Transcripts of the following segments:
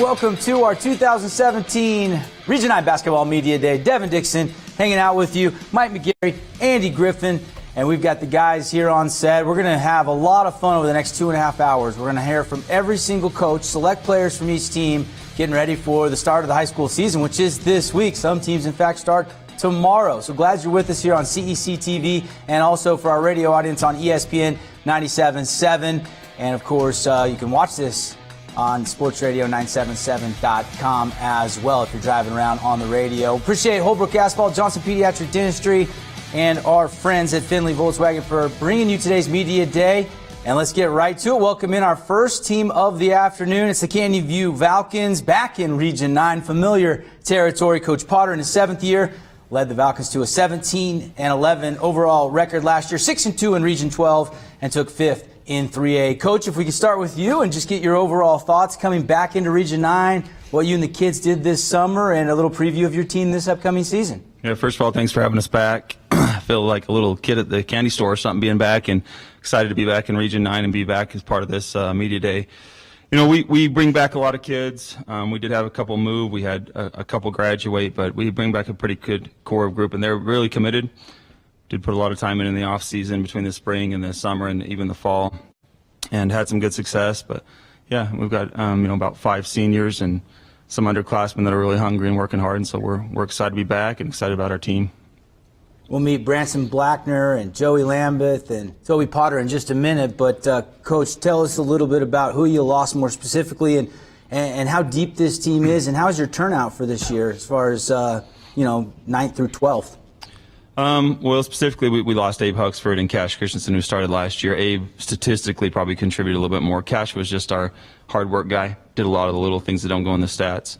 welcome to our 2017 Region 9 Basketball Media Day. Devin Dixon hanging out with you, Mike McGarry, Andy Griffin, and we've got the guys here on set. We're going to have a lot of fun over the next 2.5 hours. We're going to hear from every single coach, select players from each team, getting ready for the start of the high school season, which is this week. Some teams, in fact, start tomorrow. So glad you're with us here on CEC TV and also for our radio audience on ESPN 97.7. And, of course, you can watch this on sportsradio977.com as well if you're driving around on the radio. Appreciate Holbrook Asphalt, Johnson Pediatric Dentistry, and our friends at Findlay Volkswagen for bringing you today's Media Day. And let's get right to it. Welcome in our first team of the afternoon. It's the Canyon View Vulcans back in Region 9, familiar territory. Coach Potter in his 7th year led the Vulcans to a 17-11 overall record last year, 6-2 in Region 12, and took 5th in 3A. Coach, if we could start with you and just get your overall thoughts coming back into Region 9, what you and the kids did this summer, and a little preview of your team this upcoming season. Yeah, first of all, thanks for having us back. I feel like a little kid at the candy store or something being back, and excited to be back in Region 9 and be back as part of this media day. You know, we bring back a lot of kids. We did have a couple move. We had a couple graduate, but we bring back a pretty good core group, and they're really committed. Did put a lot of time in the off season between the spring and the summer and even the fall, and had some good success. But yeah, we've got about 5 seniors and some underclassmen that are really hungry and working hard, and so we're excited to be back and excited about our team. We'll meet Branson Blackner and Joey Lambeth and Toby Potter in just a minute, but Coach, tell us a little bit about who you lost more specifically and how deep this team is, and how's your turnout for this year as far as 9th through 12th? Well, specifically, we lost Abe Huxford and Cash Christensen, who started last year. Abe statistically probably contributed a little bit more. Cash was just our hard work guy, did a lot of the little things that don't go in the stats.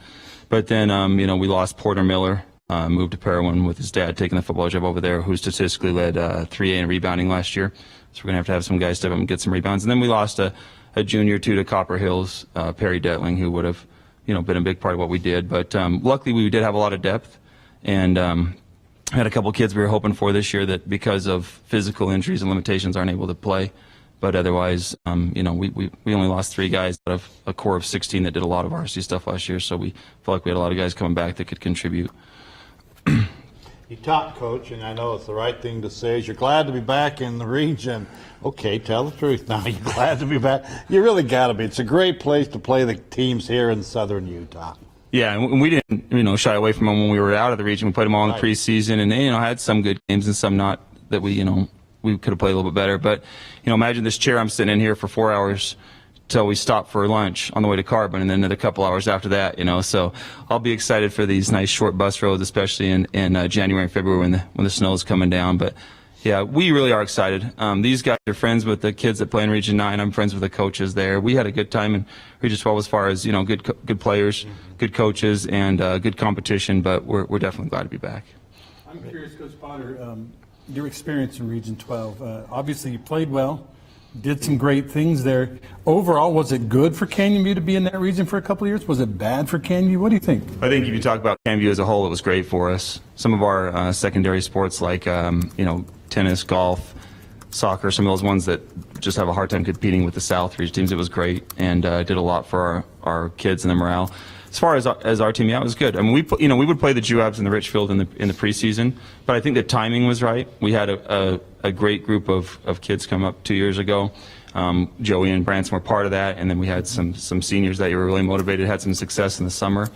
But then, we lost Porter Miller, moved to Parowan with his dad taking the football job over there, who statistically led 3A in rebounding last year. So we're going to have some guys step up and get some rebounds. And then we lost a junior, too, to Copper Hills, Perry Detling, who would have, been a big part of what we did. But luckily, we did have a lot of depth, and had a couple kids we were hoping for this year that because of physical injuries and limitations aren't able to play. But otherwise, we only lost 3 guys out of a core of 16 that did a lot of varsity stuff last year. So we felt like we had a lot of guys coming back that could contribute. You talk, Coach, and I know it's the right thing to say, is you're glad to be back in the region. Okay, tell the truth now. You're glad to be back. You really got to be. It's a great place to play the teams here in southern Utah. Yeah, and we didn't, shy away from them when we were out of the region. We played them all in the preseason, and they, had some good games and some not that we could have played a little bit better. But, imagine this chair I'm sitting in here for 4 hours till we stop for lunch on the way to Carbon, and then another couple hours after that, So I'll be excited for these nice short bus roads, especially in January and February when the snow is coming down. But yeah, we really are excited. These guys are friends with the kids that play in Region 9. I'm friends with the coaches there. We had a good time in Region 12 as far as, good players, good coaches, and good competition, but we're definitely glad to be back. I'm curious, Coach Potter, your experience in Region 12. Obviously, you played well, did some great things there. Overall, was it good for Canyon View to be in that region for a couple of years? Was it bad for Canyon View? What do you think? I think if you talk about Canyon View as a whole, it was great for us. Some of our secondary sports like, tennis, golf, soccer, some of those ones that just have a hard time competing with the South region teams, it was great and did a lot for our kids and their morale. As far as our team, yeah, it was good. I mean, we would play the Jewabs in the Richfield in the preseason, but I think the timing was right. We had a great group of kids come up 2 years ago. Joey and Branson were part of that, and then we had some seniors that were really motivated, had some success in the summer.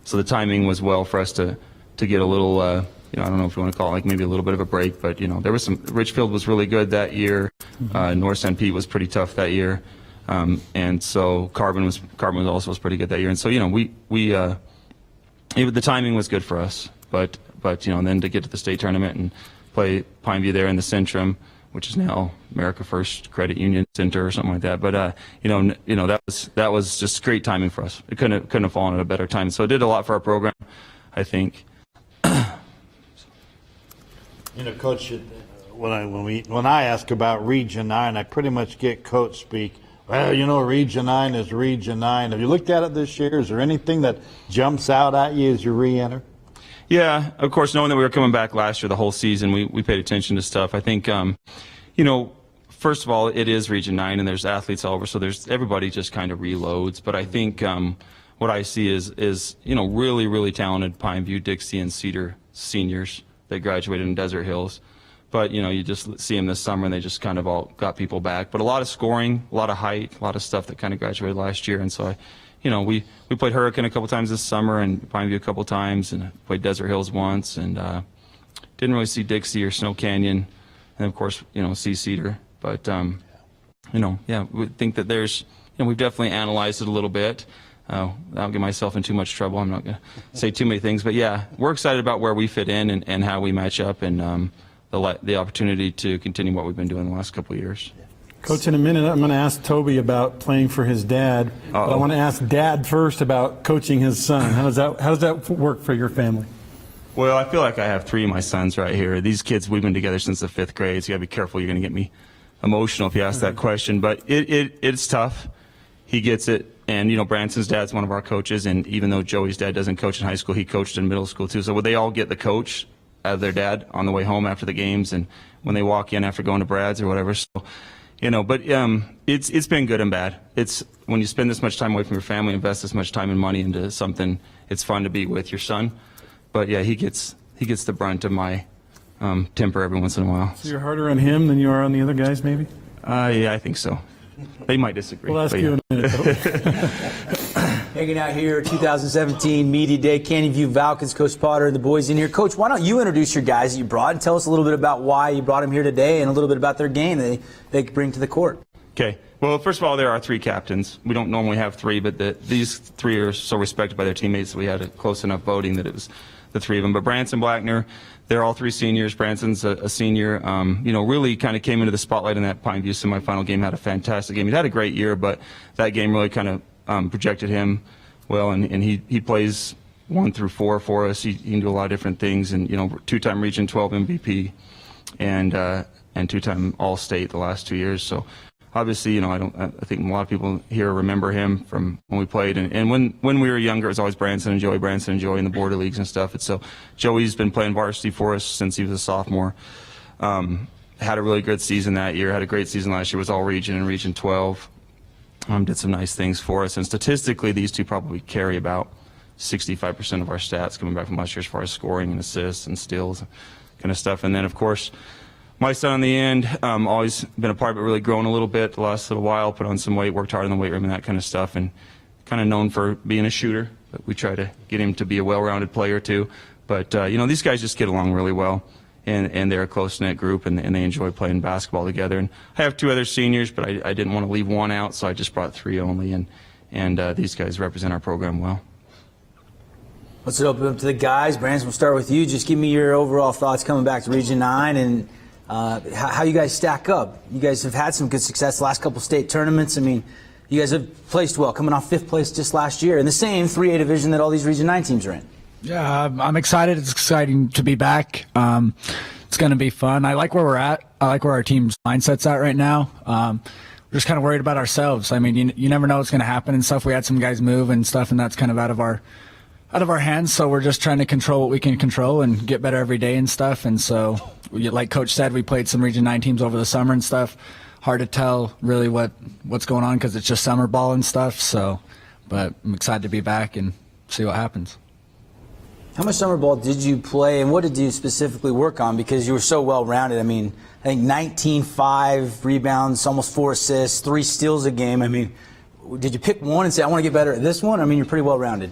So the timing was well for us to get a little, I don't know if you want to call it like maybe a little bit of a break, but there was Richfield was really good that year. North St. Pete was pretty tough that year. And so Carbon was also pretty good that year. And so, the timing was good for us, but and then to get to the state tournament and play Pineview there in the Centrum, which is now America First Credit Union Center or something like that. But, that was just great timing for us. It couldn't have fallen at a better time. So it did a lot for our program, I think. Coach, when I ask about Region 9, I pretty much get Coach speak. Well, Region 9 is Region 9. Have you looked at it this year? Is there anything that jumps out at you as you re-enter? Yeah, of course, knowing that we were coming back last year, the whole season, we paid attention to stuff. I think, first of all, it is Region 9, and there's athletes all over, so everybody just kind of reloads. But I think what I see is really, really talented Pineview, Dixie, and Cedar seniors that graduated in Desert Hills. But, you just see them this summer, and they just kind of all got people back. But a lot of scoring, a lot of height, a lot of stuff that kind of graduated last year. And so, we played Hurricane a couple times this summer and Pineview a couple times, and played Desert Hills once, and didn't really see Dixie or Snow Canyon, and of course, see Cedar. But, we think that there's, we've definitely analyzed it a little bit. I don't get myself in too much trouble. I'm not going to say too many things. But, yeah, we're excited about where we fit in and how we match up, and the opportunity to continue what we've been doing the last couple of years. Coach, in a minute, I'm going to ask Toby about playing for his dad. But I want to ask Dad first about coaching his son. How does that work for your family? Well, I feel like I have 3 of my sons right here. These kids, we've been together since the 5th grade, so you got to be careful. You're going to get me emotional if you ask that question. But it's tough. He gets it. And, Branson's dad's one of our coaches, and even though Joey's dad doesn't coach in high school, he coached in middle school too. So would they all get the coach out of their dad on the way home after the games and when they walk in after going to Brad's or whatever. So, but it's been good and bad. It's when you spend this much time away from your family, invest this much time and money into something, it's fun to be with your son. But yeah, he gets the brunt of my temper every once in a while. So you're harder on him than you are on the other guys, maybe? Yeah, I think so. They might disagree. We'll ask you in a minute, though. Hanging out here, 2017 Media Day, Canyon View Vulcans, Coach Potter and the boys in here. Coach, why don't you introduce your guys that you brought and tell us a little bit about why you brought them here today and a little bit about their game they bring to the court. Okay. Well, first of all, there are 3 captains. We don't normally have 3, but these 3 are so respected by their teammates that we had a close enough voting that it was the 3 of them. But Branson Blackner, they're all 3 seniors. Branson's a senior. Really kind of came into the spotlight in that Pineview semifinal game, had a fantastic game. He had a great year, but that game really kind of projected him well, and he plays 1 through 4 for us. He can do a lot of different things, and 2-time Region 12 MVP and 2-time All-State the last 2 years. So obviously, I think a lot of people here remember him from when we played, and when we were younger, it was always Branson and Joey in the border leagues and stuff. And so Joey's been playing varsity for us since he was a sophomore. Had a really good season that year. Had a great season last year. Was all region in Region 12. Did some nice things for us, and statistically, these 2 probably carry about 65% of our stats coming back from last year as far as scoring and assists and steals, kind of stuff. And then, of course, my son on the end, always been a part of it, really grown a little bit the last little while, put on some weight, worked hard in the weight room and that kind of stuff, and kind of known for being a shooter, but we try to get him to be a well-rounded player too. But, these guys just get along really well. And they're a close-knit group, and they enjoy playing basketball together. And I have 2 other seniors, but I didn't want to leave 1 out, so I just brought 3 only. And these guys represent our program well. Let's open up to the guys. Branson, we'll start with you. Just give me your overall thoughts coming back to Region 9 and how you guys stack up. You guys have had some good success the last couple state tournaments. I mean, you guys have placed well, coming off 5th place just last year in the same 3A division that all these Region 9 teams are in. Yeah, I'm excited. It's exciting to be back. It's going to be fun. I like where we're at. I like where our team's mindset's at right now. We're just kind of worried about ourselves. I mean, you never know what's going to happen and stuff. We had some guys move and stuff, and that's kind of out of our hands. So we're just trying to control what we can control and get better every day and stuff. And so, like Coach said, we played some Region 9 teams over the summer and stuff. Hard to tell really what's going on because it's just summer ball and stuff. So, but I'm excited to be back and see what happens. How much summer ball did you play, and what did you specifically work on? Because you were so well-rounded. I mean, I think 19, 5 rebounds, almost 4 assists, 3 steals a game. I mean, did you pick one and say, I want to get better at this one? I mean, you're pretty well-rounded.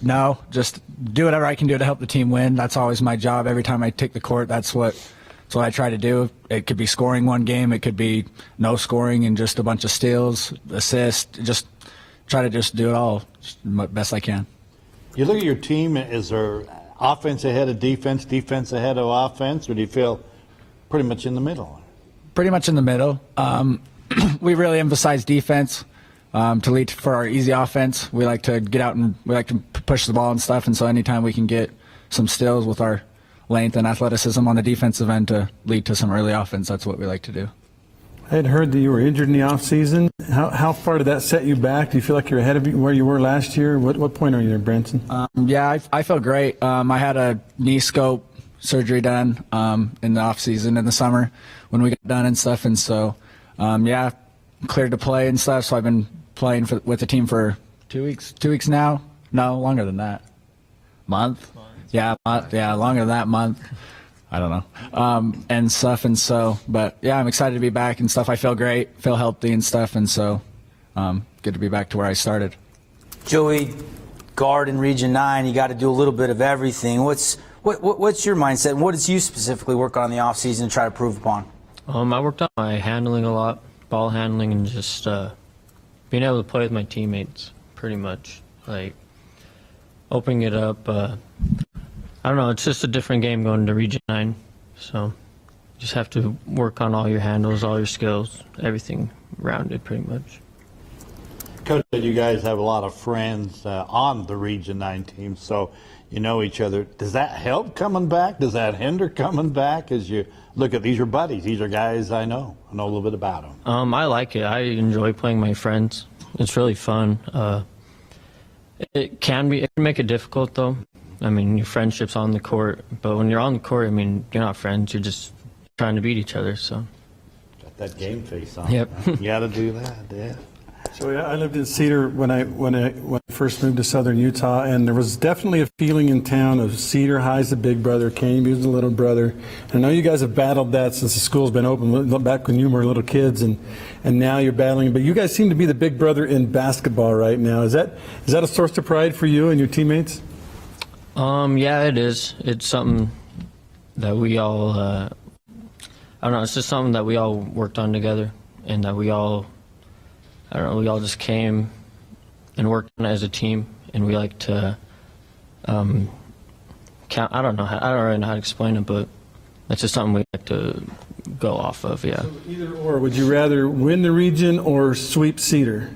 No, just do whatever I can do to help the team win. That's always my job. Every time I take the court, that's what I try to do. It could be scoring one game. It could be no scoring and just a bunch of steals, assists. Just try to just do it all best I can. You look at your team, is there offense ahead of defense, defense ahead of offense, or do you feel pretty much in the middle? Pretty much in the middle. We really emphasize defense to lead for our easy offense. We like to get out and we like to push the ball and stuff, and so anytime we can get some steals with our length and athleticism on the defensive end to lead to some early offense, that's what we like to do. I had heard that you were injured in the offseason. How far did that set you back? Do you feel like you're ahead of where you were last year? What point are you there, Branson? Yeah, I feel great. I had a knee scope surgery done in the offseason in the summer when we got done and stuff. And so, cleared to play and stuff. So I've been playing with the team for 2 weeks now. No, longer than that. Month. Yeah, longer than that month. I don't know. And stuff, and so, but yeah, I'm excited to be back and stuff. I feel great, feel healthy and stuff, and so good to be back to where I started. Joey, guard in Region 9, you got to do a little bit of everything. What's your mindset, and what did you specifically work on in the offseason and try to prove upon? I worked on my handling a lot, ball handling, and just being able to play with my teammates, pretty much. Like, opening it up, I don't know, it's just a different game going to Region 9, so you just have to work on all your handles, all your skills, everything rounded, pretty much. Coach, you guys have a lot of friends on the Region 9 team, so you know each other. Does that help coming back? Does that hinder coming back as you look at these are buddies? These are guys I know a little bit about them. I like it. I enjoy playing my friends. It's really fun. It can make it difficult, though. I mean, your friendship's on the court, but when you're on the court, I mean, you're not friends. You're just trying to beat each other, so. Got that game face on. Yep. You got to do that, yeah. So yeah, I lived in Cedar when I first moved to Southern Utah, and there was definitely a feeling in town of Cedar High's the big brother, Canyon View's the little brother. And I know you guys have battled that since the school's been open, back when you were little kids, and now you're battling. But you guys seem to be the big brother in basketball right now. Is that a source of pride for you and your teammates? Yeah, it is. It's something that we all, I don't know, it's just something that we all worked on together, and that we all, I don't know, we all just came and worked on it as a team, and we like to count. I don't really know how to explain it, but it's just something we like to go off of. Yeah. So either or, would you rather win the region or sweep Cedar,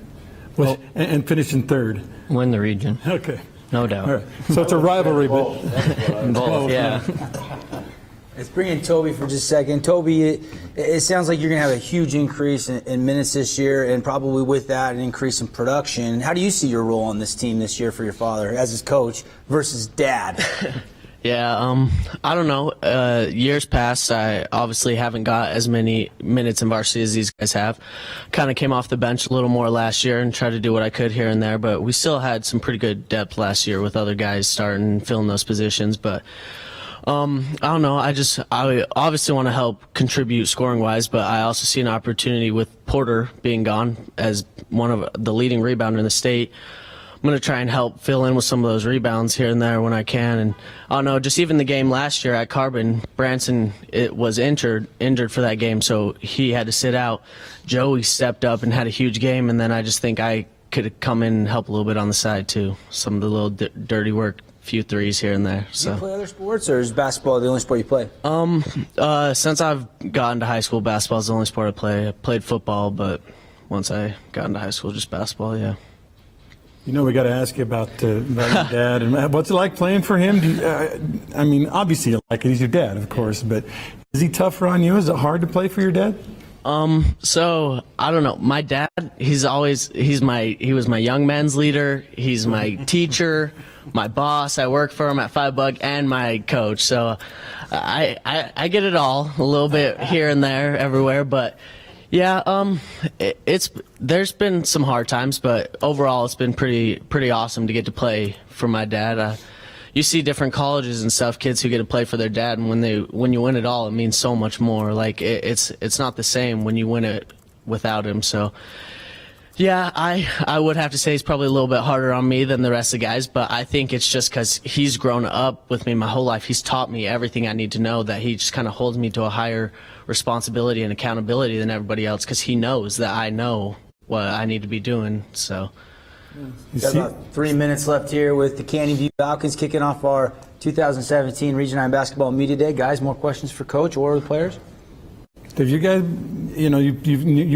and finish in third? Win the region. Okay. No doubt. All right. So it's a rivalry, but Both, yeah. Let's bring in Toby for just a second. Toby, it sounds like you're going to have a huge increase in minutes this year, and probably with that, an increase in production. How do you see your role on this team this year for your father as his coach versus dad? Yeah, I don't know. Years past, I obviously haven't got as many minutes in varsity as these guys have. Kind of came off the bench a little more last year and tried to do what I could here and there, but we still had some pretty good depth last year with other guys starting and filling those positions. But I don't know. I obviously want to help contribute scoring-wise, but I also see an opportunity with Porter being gone as one of the leading rebounder in the state. I'm going to try and help fill in with some of those rebounds here and there when I can. And I don't know, just even the game last year at Carbon, Branson was injured for that game, so he had to sit out. Joey stepped up and had a huge game, and then I just think I could come in and help a little bit on the side too. Some of the little dirty work, few threes here and there. So. Do you play other sports, or is basketball the only sport you play? Since I've gotten to high school, basketball is the only sport I play. I played football, but once I got into high school, just basketball, yeah. You know, we got to ask you about your dad and what's it like playing for him. I mean, obviously you like it. He's your dad, of course, but is he tougher on you? Is it hard to play for your dad? So I don't know. My dad, he was my young men's leader. He's my teacher, my boss. I work for him at $5 and my coach. So I get it all a little bit here and there, everywhere, but. Yeah, there's been some hard times, but overall it's been pretty awesome to get to play for my dad. You see different colleges and stuff, kids who get to play for their dad, and when you win it all, it means so much more. Like it's not the same when you win it without him. So yeah, I would have to say he's probably a little bit harder on me than the rest of the guys, but I think it's just because he's grown up with me my whole life. He's taught me everything I need to know, that he just kind of holds me to a higher responsibility and accountability than everybody else, because he knows that I know what I need to be doing. So Got about 3 minutes left here with the Canyon View Vulcans kicking off our 2017 Region 9 Basketball Media Day. Guys, more questions for Coach or the players? Have you guys, you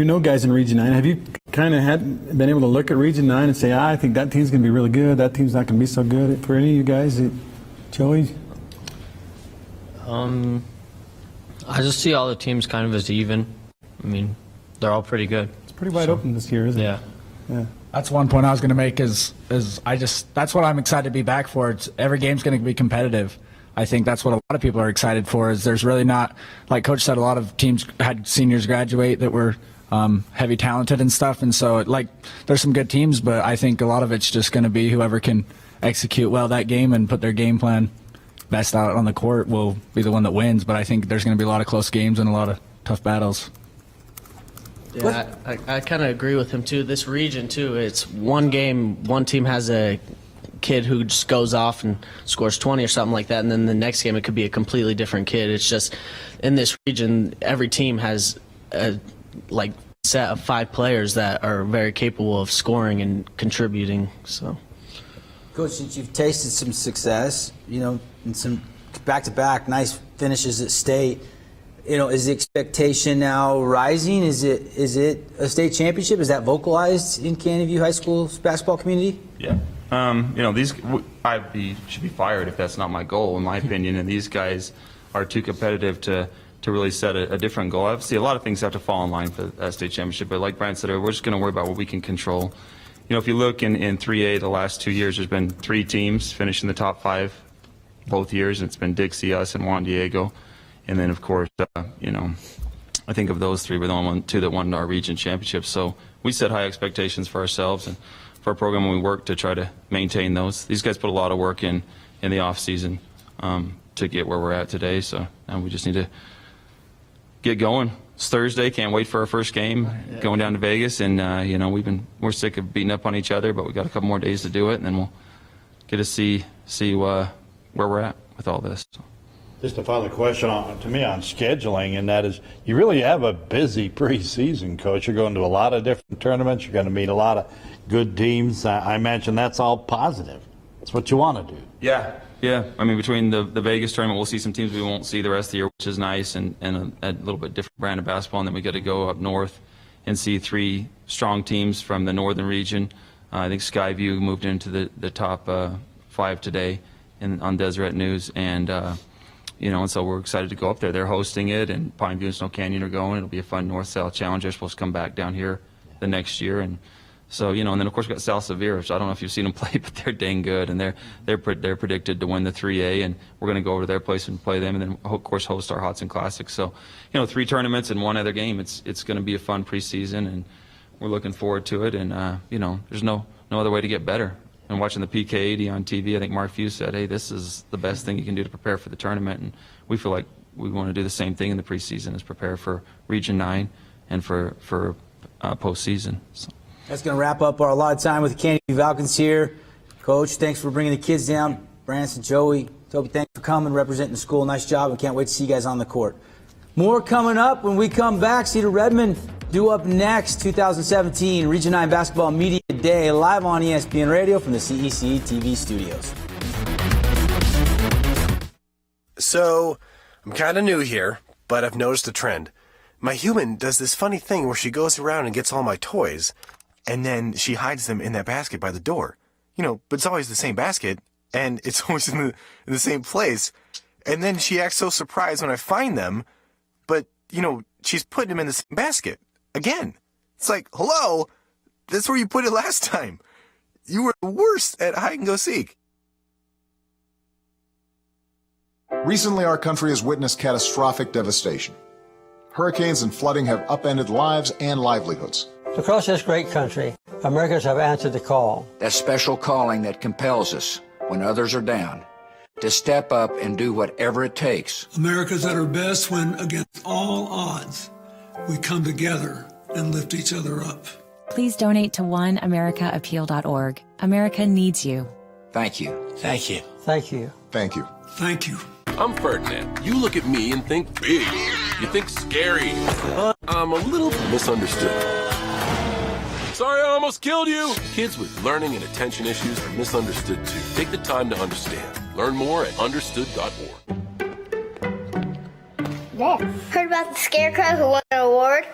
know guys in Region 9, have you kind of been able to look at Region 9 and say, I think that team's going to be really good, that team's not going to be so good? For any of you guys, Joey? I just see all the teams kind of as even. I mean, they're all pretty good. It's pretty wide open this year, isn't it? Yeah. That's one point I was going to make is that's what I'm excited to be back for. Every game's going to be competitive. I think that's what a lot of people are excited for, is there's really not, like Coach said, a lot of teams had seniors graduate that were heavy talented and stuff. And so, there's some good teams, but I think a lot of it's just going to be whoever can execute well that game and put their game plan best out on the court will be the one that wins. But I think there's going to be a lot of close games and a lot of tough battles. Yeah, I kind of agree with him too. This region too, it's one game, one team has a kid who just goes off and scores 20 or something like that, and then the next game it could be a completely different kid. It's just in this region, every team has a set of 5 players that are very capable of scoring and contributing. So, Coach, since you've tasted some success, and some back-to-back nice finishes at state, is the expectation now rising? Is it a state championship? Is that vocalized in Canyon View High School's basketball community? Yeah. Should be fired if that's not my goal, in my opinion. And these guys are too competitive to really set a different goal. Obviously, a lot of things have to fall in line for that state championship. But like Brian said, we're just going to worry about what we can control. If you look in 3A the last 2 years, there's been 3 teams finish in the top 5 both years. And it's been Dixie, us, and Juan Diego. And then, of course, I think of those 3 were the only 2 that won our region championship. So we set high expectations for ourselves and for our program, when we work to try to maintain those. These guys put a lot of work in the off season to get where we're at today. So now we just need to get going. It's Thursday. Can't wait for our first game. Going down to Vegas, and we're sick of beating up on each other, but we got a couple more days to do it, and then we'll get to see where we're at with all this. So. Just a final question to me on scheduling, and that is, you really have a busy preseason, Coach. You're going to a lot of different tournaments. You're going to meet a lot of good teams. I imagine that's all positive. That's what you want to do. Yeah. I mean, between the Vegas tournament, we'll see some teams we won't see the rest of the year, which is nice, and a little bit different brand of basketball. And then we got to go up north and see 3 strong teams from the northern region. I think Skyview moved into the top 5 today on Deseret News, and and so we're excited to go up there. They're hosting it, and Pineview and Snow Canyon are going. It'll be a fun north-south challenge. They're supposed to come back down here the next year, and so and then of course we got South Sevier, which I don't know if you've seen them play, but they're dang good, and they're predicted to win the 3A, and we're going to go over to their place and play them, and then of course host our Hodson Classic. So 3 tournaments and 1 other game. It's going to be a fun preseason, and we're looking forward to it. And there's no other way to get better. And watching the PK80 on TV, I think Mark Few said, hey, this is the best thing you can do to prepare for the tournament. And we feel like we want to do the same thing in the preseason, as prepare for Region 9 and for postseason. So. That's going to wrap up our allotted time with the Canyon View Vulcans here. Coach, thanks for bringing the kids down. Branson, Joey, Toby, thanks for coming, representing the school. Nice job, and can't wait to see you guys on the court. More coming up when we come back. Cedar Redmen due up next. 2017 Region 9 Basketball Media Day, live on ESPN Radio from the CEC TV studios. So, I'm kind of new here, but I've noticed a trend. My human does this funny thing where she goes around and gets all my toys, and then she hides them in that basket by the door. But it's always the same basket, and it's always in the same place. And then she acts so surprised when I find them, but, she's putting them in the same basket. Again. It's like, hello, that's where you put it last time. You were the worst at hide and go seek. Recently, our country has witnessed catastrophic devastation. Hurricanes and flooding have upended lives and livelihoods. Across this great country, Americans have answered the call. That special calling that compels us, when others are down, to step up and do whatever it takes. America's at our best when, against all odds, we come together and lift each other up. Please donate to oneamericaappeal.org. America needs you. Thank you. Thank you. Thank you. Thank you. Thank you. I'm Ferdinand. You look at me and think big. You think scary. I'm a little misunderstood. Sorry, I almost killed you. Kids with learning and attention issues are misunderstood too. Take the time to understand. Learn more at understood.org. Whoa. Heard about the scarecrow who won an award?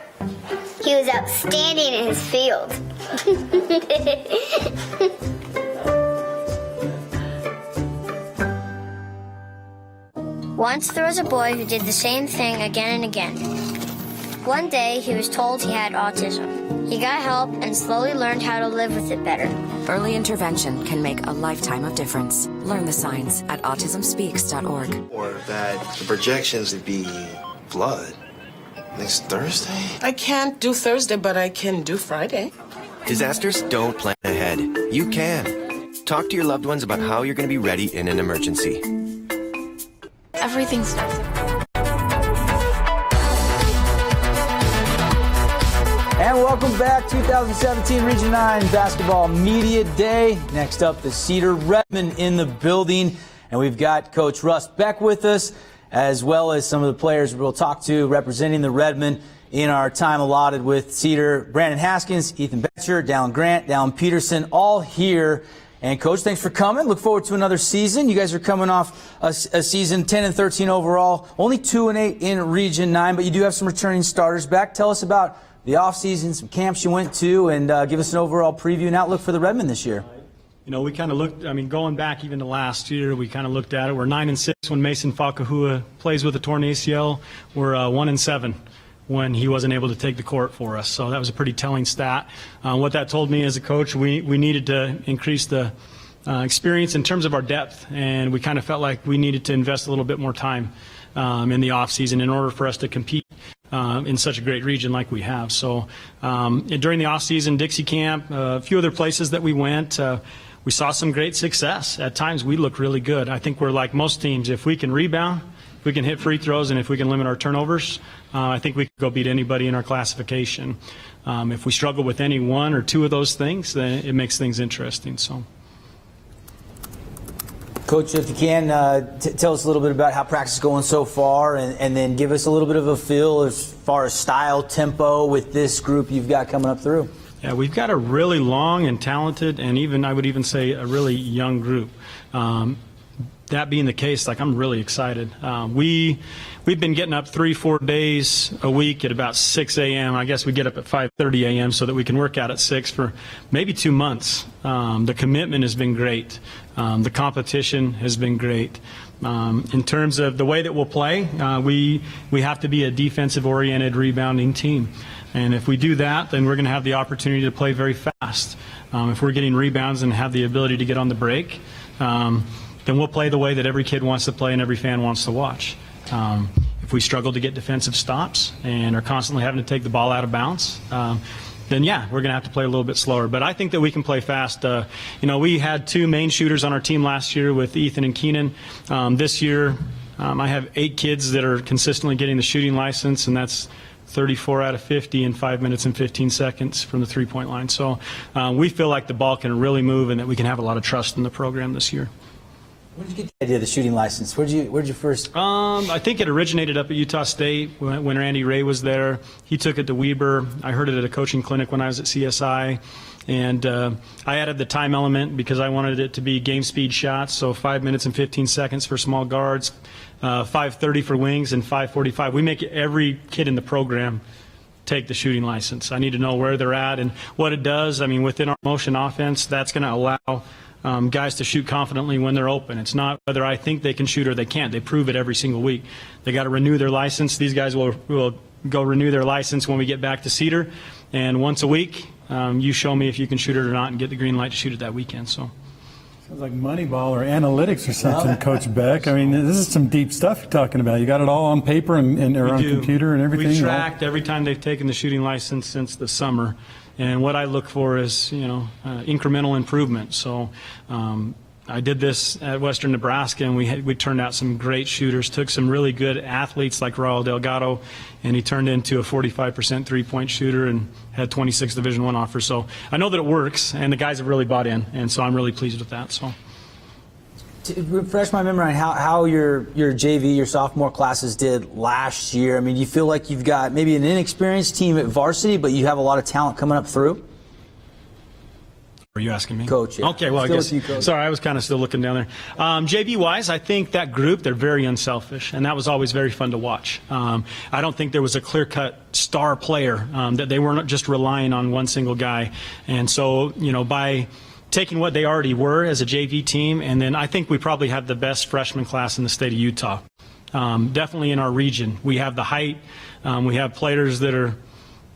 He was outstanding in his field. Once there was a boy who did the same thing again and again. One day he was told he had autism. He got help and slowly learned how to live with it better. Early intervention can make a lifetime of difference. Learn the signs at autismspeaks.org. Or that the projections would be blood. Next Thursday? I can't do Thursday, but I can do Friday. Disasters don't plan ahead. You can. Talk to your loved ones about how you're going to be ready in an emergency. Everything starts. And welcome back, 2017 Region 9 Basketball Media Day. Next up, the Cedar Redmen in the building. And we've got Coach Russ Beck with us, as well as some of the players we'll talk to representing the Redmen in our time allotted with Cedar. Brandon Haskins, Ethan Betcher, Dallin Grant, Dallin Peterson, all here. And Coach, thanks for coming. Look forward to another season. You guys are coming off a season 10-13 overall, only 2-8 in Region 9, but you do have some returning starters back. Tell us about the offseason, some camps you went to, and give us an overall preview and outlook for the Redmen this year. You know, we kind of looked, going back even to last year, we kind of looked at it. We're 9-6 when Mason Fakahua plays with a torn ACL. We're 1-7 when he wasn't able to take the court for us. So that was a pretty telling stat. What that told me as a coach, we needed to increase the experience in terms of our depth, and we kind of felt like we needed to invest a little bit more time in the offseason in order for us to compete in such a great region like we have. So during the offseason, Dixie Camp, a few other places that we went, we saw some great success. At times we look really good. I think we're like most teams. If we can rebound, if we can hit free throws, and if we can limit our turnovers, I think we can go beat anybody in our classification. If we struggle with any one or two of those things, then it makes things interesting. So, Coach, if you can, tell us a little bit about how practice is going so far, and then give us a little bit of a feel as far as style, tempo with this group you've got coming up through. Yeah, we've got a really long and talented, and even I would even say a really young group. That being the case, I'm really excited. We've been getting up 3-4 days a week at about 6 a.m. I guess we get up at 5:30 a.m. so that we can work out at 6 for maybe 2 months. The commitment has been great. The competition has been great. In terms of the way that we'll play, we have to be a defensive-oriented rebounding team. And if we do that, then we're going to have the opportunity to play very fast. If we're getting rebounds and have the ability to get on the break, then we'll play the way that every kid wants to play and every fan wants to watch. If we struggle to get defensive stops and are constantly having to take the ball out of bounds, then yeah, we're going to have to play a little bit slower. But I think that we can play fast. We had 2 main shooters on our team last year with Ethan and Keenan. This year, I have 8 kids that are consistently getting the shooting license, and that's 34 out of 50 in 5 minutes and 15 seconds from the three-point line. So we feel like the ball can really move and that we can have a lot of trust in the program this year. Where did you get the idea of the shooting license? Where'd you first? I think it originated up at Utah State when Randy Ray was there. He took it to Weber. I heard it at a coaching clinic when I was at CSI. And I added the time element because I wanted it to be game speed shots, so 5 minutes and 15 seconds for small guards, 5:30 for wings, and 5:45. We make every kid in the program take the shooting license. I need to know where they're at and what it does. Within our motion offense, that's going to allow guys to shoot confidently when they're open. It's not whether I think they can shoot or they can't. They prove it every single week. They got to renew their license. These guys will go renew their license when we get back to Cedar, and once a week, you show me if you can shoot it or not and get the green light to shoot it that weekend. So. Sounds like Moneyball or analytics or something, Coach Beck. This is some deep stuff you're talking about. You got it all on paper and or on computer and everything? We've tracked every time they've taken the shooting license since the summer. And what I look for is, incremental improvement. So I did this at Western Nebraska, and we turned out some great shooters, took some really good athletes like Raul Delgado, and he turned into a 45% three-point shooter and had 26 Division I offers. So I know that it works, and the guys have really bought in, and so I'm really pleased with that. So. To refresh my memory on how your JV, your sophomore classes did last year, do you feel like you've got maybe an inexperienced team at varsity, but you have a lot of talent coming up through? Are you asking me? Coach, yeah. Okay, well, I guess, sorry, I was kind of still looking down there. JV-wise, I think that group, they're very unselfish, and that was always very fun to watch. I don't think there was a clear-cut star player, that they weren't just relying on one single guy. And so, by taking what they already were as a JV team, and then I think we probably have the best freshman class in the state of Utah. Definitely in our region. We have the height. We have players that are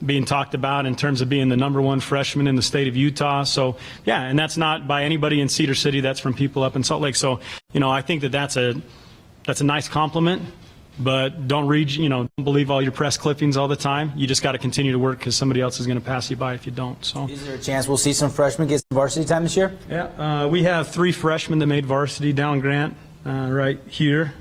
being talked about in terms of being the #1 freshman in the state of Utah. So, yeah, and that's not by anybody in Cedar City. That's from people up in Salt Lake. So, I think that's a nice compliment. but don't don't believe all your press clippings all the time. You just got to continue to work because somebody else is going to pass you by if you don't. So, is there a chance we'll see some freshmen get some varsity time this year? Yeah, we have 3 freshmen that made varsity. Dallin Grant, right here.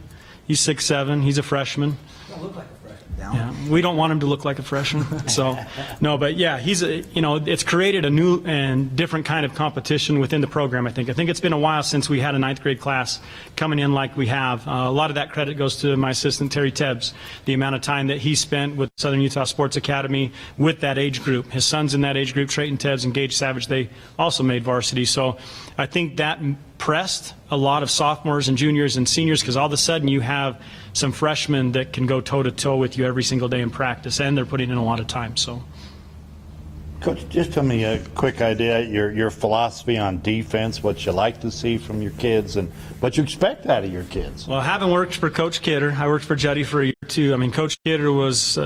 He's 6'7". He's a freshman. Don't look like a freshman. Yeah, we don't want him to look like a freshman. So, no, but yeah, it's created a new and different kind of competition within the program. I think it's been a while since we had a 9th grade class coming in like we have. A lot of that credit goes to my assistant Terry Tebbs, the amount of time that he spent with Southern Utah Sports Academy with that age group. His son's in that age group, Trayton Tebbs and Gage Savage. They also made varsity. So I think that pressed a lot of sophomores and juniors and seniors because all of a sudden you have some freshmen that can go toe-to-toe with you every single day in practice, and they're putting in a lot of time. So, Coach, just tell me a quick idea, your philosophy on defense, what you like to see from your kids, and what you expect out of your kids. Well, I haven't worked for Coach Kidder. I worked for Juddy for a year or two. I mean, Coach Kidder was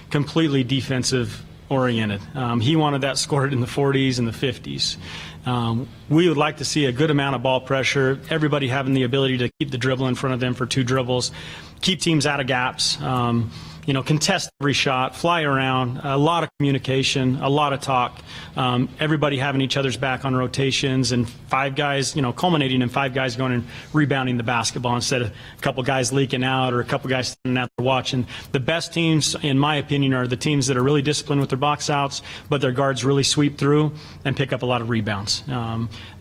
completely defensive oriented. He wanted that scored in the 40s and the 50s. We would like to see a good amount of ball pressure, everybody having the ability to keep the dribble in front of them for 2 dribbles, keep teams out of gaps, contest every shot, fly around, a lot of communication, a lot of talk, everybody having each other's back on rotations, and 5 guys, culminating in 5 guys going and rebounding the basketball instead of a couple guys leaking out or a couple guys standing out there watching. The best teams, in my opinion, are the teams that are really disciplined with their box outs, but their guards really sweep through and pick up a lot of rebounds.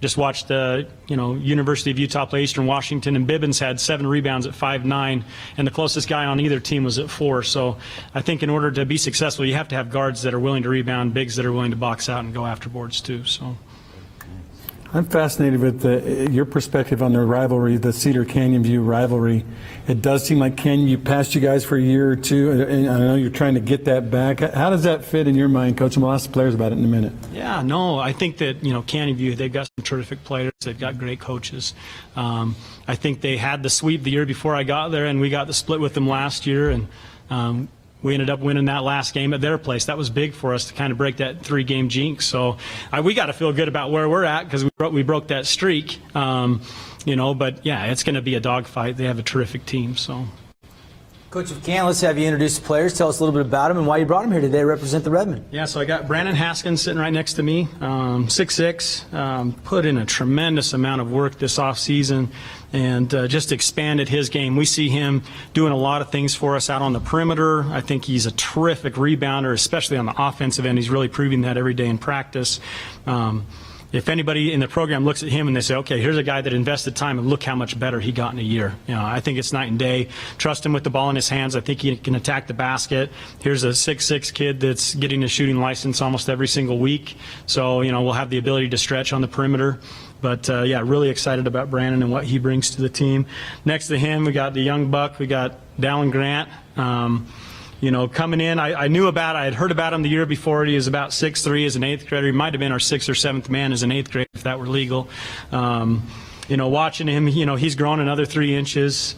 Just watched the University of Utah play Eastern Washington, and Bibbins had 7 rebounds at 5'9", and the closest guy on either team was at 4. So I think in order to be successful, you have to have guards that are willing to rebound, bigs that are willing to box out and go after boards too. So I'm fascinated with your perspective on the rivalry, the Cedar Canyon View rivalry. It does seem like Canyon View passed you guys for a year or two, and I know you're trying to get that back. How does that fit in your mind, Coach? And we'll ask the players about it in a minute. Yeah, no, I think that Canyon View, they've got some terrific players. They've got great coaches. I think they had the sweep the year before I got there, and we got the split with them last year, and we ended up winning that last game at their place. That was big for us to kind of break that 3-game jinx. So we got to feel good about where we're at because we broke that streak. But yeah, it's going to be a dogfight. They have a terrific team. So, Coach, if you can, let's have you introduce the players. Tell us a little bit about them and why you brought them here today to represent the Redmen. Yeah, so I got Brandon Haskins sitting right next to me, 6'6", put in a tremendous amount of work this offseason and just expanded his game. We see him doing a lot of things for us out on the perimeter. I think he's a terrific rebounder, especially on the offensive end. He's really proving that every day in practice. If anybody in the program looks at him and they say, okay, here's a guy that invested time and look how much better he got in a year. I think it's night and day. Trust him with the ball in his hands. I think he can attack the basket. Here's a 6'6" kid that's getting a shooting license almost every single week. So, we'll have the ability to stretch on the perimeter. But, yeah, really excited about Brandon and what he brings to the team. Next to him, we got the young buck. We got Dallin Grant. Coming in, I had heard about him the year before. He was about 6'3" as an 8th grader. He might have been our 6th or 7th man as an 8th grader if that were legal. Watching him, he's grown another 3 inches.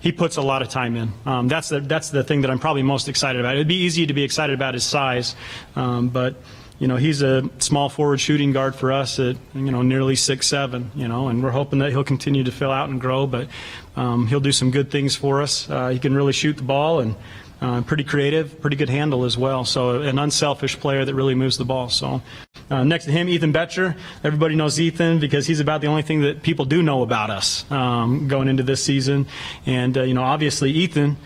He puts a lot of time in. That's the thing that I'm probably most excited about. It'd be easy to be excited about his size, but he's a small forward shooting guard for us at nearly 6'7", and we're hoping that he'll continue to fill out and grow. But he'll do some good things for us. He can really shoot the ball and. Pretty creative, pretty good handle as well. So an unselfish player that really moves the ball. So next to him, Ethan Betcher. Everybody knows Ethan because he's about the only thing that people do know about us going into this season. And, obviously Ethan,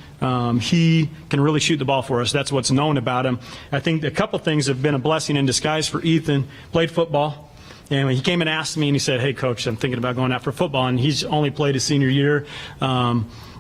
he can really shoot the ball for us. That's what's known about him. I think a couple things have been a blessing in disguise for Ethan. Played football. And he came and asked me and he said, hey, Coach, I'm thinking about going out for football. And he's only played his senior year.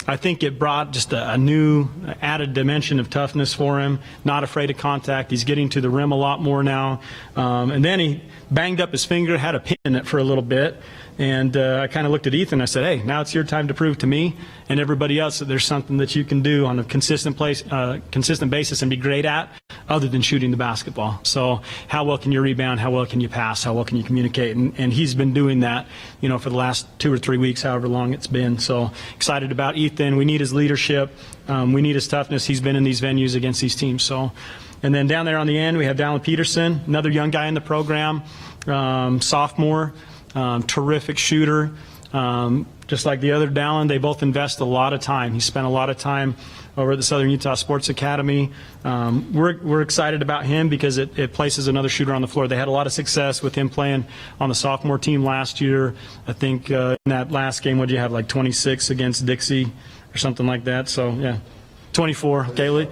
I think it brought just a new added dimension of toughness for him, not afraid of contact. He's getting to the rim a lot more now. And then he banged up his finger, had a pin in it for a little bit. And I kind of looked at Ethan and I said, hey, now it's your time to prove to me and everybody else that there's something that you can do on a consistent basis and be great at other than shooting the basketball. So how well can you rebound? How well can you pass? How well can you communicate? And he's been doing that, for the last 2 or 3 weeks, however long it's been. So excited about Ethan. We need his leadership. We need his toughness. He's been in these venues against these teams. So, and then down there on the end, we have Dallin Peterson, another young guy in the program, sophomore. Terrific shooter. just like the other Dallin, they both invest a lot of time. He spent a lot of time over at the Southern Utah Sports Academy. We're excited about him because it places another shooter on the floor. They had a lot of success with him playing on the sophomore team last year. I think in that last game, what did you have, like 26 against Dixie or something like that? So, yeah, 24. Okay,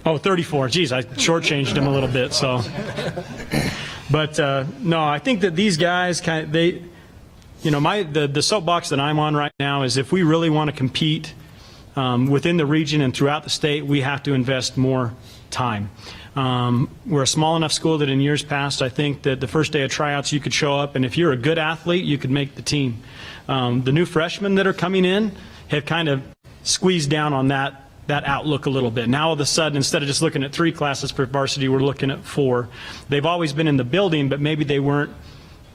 oh, 34. Geez, I shortchanged him a little bit. So, but no, I think that these guys the soapbox that I'm on right now is if we really want to compete within the region and throughout the state, we have to invest more time. We're a small enough school that in years past, I think that the first day of tryouts you could show up, and if you're a good athlete, you could make the team. The new freshmen that are coming in have kind of squeezed down on that outlook a little bit. Now all of a sudden, instead of just looking at 3 classes per varsity, we're looking at 4. They've always been in the building, but maybe they weren't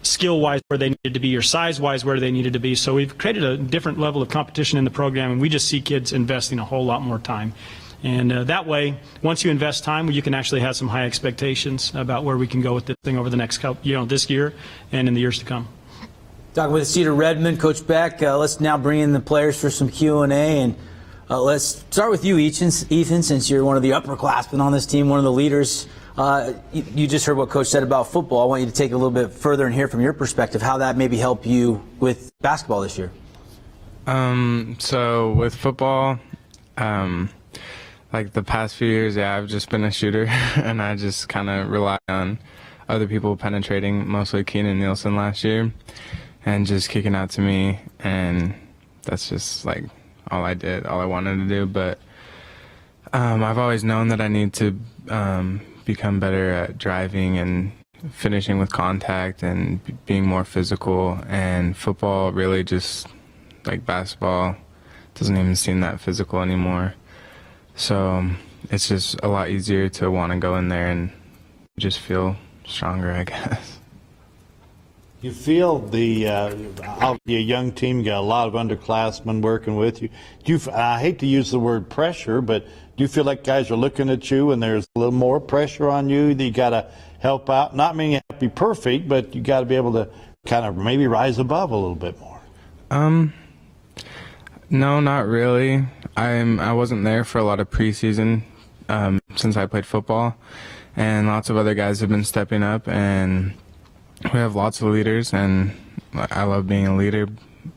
skill-wise where they needed to be or size-wise where they needed to be. So we've created a different level of competition in the program, and we just see kids investing a whole lot more time. And that way, once you invest time, you can actually have some high expectations about where we can go with this thing over the next couple, this year and in the years to come. Talking with Cedar Redmen, Coach Beck. Let's now bring in the players for some Q&A, and let's start with you, Ethan, since you're one of the upperclassmen on this team, one of the leaders. You just heard what Coach said about football. I want you to take it a little bit further and hear from your perspective how that maybe helped you with basketball this year. So with football, like the past few years, I've just been a shooter, and I just kind of rely on other people penetrating, mostly Keenan Nielsen last year, and just kicking out to me, and that's just like all I did, all I wanted to do. But I've always known that I need to become better at driving and finishing with contact and being more physical, and football really just, like basketball, doesn't even seem that physical anymore. So it's just a lot easier to want to go in there and just feel stronger, I guess. You feel a young team, you got a lot of underclassmen working with you. I hate to use the word pressure, but do you feel like guys are looking at you and there's a little more pressure on you that you got to help out? Not meaning you have to be perfect, but you got to be able to kind of maybe rise above a little bit more. No, not really. I wasn't there for a lot of preseason since I played football, and lots of other guys have been stepping up, and we have lots of leaders, and I love being a leader,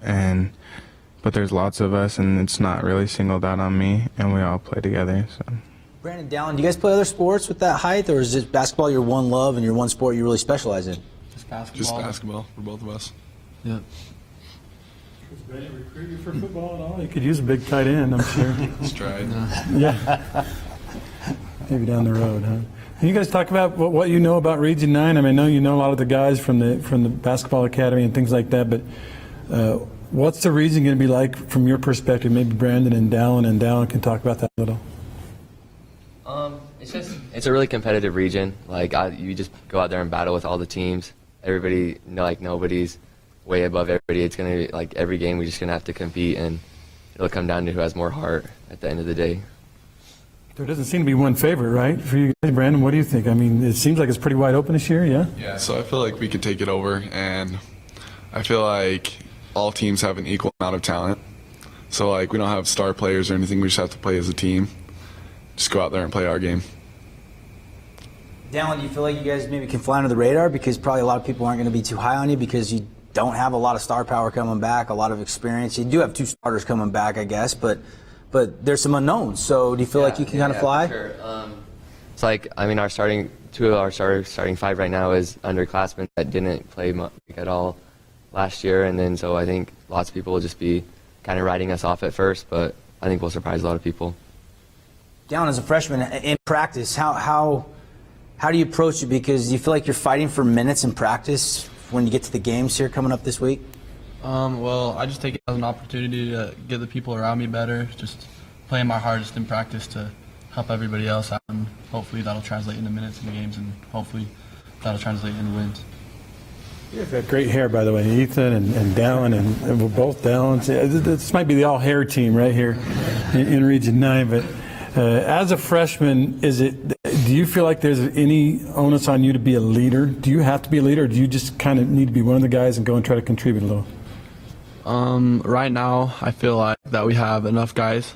but there's lots of us, and it's not really singled out on me, and we all play together. So. Brandon, Dallin, do you guys play other sports with that height, or is it basketball your one love and your one sport you really specialize in? Just basketball for both of us. Yeah. Was Brandon recruit you for football at all? You could use a big tight end, I'm sure. Let's try it. Yeah. Maybe down the road, huh? Can you guys talk about what you know about Region 9? I mean, I know you know a lot of the guys from the basketball academy and things like that, but what's the region going to be like from your perspective? Maybe Brandon and Dallin can talk about that a little. It's a really competitive region. Like you just go out there and battle with all the teams. Everybody, nobody's way above everybody. It's gonna be like every game we're just gonna have to compete, and it'll come down to who has more heart at the end of the day. There doesn't seem to be one favorite, right? For you guys, Brandon, what do you think? I mean, it seems like it's pretty wide open this year, yeah? Yeah, so I feel like we could take it over, and I feel like all teams have an equal amount of talent. So, like, we don't have star players or anything. We just have to play as a team. Just go out there and play our game. Dallin, do you feel like you guys maybe can fly under the radar because probably a lot of people aren't going to be too high on you because you don't have a lot of star power coming back, a lot of experience? You do have 2 starters coming back, I guess, but there's some unknowns. So do you feel like you can kind of fly? For sure. It's like, I mean, two of our starting 5 right now is underclassmen that didn't play much at all last year, and then so I think lots of people will just be kind of writing us off at first, but I think we'll surprise a lot of people. Down as a freshman in practice, how do you approach it? Because you feel like you're fighting for minutes in practice when you get to the games here coming up this week? Well, I just take it as an opportunity to get the people around me better, just playing my hardest in practice to help everybody else out, and hopefully that'll translate into minutes in the games, and hopefully that'll translate into wins. You've got great hair, by the way, Ethan and Dallin, and we're both Dallin. This might be the all-hair team right here in Region 9, but as a freshman, do you feel like there's any onus on you to be a leader? Do you have to be a leader, or do you just kind of need to be one of the guys and go and try to contribute a little? Right now, I feel like that we have enough guys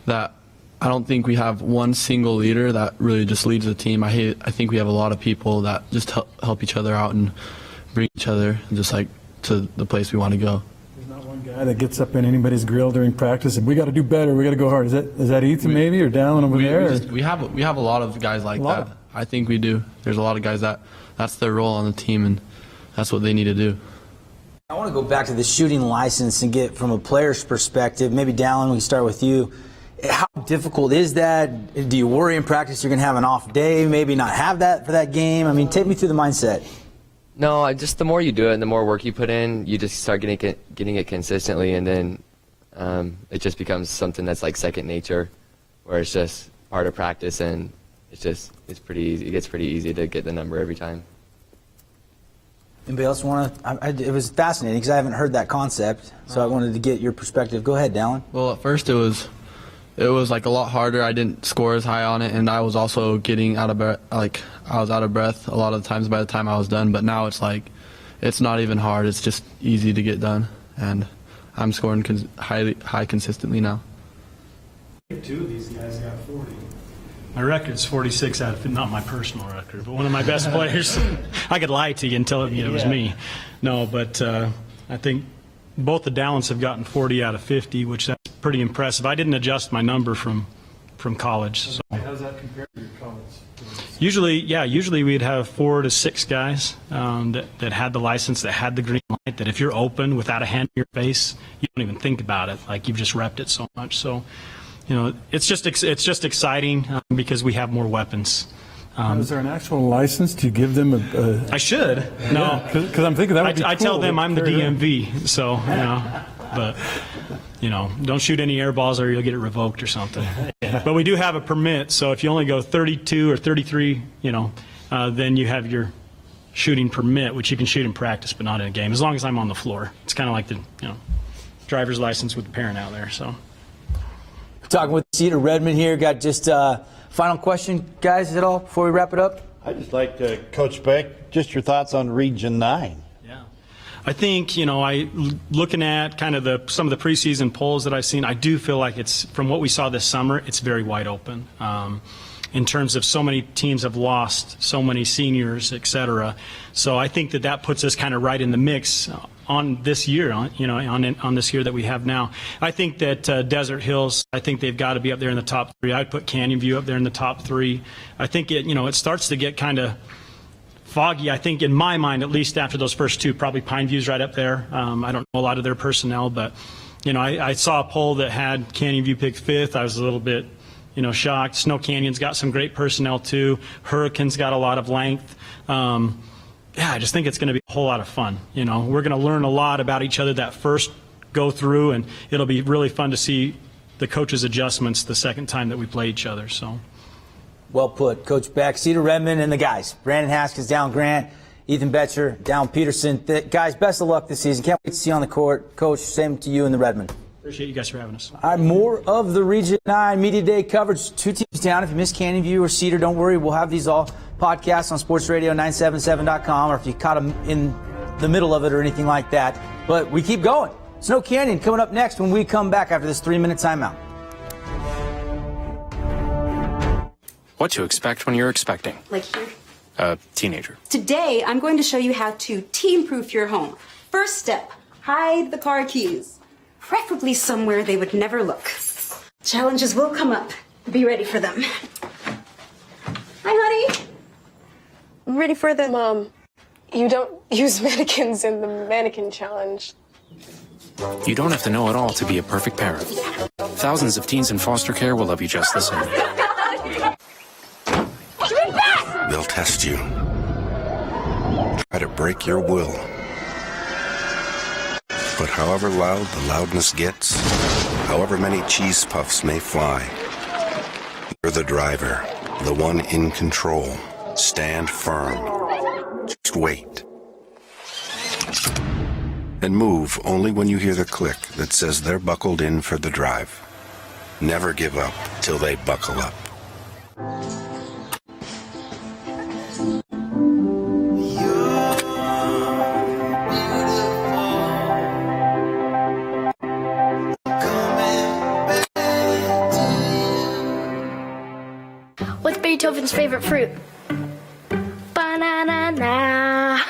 that I don't think we have one single leader that really just leads the team. I think we have a lot of people that just help each other out and bring each other just like to the place we want to go. There's not one guy that gets up in anybody's grill during practice and we got to do better, we got to go hard. Is that Ethan maybe or Dallin over there? We have a lot of guys like that. I think we do. There's a lot of guys that's their role on the team and that's what they need to do. I want to go back to the shooting license and get from a player's perspective. Maybe Dallin, we can start with you. How difficult is that? Do you worry in practice you're going to have an off day, maybe not have that for that game? I mean, take me through the mindset. No, just the more you do it and the more work you put in, you just start getting it consistently, and then it just becomes something that's like second nature, where it's just part of practice, and it's pretty easy. It gets pretty easy to get the number every time. Anybody else want to? It was fascinating because I haven't heard that concept, so I wanted to get your perspective. Go ahead, Dallin. Well, at first it was like a lot harder. I didn't score as high on it, and I was also getting out of breath. Like I was out of breath a lot of the times by the time I was done. But now it's like it's not even hard. It's just easy to get done, and I'm scoring high consistently now. Two of these guys got 40. My record's 46 out of, not my personal record, but one of my best players. I could lie to you and tell you it was me. No, but I think both the Dallins have gotten 40 out of 50, which that's pretty impressive. I didn't adjust my number from college. So. How does that compare to your college? Usually we'd have 4 to 6 guys that had the license, that had the green light, that if you're open without a hand in your face, you don't even think about it. Like you've just repped it so much. So, you know, it's just exciting because we have more weapons. Is there an actual license to give them a I should. No. Because I'm thinking that would be I cool. tell them I'm the DMV, so, you know, but, you know, don't shoot any air balls or you'll get it revoked or something. But we do have a permit, so if you only go 32 or 33, you know, then you have your shooting permit, which you can shoot in practice but not in a game, as long as I'm on the floor. It's kind of like the, you know, driver's license with the parent out there, so. Talking with Cedar Redmen here. Got just final question, guys, at all before we wrap it up? I'd just like to, Coach Beck, just your thoughts on Region 9. Yeah. I think, you know, looking at kind of some of the preseason polls that I've seen, I do feel like it's, from what we saw this summer, it's very wide open. In terms of so many teams have lost, so many seniors, et cetera. So I think that puts us kind of right in the mix on this year, on this year that we have now. I think that Desert Hills, I think they've got to be up there in the top 3. I'd put Canyon View up there in the top 3. I think it starts to get kind of foggy, I think, in my mind, at least after those first 2. Probably Pine View's right up there. I don't know a lot of their personnel, but, you know, I saw a poll that had Canyon View picked 5th. I was a little bit, you know, shocked. Snow Canyon's got some great personnel too. Hurricane's got a lot of length. I just think it's going to be a whole lot of fun. You know, we're going to learn a lot about each other that first go through, and it'll be really fun to see the coaches' adjustments the second time that we play each other. So, well put, Coach Beck, Cedar Redmen, and the guys: Brandon Haskins, Dallin Grant, Ethan Betcher, Dallin Peterson. Guys, best of luck this season. Can't wait to see you on the court. Coach, same to you and the Redmen. Appreciate you guys for having us. All right, more of the Region 9 Media Day coverage. 2 teams down. If you missed Canyon View or Cedar, don't worry. We'll have these all podcasts on sportsradio977.com, or if you caught them in the middle of it or anything like that. But we keep going. Snow Canyon coming up next when we come back after this 3-minute timeout. What to expect when you're expecting. Like here. A teenager. Today, I'm going to show you how to team-proof your home. First step, hide the car keys. Preferably somewhere they would never look. Challenges will come up. Be ready for them. Hi, honey. I'm ready for the... Mom, you don't use mannequins in the mannequin challenge. You don't have to know it all to be a perfect parent. Thousands of teens in foster care will love you just the same. They'll test you. Try to break your will. But however loud the loudness gets, however many cheese puffs may fly, you're the driver, the one in control. Stand firm. Just wait. And move only when you hear the click that says they're buckled in for the drive. Never give up till they buckle up. What's Beethoven's favorite fruit? Banana.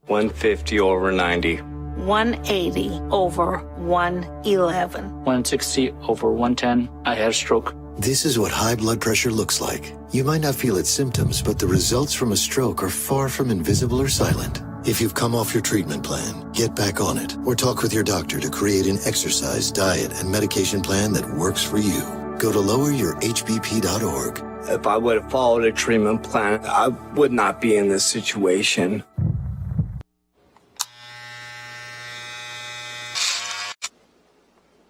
$150/90. 180 over 111. 160 over 110. I had a stroke. This is what high blood pressure looks like. You might not feel its symptoms, but the results from a stroke are far from invisible or silent. If you've come off your treatment plan, get back on it or talk with your doctor to create an exercise, diet, and medication plan that works for you. Go to loweryourhbp.org. If I would have followed a treatment plan, I would not be in this situation.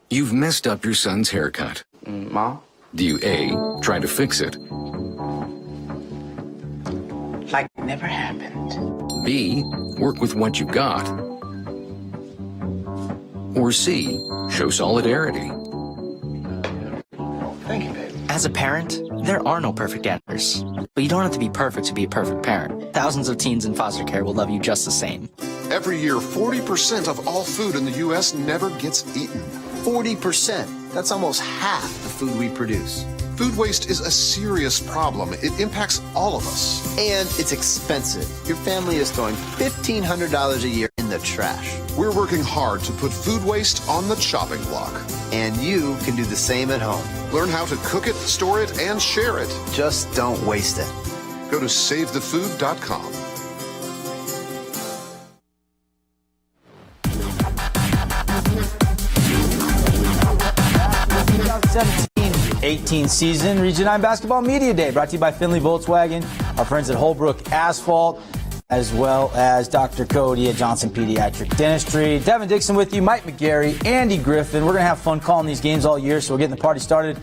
You've messed up your son's haircut. Mom? Do you A, try to fix it? Like it never happened. B, work with what you got? Or C, show solidarity? Thank you, baby. As a parent, there are no perfect answers. But you don't have to be perfect to be a perfect parent. Thousands of teens in foster care will love you just the same. Every year, 40% of all food in the U.S. never gets eaten. 40%. That's almost half the food we produce. Food waste is a serious problem. It impacts all of us. And it's expensive. Your family is throwing $1,500 a year in the trash. We're working hard to put food waste on the chopping block. And you can do the same at home. Learn how to cook it, store it, and share it. Just don't waste it. Go to SaveTheFood.com. 17-18 season Region 9 Basketball Media Day, brought to you by Findlay Volkswagen, our friends at Holbrook Asphalt, as well as Dr. Cody at Johnson Pediatric Dentistry. Devin Dixon with you, Mike McGarry, Andy Griffin. We're going to have fun calling these games all year, so we're getting the party started,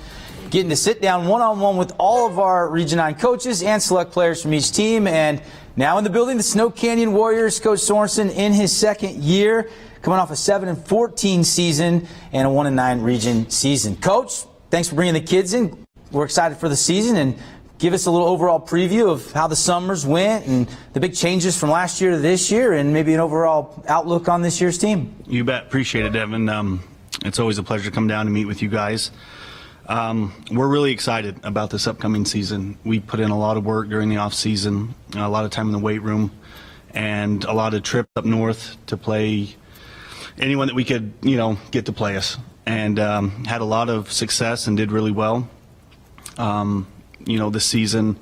getting to sit down one-on-one with all of our Region 9 coaches and select players from each team. And now in the building, the Snow Canyon Warriors, Coach Sorensen in his second year, coming off a 7-14 season and a 1-9 region season. Coach, thanks for bringing the kids in. We're excited for the season, and give us a little overall preview of how the summers went and the big changes from last year to this year, and maybe an overall outlook on this year's team. You bet. Appreciate it, Devin. It's always a pleasure to come down and meet with you guys. We're really excited about this upcoming season. We put in a lot of work during the off season, a lot of time in the weight room, and a lot of trips up north to play anyone that we could, get to play us. And had a lot of success and did really well. This season,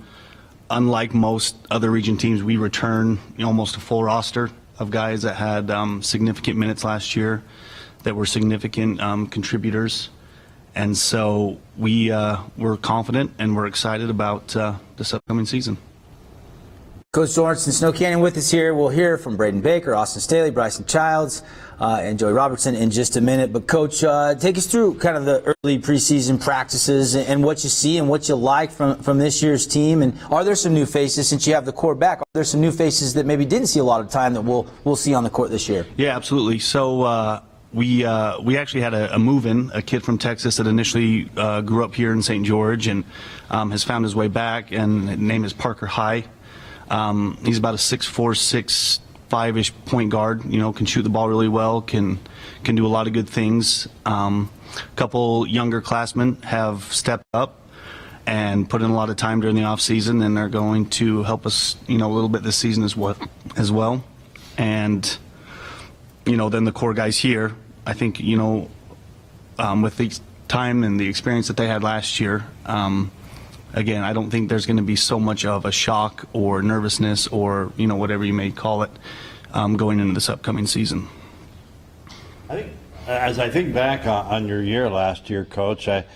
unlike most other region teams, we return almost a full roster of guys that had significant minutes last year, that were significant contributors. And so we're confident and we're excited about this upcoming season. Coach Sorensen, Snow Canyon with us here. We'll hear from Braden Baker, Austin Staley, Bryson Childs, and Joey Robertson in just a minute. But Coach, take us through kind of the early preseason practices and what you see and what you like from this year's team. And are there some new faces, since you have the core back? Are there some new faces that maybe didn't see a lot of time that we'll see on the court this year? Yeah, absolutely. So we actually had a move-in, a kid from Texas that initially grew up here in St. George and has found his way back, and his name is Parker High. He's about a 6'4", 6'5" point guard. Can shoot the ball really well. Can do a lot of good things. A couple younger classmen have stepped up and put in a lot of time during the off season, and they're going to help us, a little bit this season as well. And then the core guys here, I think, with the time and the experience that they had last year. Again, I don't think there's going to be so much of a shock or nervousness or, whatever you may call it, going into this upcoming season. As I think back on your year last year, Coach, I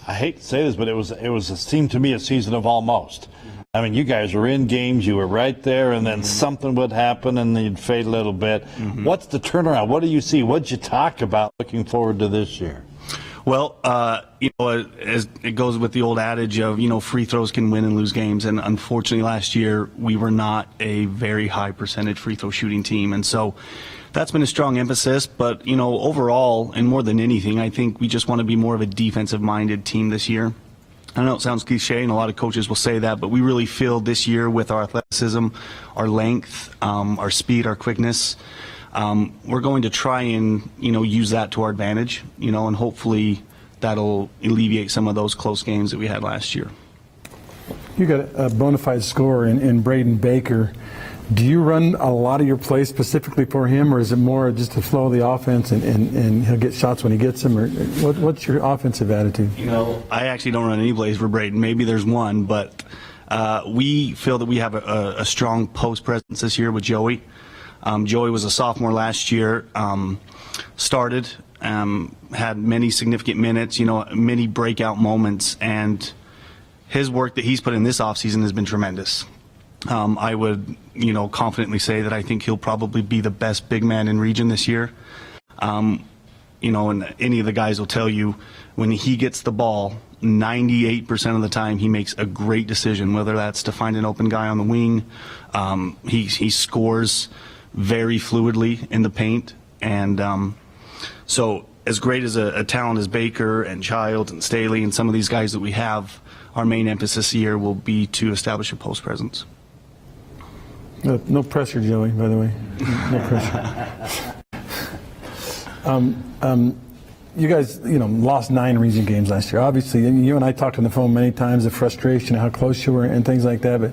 hate to say this, but it seemed to me a season of almost. I mean, you guys were in games, you were right there, and then something would happen and you'd fade a little bit. What's the turnaround? What do you see? What'd you talk about looking forward to this year? Well, as it goes with the old adage of, free throws can win and lose games. And unfortunately, last year, we were not a very high percentage free throw shooting team. And so that's been a strong emphasis. But, overall, and more than anything, I think we just want to be more of a defensive-minded team this year. I know it sounds cliche, and a lot of coaches will say that, but we really feel this year with our athleticism, our length, our speed, our quickness, we're going to try and, use that to our advantage, and hopefully that'll alleviate some of those close games that we had last year. You got a bona fide scorer in Braden Baker. Do you run a lot of your plays specifically for him, or is it more just to flow the offense and he'll get shots when he gets them? Or what's your offensive attitude? I actually don't run any plays for Braden. Maybe there's one, but we feel that we have a strong post presence this year with Joey. Joey was a sophomore last year, started, had many significant minutes, many breakout moments, and his work that he's put in this offseason has been tremendous. I would, confidently say that I think he'll probably be the best big man in region this year. And any of the guys will tell you when he gets the ball, 98% of the time he makes a great decision, whether that's to find an open guy on the wing. He scores very fluidly in the paint. And so as great as a talent as Baker and Child and Staley and some of these guys that we have, our main emphasis here will be to establish a post presence. No pressure, Joey, by the way. No pressure. You guys, lost 9 region games last year. Obviously, you and I talked on the phone many times, the frustration, how close you were, and things like that. But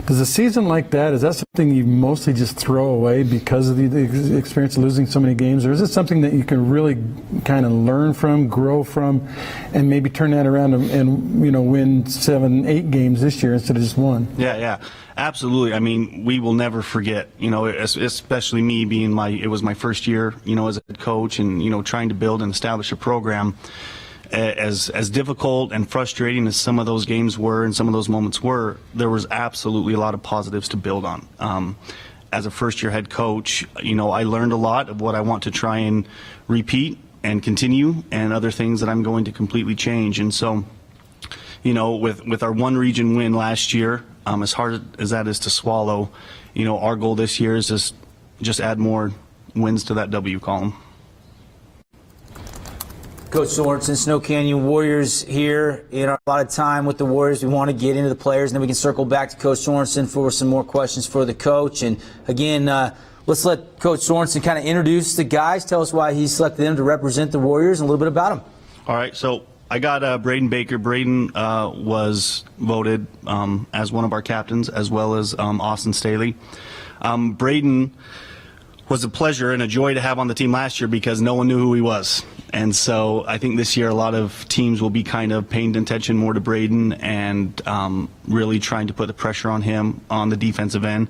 does a season like that, is that something you mostly just throw away because of the experience of losing so many games? Or is it something that you can really kind of learn from, grow from, and maybe turn that around and win 7, 8 games this year instead of just 1? Yeah, absolutely. I mean, we will never forget, especially me being it was my first year, as a head coach and, trying to build and establish a program. As difficult and frustrating as some of those games were and some of those moments were, there was absolutely a lot of positives to build on. As a first-year head coach, I learned a lot of what I want to try and repeat and continue, and other things that I'm going to completely change. And so, with our 1 region win last year, as hard as that is to swallow, our goal this year is just add more wins to that W column. Coach Sorensen, Snow Canyon Warriors here. A lot of time with the Warriors. We want to get into the players, and then we can circle back to Coach Sorensen for some more questions for the coach. And again, let's let Coach Sorensen kind of introduce the guys, tell us why he selected them to represent the Warriors, and a little bit about them. All right, so I got Braden Baker. Braden was voted as one of our captains, as well as Austin Staley. Braden was a pleasure and a joy to have on the team last year because no one knew who he was. And so I think this year a lot of teams will be kind of paying attention more to Braden and really trying to put the pressure on him on the defensive end.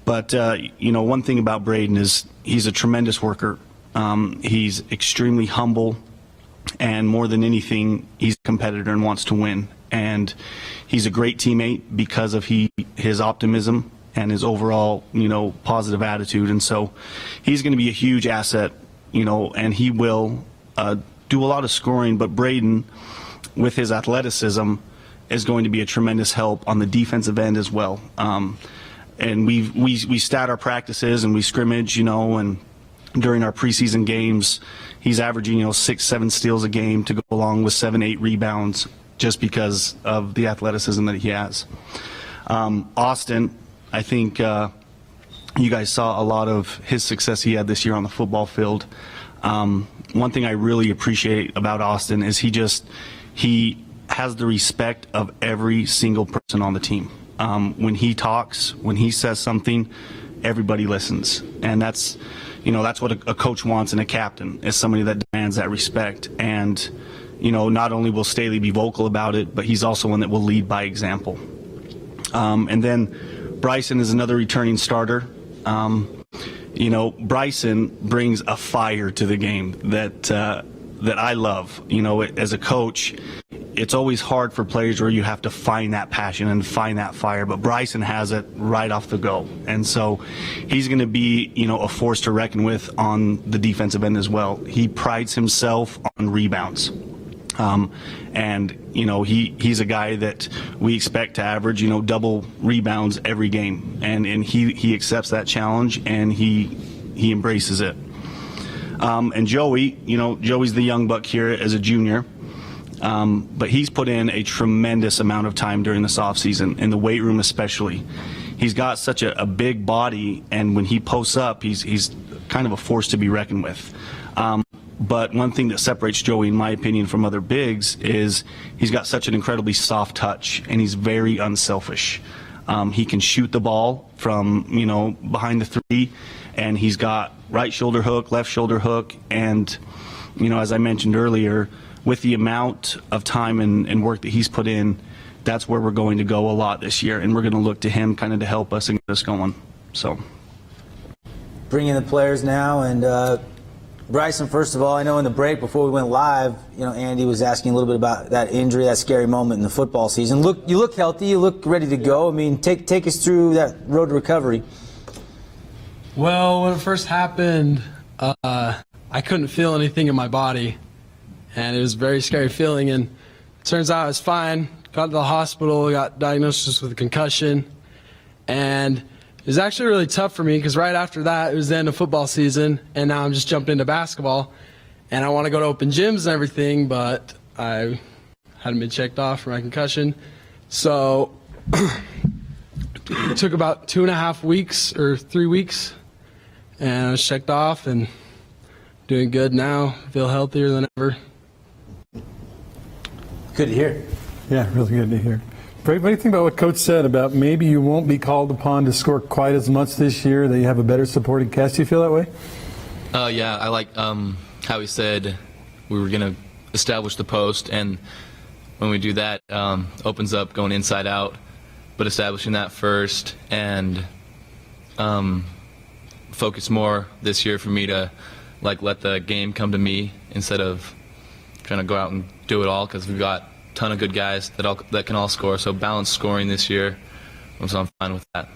But, one thing about Braden is he's a tremendous worker. He's extremely humble, and more than anything, he's a competitor and wants to win. And he's a great teammate because of his optimism and his overall, positive attitude. And so he's going to be a huge asset, and he will do a lot of scoring. But Braden, with his athleticism, is going to be a tremendous help on the defensive end as well. And we stat our practices and we scrimmage, and during our preseason games, he's averaging, 6-7 steals a game to go along with 7-8 rebounds just because of the athleticism that he has. Austin, I think you guys saw a lot of his success he had this year on the football field. One thing I really appreciate about Austin is he has the respect of every single person on the team. When he talks, when he says something, everybody listens. And that's what a coach wants in a captain, is somebody that demands that respect. And, not only will Staley be vocal about it, but he's also one that will lead by example. And then Bryson is another returning starter. Bryson brings a fire to the game that I love. As a coach, it's always hard for players where you have to find that passion and find that fire, but Bryson has it right off the go. And so he's going to be, a force to reckon with on the defensive end as well. He prides himself on rebounds. He's a guy that we expect to average, double rebounds every game. And he accepts that challenge, and he embraces it. And Joey, Joey's the young buck here as a junior. But he's put in a tremendous amount of time during this offseason, in the weight room especially. He's got such a big body, and when he posts up, he's kind of a force to be reckoned with. But one thing that separates Joey, in my opinion, from other bigs is he's got such an incredibly soft touch, and he's very unselfish. He can shoot the ball from, behind the three, and he's got right shoulder hook, left shoulder hook, and, as I mentioned earlier, with the amount of time and work that he's put in, that's where we're going to go a lot this year, and we're going to look to him kind of to help us and get us going. So, bring in the players now, and Bryson, first of all, I know in the break before we went live, Andy was asking a little bit about that injury, that scary moment in the football season. You look healthy, you look ready to go. I mean, take us through that road to recovery. Well, when it first happened, I couldn't feel anything in my body, and it was a very scary feeling. And it turns out I was fine. Got to the hospital, got diagnosed with a concussion, and it was actually really tough for me because right after that, it was the end of football season, and now I'm just jumping into basketball, and I want to go to open gyms and everything, but I hadn't been checked off for my concussion. So it took about 2.5 weeks or 3 weeks, and I was checked off and doing good now. Feel healthier than ever. Good to hear. Yeah, really good to hear. Brady, what do you think about what Coach said about maybe you won't be called upon to score quite as much this year, that you have a better supporting cast? Do you feel that way? Yeah, I like how he said we were going to establish the post, and when we do that, opens up going inside out, but establishing that first and focus more this year for me to let the game come to me instead of trying to go out and do it all, because we've got ton of good guys that can all score, so balanced scoring this year, so I'm fine with that.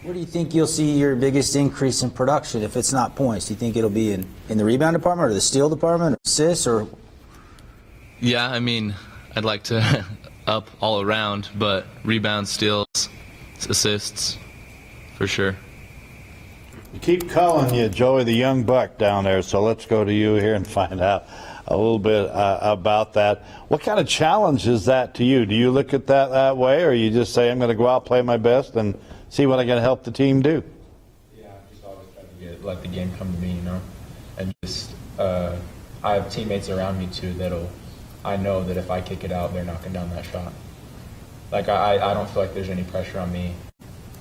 Where do you think you'll see your biggest increase in production if it's not points? Do you think it'll be in the rebound department or the steal department or assists? Or? Yeah, I mean, I'd like to up all around, but rebounds, steals, assists, for sure. You keep calling you Joey the young buck down there, so let's go to you here and find out a little bit about that. What kind of challenge is that to you? Do you look at that way, or you just say, I'm going to go out, play my best, and see what I can help the team do? Yeah, I'm just always trying to let the game come to me, and just I have teammates around me too I know that if I kick it out, they're knocking down that shot. I don't feel like there's any pressure on me.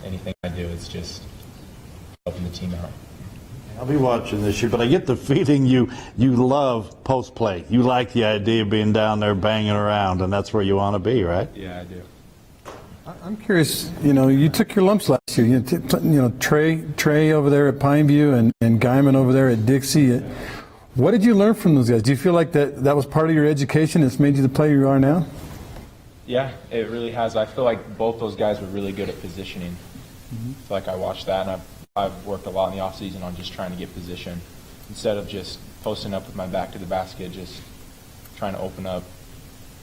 Anything I do, it's just helping the team out. I'll be watching this year, but I get the feeling you love post play. You like the idea of being down there banging around, and that's where you want to be, right? Yeah, I do. I'm curious. You took your lumps last year. Trey over there at Pineview and Guyman over there at Dixie. What did you learn from those guys? Do you feel like that was part of your education that's made you the player you are now? Yeah, it really has. I feel like both those guys were really good at positioning. I feel like I watched that, and I've worked a lot in the offseason on just trying to get position. Instead of just posting up with my back to the basket, just trying to open up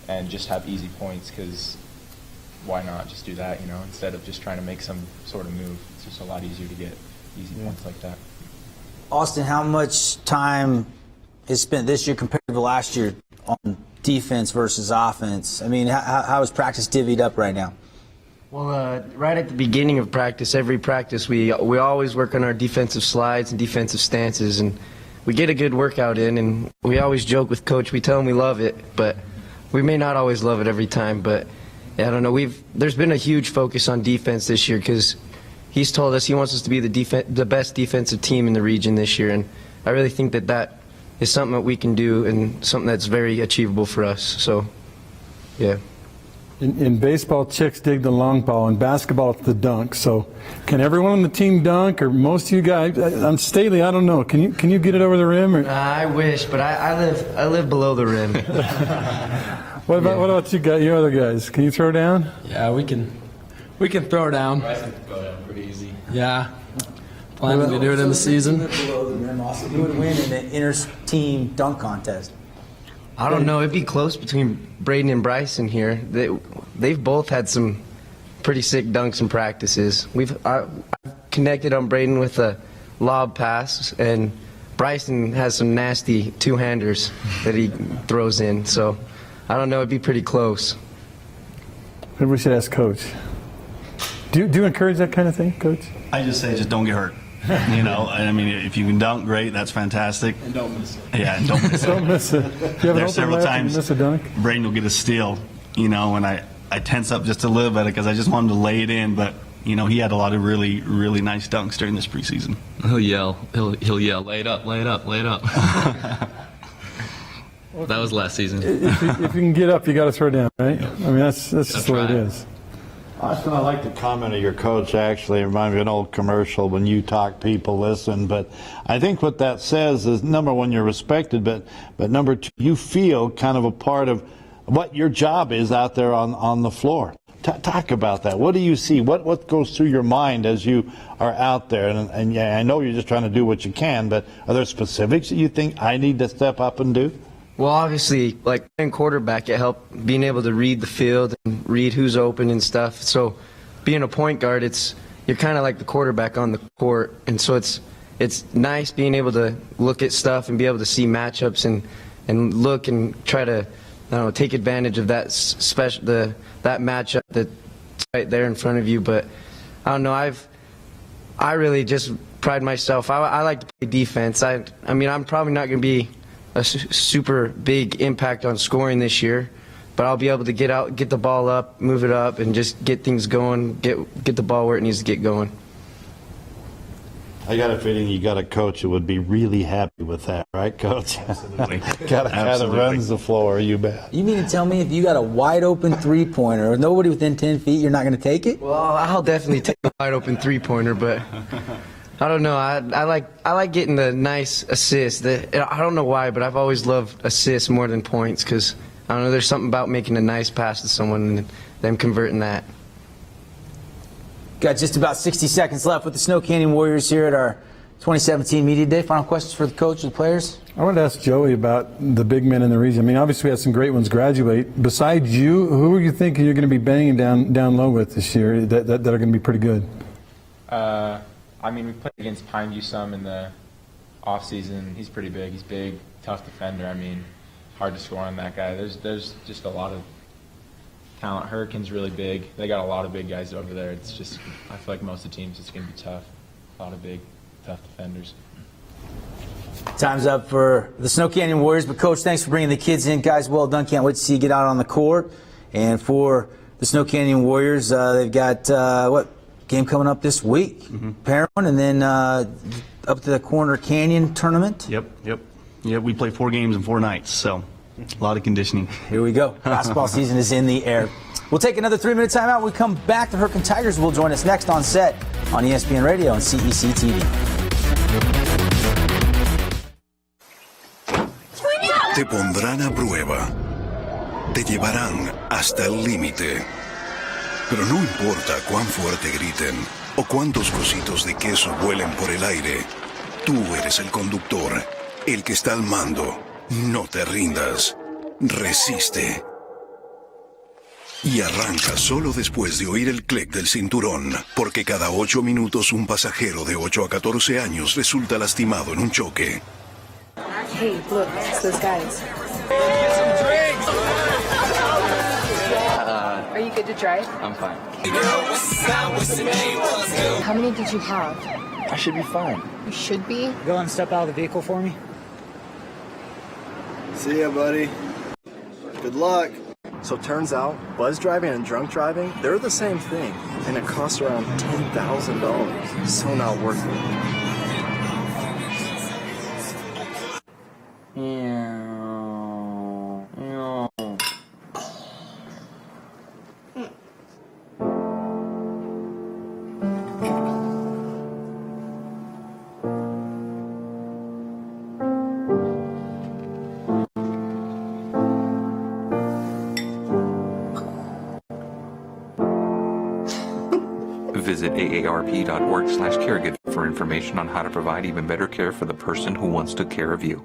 and just have easy points, because why not just do that, instead of just trying to make some sort of move. It's just a lot easier to get easy points like that. Austin, how much time is spent this year compared to last year on defense versus offense? I mean, how is practice divvied up right now? Well, right at the beginning of practice, every practice, we always work on our defensive slides and defensive stances, and we get a good workout in, and we always joke with Coach. We tell him we love it, but we may not always love it every time. But I don't know. There's been a huge focus on defense this year, because he's told us he wants us to be the best defensive team in the region this year, and I really think that is something that we can do and something that's very achievable for us. So, yeah. In baseball, chicks dig the long ball. In basketball, it's the dunk. So, can everyone on the team dunk, or most of you guys? On Staley, I don't know. Can you get it over the rim? Or? I wish, but I live below the rim. What about you guys? Your other guys? Can you throw down? Yeah, we can throw down. Bryson can throw down pretty easy. Yeah, planning to do it in the season. Who would win in the inter-team dunk contest? I don't know. It'd be close between Braden and Bryson here. They've both had some pretty sick dunks in practices. I've connected on Braden with a lob pass, and Bryson has some nasty two-handers that he throws in. So I don't know, it'd be pretty close. Maybe we should ask Coach. Do you encourage that kind of thing, Coach? I just say just don't get hurt. You know, I mean, if you can dunk, great, that's fantastic. And don't miss it. Yeah, and don't miss it. Don't miss it. If you have an There's open several left times and you miss a dunk. Braden will get a steal, you know, and I tense up just a little bit because I just want him to lay it in, but you know, he had a lot of really, really nice dunks during this preseason. He'll yell, lay it up, lay it up, lay it up. That was last season. If you can get up, you got to throw down, right? I mean, that's just the way it is. Austin, I like the comment of your coach, actually. It reminds me of an old commercial, when you talk, people listen. But I think what that says is, number one, you're respected, but number two, you feel kind of a part of what your job is out there on the floor. Talk about that. What do you see? What goes through your mind as you are out there? And yeah, I know you're just trying to do what you can, but are there specifics that you think I need to step up and do? Well, obviously, like playing quarterback, it helped being able to read the field and read who's open and stuff. So being a point guard, you're kind of like the quarterback on the court. And so it's nice being able to look at stuff and be able to see matchups and look and try to, I don't know, take advantage of that that matchup that's right there in front of you. But I don't know, I really just pride myself. I like to play defense. I mean, I'm probably not going to be a super big impact on scoring this year, but I'll be able to get out, get the ball up, move it up, and just get things going, get the ball where it needs to get going. I got a feeling you got a coach who would be really happy with that, right, Coach? Absolutely. Got a guy that runs the floor, you bet. You mean to tell me if you got a wide open three-pointer, nobody within 10 feet, you're not going to take it? Well, I'll definitely take a wide open three-pointer, but I don't know. I like getting the nice assists. I don't know why, but I've always loved assists more than points because, I don't know, there's something about making a nice pass to someone and them converting that. Got just about 60 seconds left with the Snow Canyon Warriors here at our 2017 Media Day. Final questions for the coach and the players? I wanted to ask Joey about the big men in the region. I mean, obviously we had some great ones graduate. Besides you, who are you thinking you're going to be banging down low with this year that are going to be pretty good? I mean, we played against Pineview some in the off-season. He's pretty big. He's big, tough defender. I mean, hard to score on that guy. There's just a lot of talent. Hurricane's really big. They got a lot of big guys over there. It's just, I feel like most of the teams, it's going to be tough. A lot of big, tough defenders. Time's up for the Snow Canyon Warriors, but Coach, thanks for bringing the kids in. Guys, well done. Can't wait to see you get out on the court. And for the Snow Canyon Warriors, they've got, game coming up this week? Perrin, and then up to the Corner Canyon tournament? Yep. We play 4 games in 4 nights, so a lot of conditioning. Here we go. Basketball season is in the air. We'll take another 3-minute timeout. When we come back, the Hurricane Tigers will join us next on set on ESPN Radio and CEC TV. Te pondrán a prueba. Te llevarán hasta el límite. Pero no importa cuán fuerte griten o cuántos cositos de queso vuelen por el aire, tú eres el conductor, el que está al mando. No te rindas. Resiste. Y arranca solo después de oír el clic del cinturón, porque cada 8 minutos un pasajero de 8 a 14 años resulta lastimado en un choque. Hey, look, it's those guys. Are you good to drive? I'm fine. How many did you have? I should be fine. You should be? Go and step out of the vehicle for me. See ya, buddy. Good luck. So turns out, buzz driving and drunk driving, they're the same thing, and it costs around $10,000. So not worth it. Visit aarp.org/caregiver for information on how to provide even better care for the person who once took care of you.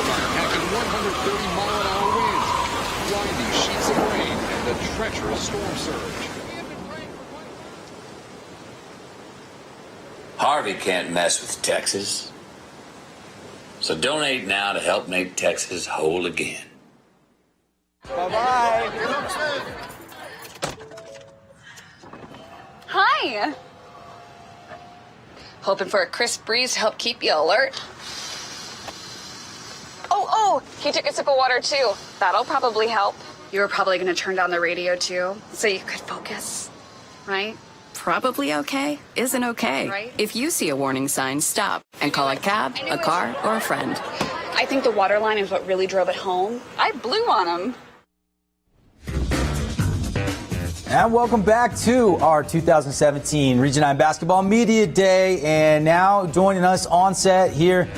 tonight, packing 130-mile-an-hour winds, blinding sheets of rain, and a treacherous storm surge. Harvey can't mess with Texas. So donate now to help make Texas whole again. Bye-bye. Hi. Hoping for a crisp breeze to help keep you alert. Oh, he took a sip of water too. That'll probably help. You were probably going to turn down the radio too, so you could focus, right? Probably okay isn't okay. Right. If you see a warning sign, stop and call a cab, a car, or a friend. I think the water line is what really drove it home. I blew on him. And welcome back to our 2017 Region 9 Basketball Media Day. And now joining us on set here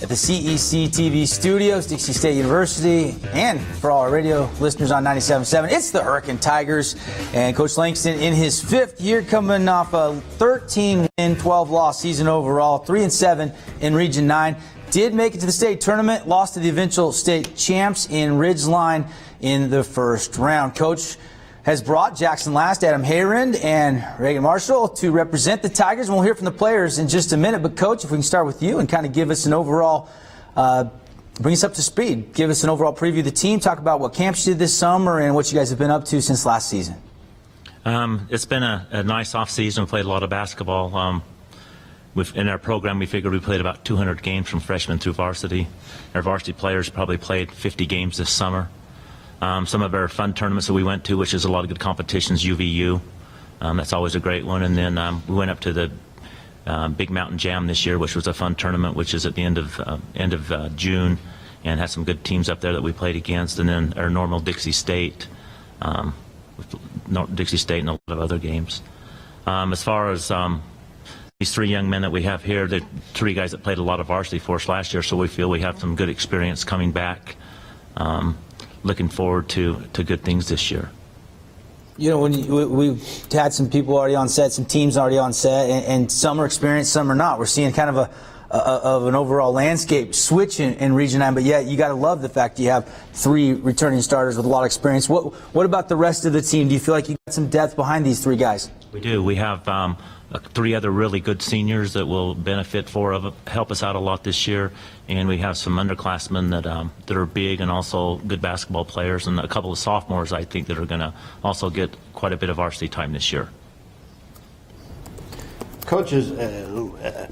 at the CEC TV studios, Dixie State University, and for all our radio listeners on 97.7, it's the Hurricane Tigers. And Coach Langston in his 5th year, coming off a 13-win, 12-loss season overall, 3-7 in Region 9. Did make it to the state tournament, lost to the eventual state champs in Ridgeline in the first round. Coach has brought Jackson Last, Adam Hayrand, and Reagan Marshall to represent the Tigers, and we'll hear from the players in just a minute. But, Coach, if we can start with you and kind of give us an overall, bring us up to speed, give us an overall preview of the team, talk about what camps you did this summer and what you guys have been up to since last season. It's been a nice off-season. We played a lot of basketball. In our program, we figured we played about 200 games from freshman through varsity. Our varsity players probably played 50 games this summer. Some of our fun tournaments that we went to, which is a lot of good competitions, UVU. That's always a great one. And then we went up to the Big Mountain Jam this year, which was a fun tournament, which is at the end of June, and had some good teams up there that we played against. And then our normal Dixie State and a lot of other games. As far as these 3 young men that we have here, the 3 guys that played a lot of varsity for us last year, so we feel we have some good experience coming back. Looking forward to good things this year. You know, when we've had some people already on set, some teams already on set, and some are experienced, some are not. We're seeing kind of an overall landscape switch in Region 9, but yet you got to love the fact you have 3 returning starters with a lot of experience. What about the rest of the team? Do you feel like you got some depth behind these 3 guys? We do. We have 3 other really good seniors that will help us out a lot this year, and we have some underclassmen that are big and also good basketball players, and a couple of sophomores I think that are going to also get quite a bit of varsity time this year. Coaches,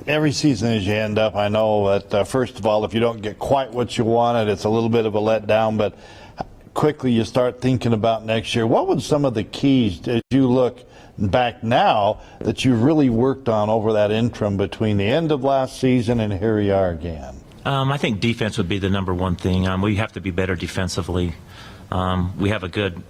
every season as you end up, I know that first of all, if you don't get quite what you wanted, it's a little bit of a letdown, but quickly you start thinking about next year. What would some of the keys, as you look back now, that you really worked on over that interim between the end of last season and here we are again? I think defense would be the number one thing. We have to be better defensively. We have a good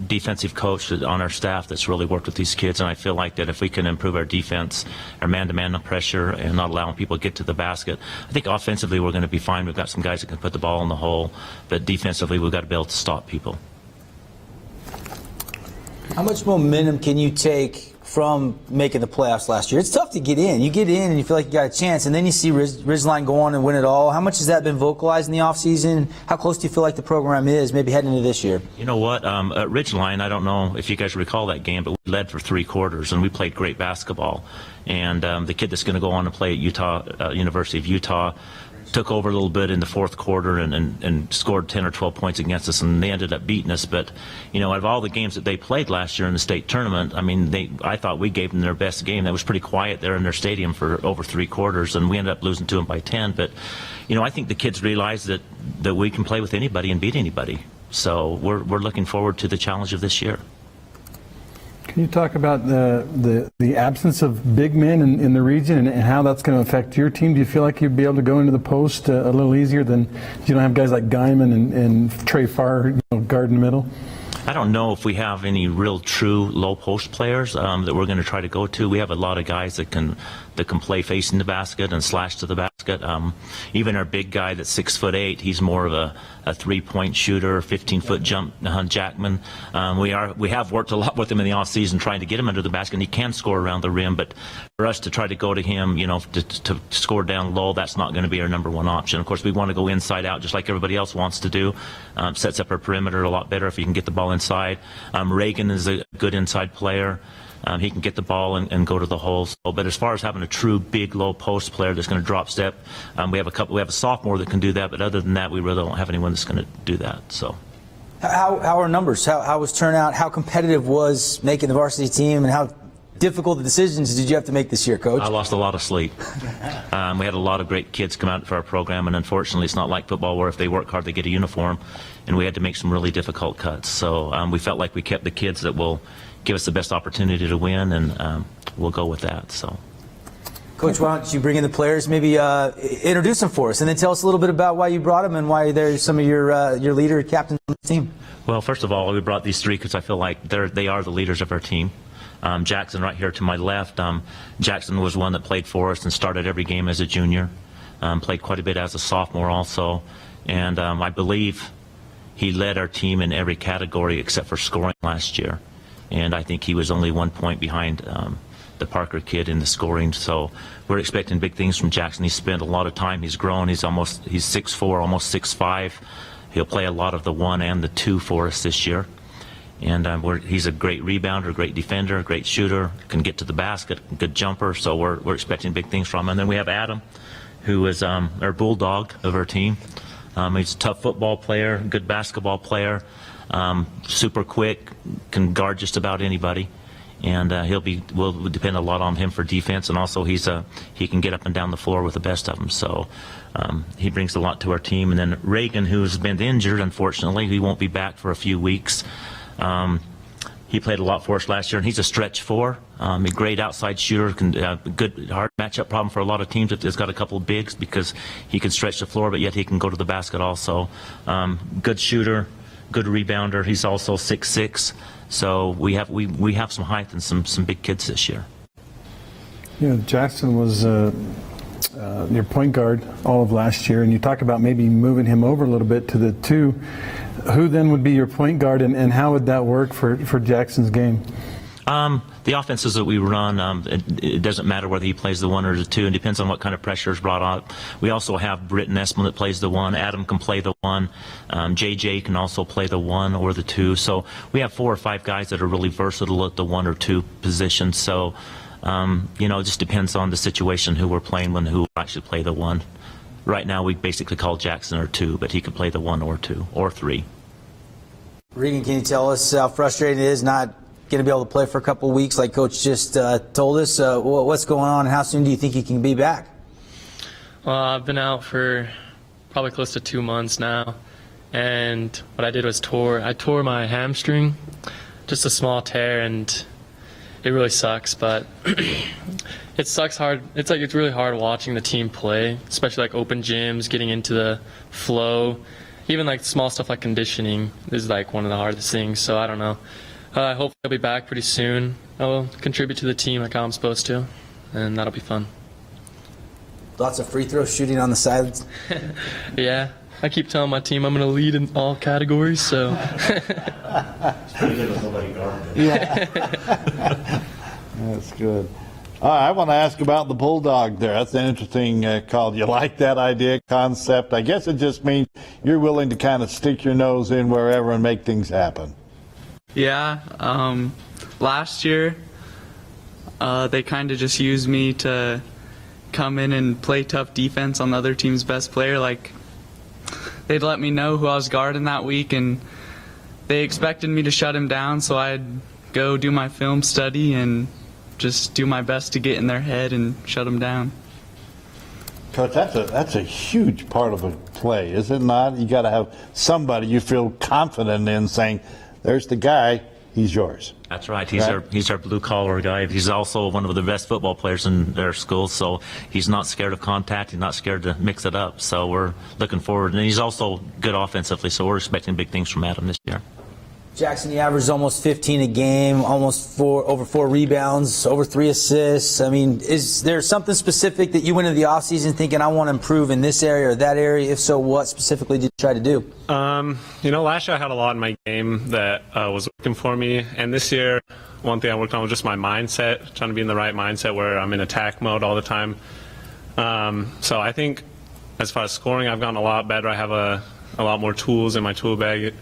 defensive coach on our staff that's really worked with these kids, and I feel like that if we can improve our defense, our man-to-man pressure, and not allowing people to get to the basket, I think offensively we're going to be fine. We've got some guys that can put the ball in the hole, but defensively we've got to be able to stop people. How much momentum can you take from making the playoffs last year? It's tough to get in. You get in and you feel like you got a chance, and then you see Ridgeline go on and win it all. How much has that been vocalized in the offseason? How close do you feel like the program is maybe heading into this year? You know what? At Ridgeline, I don't know if you guys recall that game, but we led for 3 quarters, and we played great basketball. And the kid that's going to go on to play at University of Utah, took over a little bit in the 4th quarter and scored 10 or 12 points against us, and they ended up beating us. But, out of all the games that they played last year in the state tournament, I thought we gave them their best game. That was pretty quiet there in their stadium for over 3 quarters, and we ended up losing to them by 10. But, I think the kids realize that we can play with anybody and beat anybody. So we're looking forward to the challenge of this year. Can you talk about the absence of big men in the region and how that's going to affect your team? Do you feel like you'd be able to go into the post a little easier than you don't have guys like Guyman and Trey Farr guard in the middle? I don't know if we have any real true low post players that we're going to try to go to. We have a lot of guys that can play facing the basket and slash to the basket. basket. Even our big guy that's 6'8", he's more of a 3-point shooter, 15-foot jump, Jackman. We have worked a lot with him in the off season trying to get him under the basket, and he can score around the rim. But for us to try to go to him, to score down low, that's not going to be our number one option. Of course, we want to go inside out just like everybody else wants to do. Sets up our perimeter a lot better if you can get the ball inside. Reagan is a good inside player. He can get the ball and go to the hole. But as far as having a true big low post player that's going to drop step, we have a sophomore that can do that. But other than that, we really don't have anyone that's going to do that. So, how are numbers? How was turnout? How competitive was making the varsity team, and how difficult the decisions did you have to make this year, Coach? I lost a lot of sleep. We had a lot of great kids come out for our program, and unfortunately, it's not like football where if they work hard, they get a uniform. And we had to make some really difficult cuts. So we felt like we kept the kids that will give us the best opportunity to win, and we'll go with that. So, Coach, why don't you bring in the players, maybe introduce them for us, and then tell us a little bit about why you brought them and why they're some of your leader captains on the team. Well, first of all, we brought these three because I feel like they are the leaders of our team. Jackson right here to my left. Jackson was one that played for us and started every game as a junior. Played quite a bit as a sophomore also, and I believe he led our team in every category except for scoring last year. And I think he was only 1 point behind the Parker kid in the scoring. So we're expecting big things from Jackson. He's spent a lot of time. He's grown. He's 6'4", almost 6'5". He'll play a lot of the 1 and the 2 for us this year. And he's a great rebounder, great defender, great shooter, can get to the basket, good jumper. So we're expecting big things from him. And then we have Adam, who is our bulldog of our team. He's a tough football player, good basketball player. Super quick, can guard just about anybody, and we'll depend a lot on him for defense, and also he can get up and down the floor with the best of them. So he brings a lot to our team. And then Reagan, who's been injured, unfortunately, he won't be back for a few weeks. He played a lot for us last year, and he's a stretch 4. A great outside shooter, good hard matchup problem for a lot of teams if there's got a couple of bigs because he can stretch the floor, but yet he can go to the basket also. Good shooter. Good rebounder. He's also 6'6", so we have some height and some big kids this year. Jackson was your point guard all of last year, and you talk about maybe moving him over a little bit to the 2. Who then would be your point guard, and how would that work for Jackson's game? The offenses that we run, it doesn't matter whether he plays the 1 or the 2. It depends on what kind of pressure is brought out. We also have Britton Esplin that plays the 1. Adam can play the 1. JJ can also play the 1 or the 2. So we have 4 or 5 guys that are really versatile at the 1 or 2 positions. So, it just depends on the situation, who we're playing when, who actually play the 1. Right now, we basically call Jackson our 2, but he could play the 1 or 2 or 3. Regan, can you tell us how frustrating it is not going to be able to play for a couple of weeks like Coach just told us? What's going on, and how soon do you think he can be back? Well, I've been out for probably close to 2 months now, and what I did was I tore my hamstring, just a small tear, and it really sucks, but it sucks hard. It's really hard watching the team play, especially like open gyms, getting into the flow. Even like small stuff like conditioning is like one of the hardest things, so I don't know. I hope I'll be back pretty soon. I'll contribute to the team like I'm supposed to, and that'll be fun. Lots of free throw shooting on the sides. Yeah, I keep telling my team I'm going to lead in all categories, so. It's pretty good with nobody guarding. Yeah. That's good. I want to ask about the bulldog there. That's an interesting call. Do you like that idea, concept? I guess it just means you're willing to kind of stick your nose in wherever and make things happen. Yeah, last year they kind of just used me to come in and play tough defense on the other team's best player. Like, they'd let me know who I was guarding that week, and they expected me to shut him down, so I'd go do my film study and just do my best to get in their head and shut them down. Coach, that's a huge part of a play, is it not? You got to have somebody you feel confident in saying, there's the guy, he's yours. That's right. He's our blue-collar guy. He's also one of the best football players in their school, so he's not scared of contact. He's not scared to mix it up. So we're looking forward. And he's also good offensively, so we're expecting big things from Adam this year. Jackson, you averaged almost 15 a game, over 4 rebounds, over 3 assists. I mean, is there something specific that you went into the offseason thinking, I want to improve in this area or that area? If so, what specifically did you try to do? Last year I had a lot in my game that was working for me. And this year, one thing I worked on was just my mindset, trying to be in the right mindset where I'm in attack mode all the time. So I think as far as scoring, I've gotten a lot better. I have a lot more tools in my tool bag.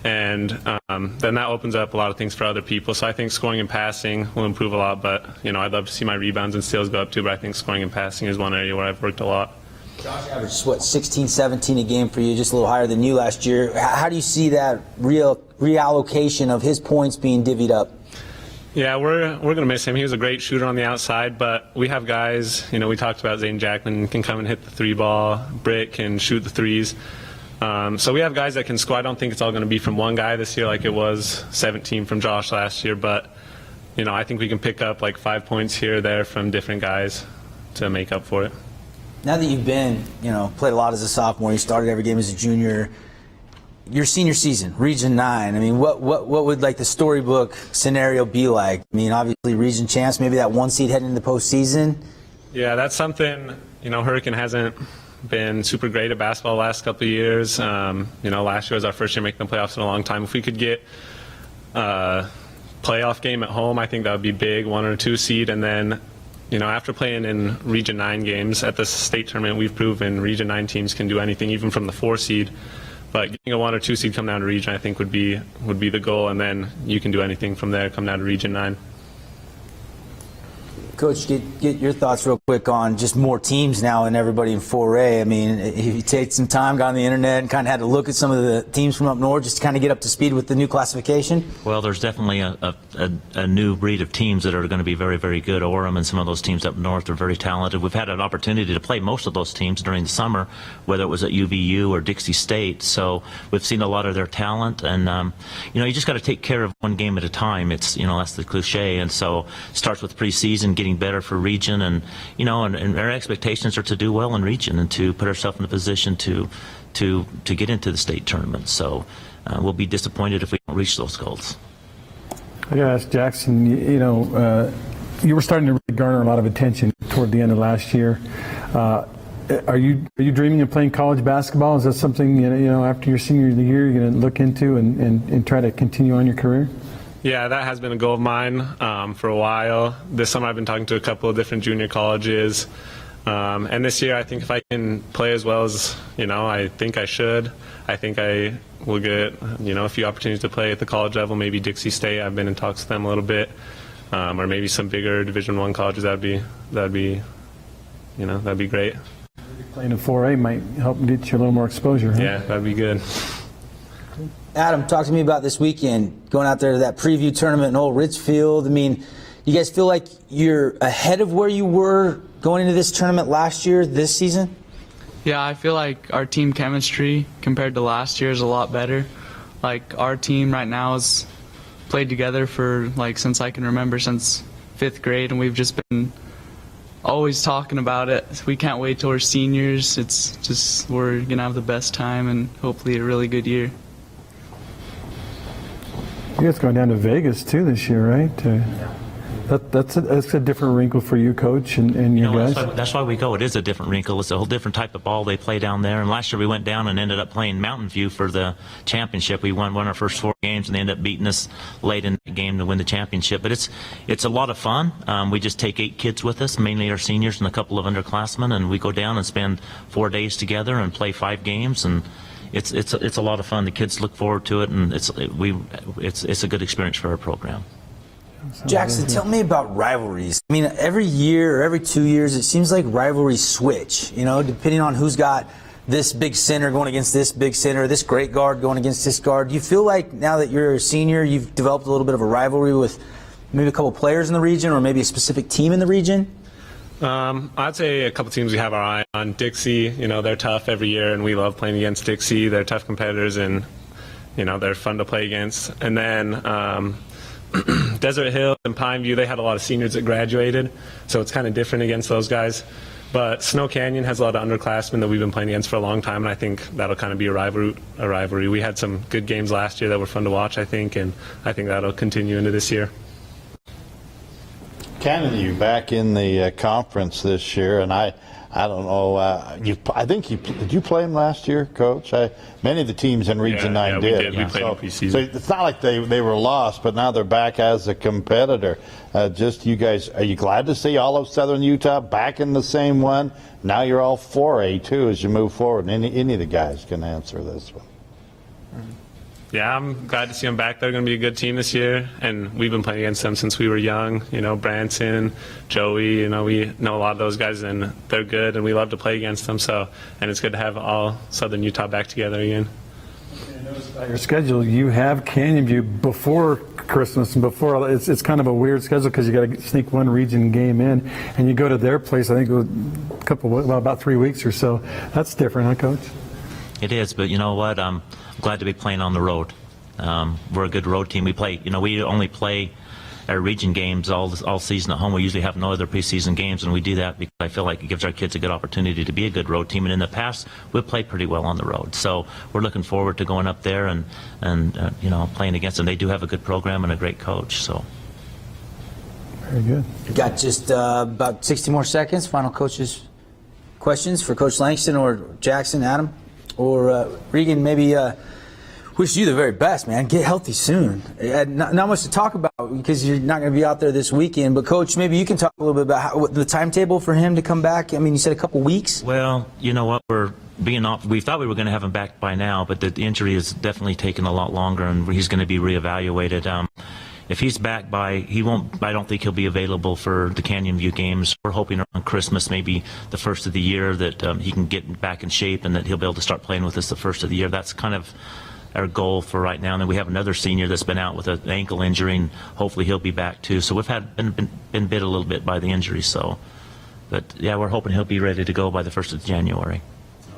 And then that opens up a lot of things for other people. So I think scoring and passing will improve a lot. But, I'd love to see my rebounds and steals go up too. But I think scoring and passing is one area where I've worked a lot. Josh averaged, 16, 17 a game for you, just a little higher than you last year. How do you see that reallocation of his points being divvied up? Yeah, we're going to miss him. He was a great shooter on the outside, but we have guys, we talked about Zane Jackman can come and hit the 3-ball, Britt can shoot the threes. So we have guys that can score. I don't think it's all going to be from one guy this year like it was 17 from Josh last year, but I think we can pick up like 5 points here or there from different guys to make up for it. Now that you've been, played a lot as a sophomore, you started every game as a junior, your senior season, Region 9, I mean, what would like the storybook scenario be like? I mean, obviously Region champs, maybe that 1 seed heading into the postseason. Yeah, that's something, Hurricane hasn't been super great at basketball the last couple of years. Last year was our first year making the playoffs in a long time. If we could get a playoff game at home, I think that would be big, 1 or 2 seed. And then, after playing in Region 9 games at the state tournament, we've proven Region 9 teams can do anything, even from the 4 seed. But getting a 1 or 2 seed come down to Region, I think would be the goal. And then you can do anything from there, come down to Region 9. Coach, get your thoughts real quick on just more teams now and everybody in 4A. I mean, if you take some time, got on the internet and kind of had to look at some of the teams from up north just to kind of get up to speed with the new classification? Well, there's definitely a new breed of teams that are going to be very, very good. Orem and some of those teams up north are very talented. We've had an opportunity to play most of those teams during the summer, whether it was at UVU or Dixie State. So we've seen a lot of their talent. And, you just got to take care of one game at a time. It's, that's the cliche. And so it starts with preseason, getting better for region, and and our expectations are to do well in region and to put ourselves in a position to get into the state tournament. So we'll be disappointed if we don't reach those goals. I got to ask Jackson, you were starting to really garner a lot of attention toward the end of last year. Are you dreaming of playing college basketball? Is that something after your senior year you're going to look into and try to continue on your career? Yeah, that has been a goal of mine for a while. This summer I've been talking to a couple of different junior colleges. And this year I think if I can play as well as, I think I should, I think I will get, a few opportunities to play at the college level, maybe Dixie State. I've been in talks with them a little bit. Or maybe some bigger Division I colleges. That'd be great. Playing in 4A might help get you a little more exposure, huh? Yeah, that'd be good. Adam, talk to me about this weekend, going out there to that preview tournament in Old Richfield. I mean, you guys feel like you're ahead of where you were going into this tournament last year, this season? Yeah, I feel like our team chemistry compared to last year is a lot better. Like, our team right now has played together for, since I can remember, since 5th grade, and we've just been always talking about it. We can't wait till we're seniors. It's just, we're going to have the best time and hopefully a really good year. You guys going down to Vegas too this year, right? That's a different wrinkle for you, Coach, and your guys. That's why we go. It is a different wrinkle. It's a whole different type of ball they play down there. And last year we went down and ended up playing Mountain View for the championship. We won our first 4 games, and they ended up beating us late in the game to win the championship. But it's a lot of fun. We just take 8 kids with us, mainly our seniors and a couple of underclassmen, and we go down and spend 4 days together and play 5 games. And it's a lot of fun. The kids look forward to it, and it's a good experience for our program. Jackson, tell me about rivalries. I mean, every year or every 2 years, it seems like rivalries switch, depending on who's got this big center going against this big center, this great guard going against this guard. Do you feel like now that you're a senior, you've developed a little bit of a rivalry with maybe a couple players in the region or maybe a specific team in the region? I'd say a couple teams we have our eye on. Dixie, they're tough every year, and we love playing against Dixie. They're tough competitors, and, they're fun to play against. And then Desert Hill and Pineview, they had a lot of seniors that graduated, so it's kind of different against those guys. But Snow Canyon has a lot of underclassmen that we've been playing against for a long time, and I think that'll kind of be a rivalry. We had some good games last year that were fun to watch, I think, and I think that'll continue into this year. Cannon, you back in the conference this year, and I don't know. Did you play him last year, Coach? Many of the teams in Region 9 we did. did. We played in preseason. So it's not like they were lost, but now they're back as a competitor. Just you guys, are you glad to see all of Southern Utah back in the same one? Now you're all 4A too as you move forward. And any of the guys can answer this one. Yeah, I'm glad to see them back. They're going to be a good team this year, and we've been playing against them since we were young. You know, Branson, Joey, we know a lot of those guys, and they're good, and we love to play against them. So, and it's good to have all Southern Utah back together again. I noticed by your schedule, you have Canyon View before Christmas and before. It's kind of a weird schedule because you got to sneak one region game in, and you go to their place. I think about 3 weeks or so. That's different, huh, Coach? It is, but you know what? I'm glad to be playing on the road. We're a good road team. We only play our region games all season at home. We usually have no other preseason games, and we do that because I feel like it gives our kids a good opportunity to be a good road team. And in the past, we've played pretty well on the road. So we're looking forward to going up there and playing against them. They do have a good program and a great coach. So. Very good. Got just about 60 more seconds. Final coaches' questions for Coach Langston or Jackson, Adam? Or Regan, maybe wish you the very best, man. Get healthy soon. Not much to talk about because you're not going to be out there this weekend. But, Coach, maybe you can talk a little bit about the timetable for him to come back. I mean, you said a couple weeks. Well, you know what? We thought we were going to have him back by now, but the injury has definitely taken a lot longer, and he's going to be reevaluated. If he's back I don't think he'll be available for the Canyon View games. We're hoping around Christmas, maybe the first of the year, that he can get back in shape and that he'll be able to start playing with us the first of the year. That's kind of our goal for right now. And then we have another senior that's been out with an ankle injury, and hopefully he'll be back too. So we've been bit a little bit by the injury. But yeah, we're hoping he'll be ready to go by the 1st of January.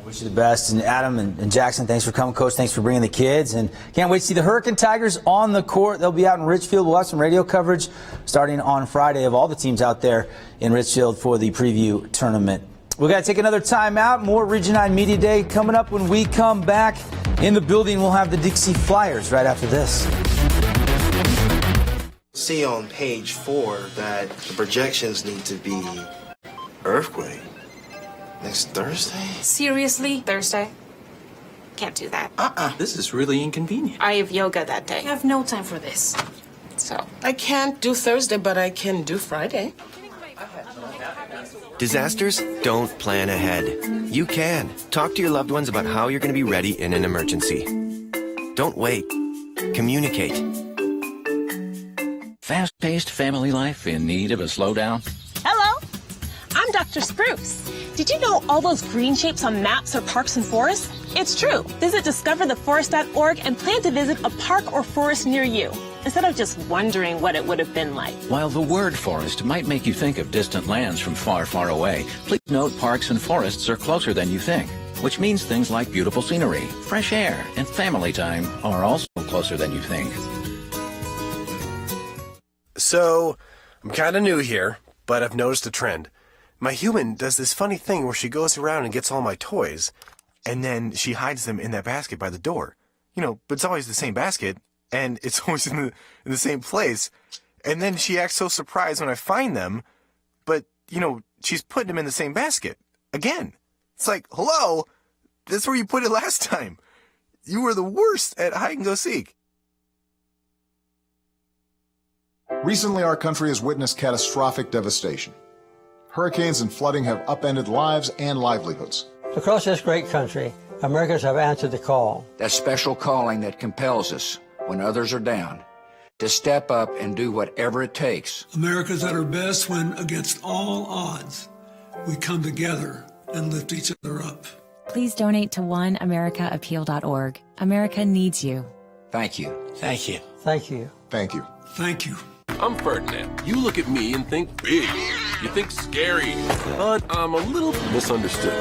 Wish you the best. And Adam and Jackson, thanks for coming, Coach. Thanks for bringing the kids. And can't wait to see the Hurricane Tigers on the court. They'll be out in Richfield. We'll have some radio coverage starting on Friday of all the teams out there in Richfield for the preview tournament. We've got to take another time out. More Region 9 Media Day coming up when we come back. In the building, we'll have the Dixie Flyers right after this. See on page 4 that the projections need to be earthquake. Next Thursday? Seriously? Thursday? Can't do that. This is really inconvenient. I have yoga that day. I have no time for this. So. I can't do Thursday, but I can do Friday. Disasters don't plan ahead. You can. Talk to your loved ones about how you're going to be ready in an emergency. Don't wait. Communicate. Fast-paced family life in need of a slowdown? Hello, I'm Dr. Spruce. Did you know all those green shapes on maps are parks and forests? It's true. Visit discovertheforest.org and plan to visit a park or forest near you, instead of just wondering what it would have been like. While the word forest might make you think of distant lands from far, far away, please note parks and forests are closer than you think, which means things like beautiful scenery, fresh air, and family time are also closer than you think. So, I'm kind of new here, but I've noticed a trend. My human does this funny thing where she goes around and gets all my toys, and then she hides them in that basket by the door. But it's always the same basket, and it's always in the same place. And then she acts so surprised when I find them, but, she's putting them in the same basket. Again. It's like, hello? That's where you put it last time. You were the worst at hide and go seek. Recently, our country has witnessed catastrophic devastation. Hurricanes and flooding have upended lives and livelihoods. Across this great country, Americans have answered the call. That special calling that compels us, when others are down, to step up and do whatever it takes. America's at her best when, against all odds, we come together and lift each other up. Please donate to oneamericaappeal.org. America needs you. Thank you. Thank you. Thank you. Thank you. Thank you. I'm Ferdinand. You look at me and think big. You think scary. But I'm a little misunderstood.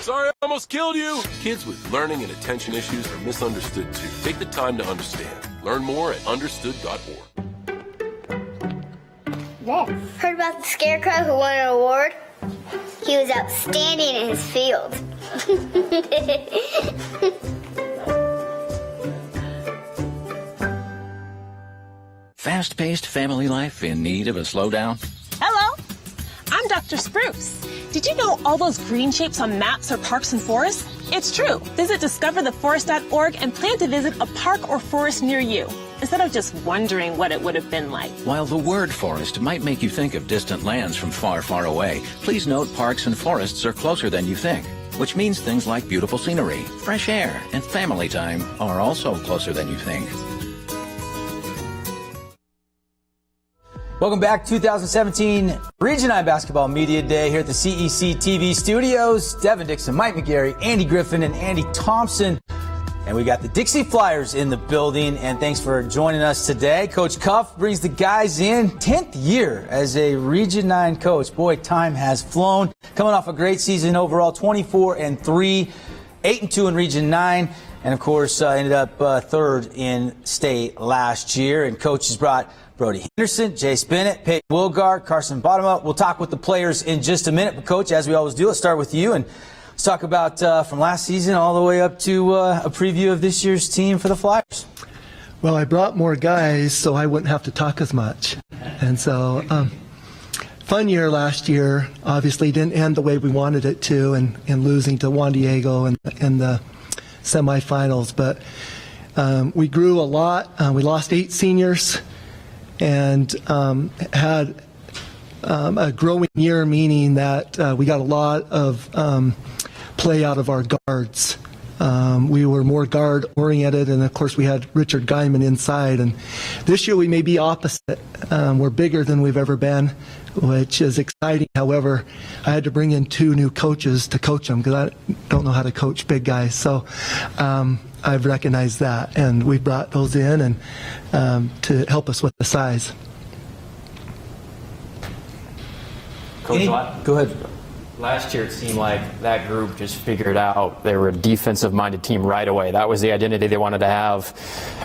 Sorry, I almost killed you. Kids with learning and attention issues are misunderstood too. Take the time to understand. Learn more at understood.org. Whoa. Heard about the scarecrow who won an award? He was outstanding in his field. Fast-paced family life in need of a slowdown? Hello, I'm Dr. Spruce. Did you know all those green shapes on maps are parks and forests? It's true. Visit discovertheforest.org and plan to visit a park or forest near you, instead of just wondering what it would have been like. While the word forest might make you think of distant lands from far, far away, please note parks and forests are closer than you think, which means things like beautiful scenery, fresh air, and family time are also closer than you think. Welcome back, 2017 Region 9 Basketball Media Day here at the CEC TV studios. Devin Dixon, Mike McGarry, Andy Griffin, and Andy Thompson. And we got the Dixie Flyers in the building, and thanks for joining us today. Coach Cuff brings the guys in, 10th year as a Region 9 coach. Boy, time has flown. Coming off a great season overall, 24-3, 8-2 in Region 9, and of course ended up third in state last year. And coaches brought Brody Henderson, Jace Bennett, Peyton Wilgard, Carson Bottomup. We'll talk with the players in just a minute, but Coach, as we always do, let's start with you and let's talk about from last season all the way up to a preview of this year's team for the Flyers. Well, I brought more guys so I wouldn't have to talk as much. And so, fun year last year. Obviously didn't end the way we wanted it to, and losing to Juan Diego in the semifinals. But we grew a lot. We lost 8 seniors and had a growing year, meaning that we got a lot of play out of our guards. We were more guard oriented, and of course we had Richard Guyman inside. And this year we may be opposite. We're bigger than we've ever been, which is exciting. However, I had to bring in 2 new coaches to coach them because I don't know how to coach big guys. So I've recognized that, and we brought those in and to help us with the size. Coach, go ahead. Last year it seemed like that group just figured out they were a defensive-minded team right away. That was the identity they wanted to have.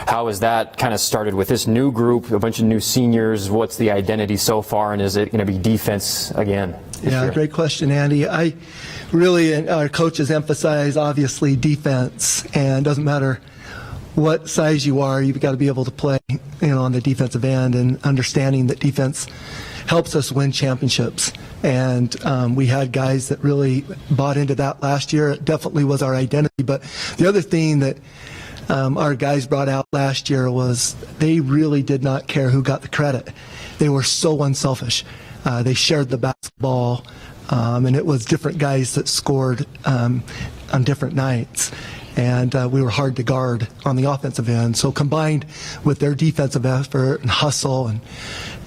How has that kind of started with this new group, a bunch of new seniors? What's the identity so far, and is it going to be defense again? Yeah, great question, Andy. Our coaches emphasize, obviously, defense, and it doesn't matter what size you are, you've got to be able to play, on the defensive end, and understanding that defense helps us win championships. And we had guys that really bought into that last year. It definitely was our identity. But the other thing that our guys brought out last year was they really did not care who got the credit. They were so unselfish. They shared the basketball, and it was different guys that scored on different nights. And we were hard to guard on the offensive end. So combined with their defensive effort and hustle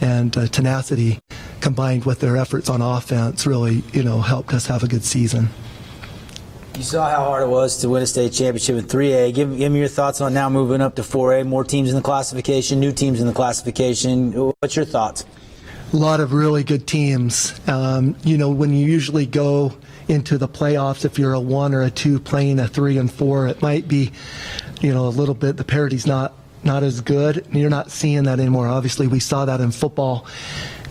and tenacity, combined with their efforts on offense, really, helped us have a good season. You saw how hard it was to win a state championship in 3A. Give me your thoughts on now moving up to 4A, more teams in the classification, new teams in the classification. What's your thoughts? A lot of really good teams. When you usually go into the playoffs, if you're a 1 or a 2 playing a 3 and 4, it might be, a little bit, the parity's not as good. You're not seeing that anymore. Obviously, we saw that in football,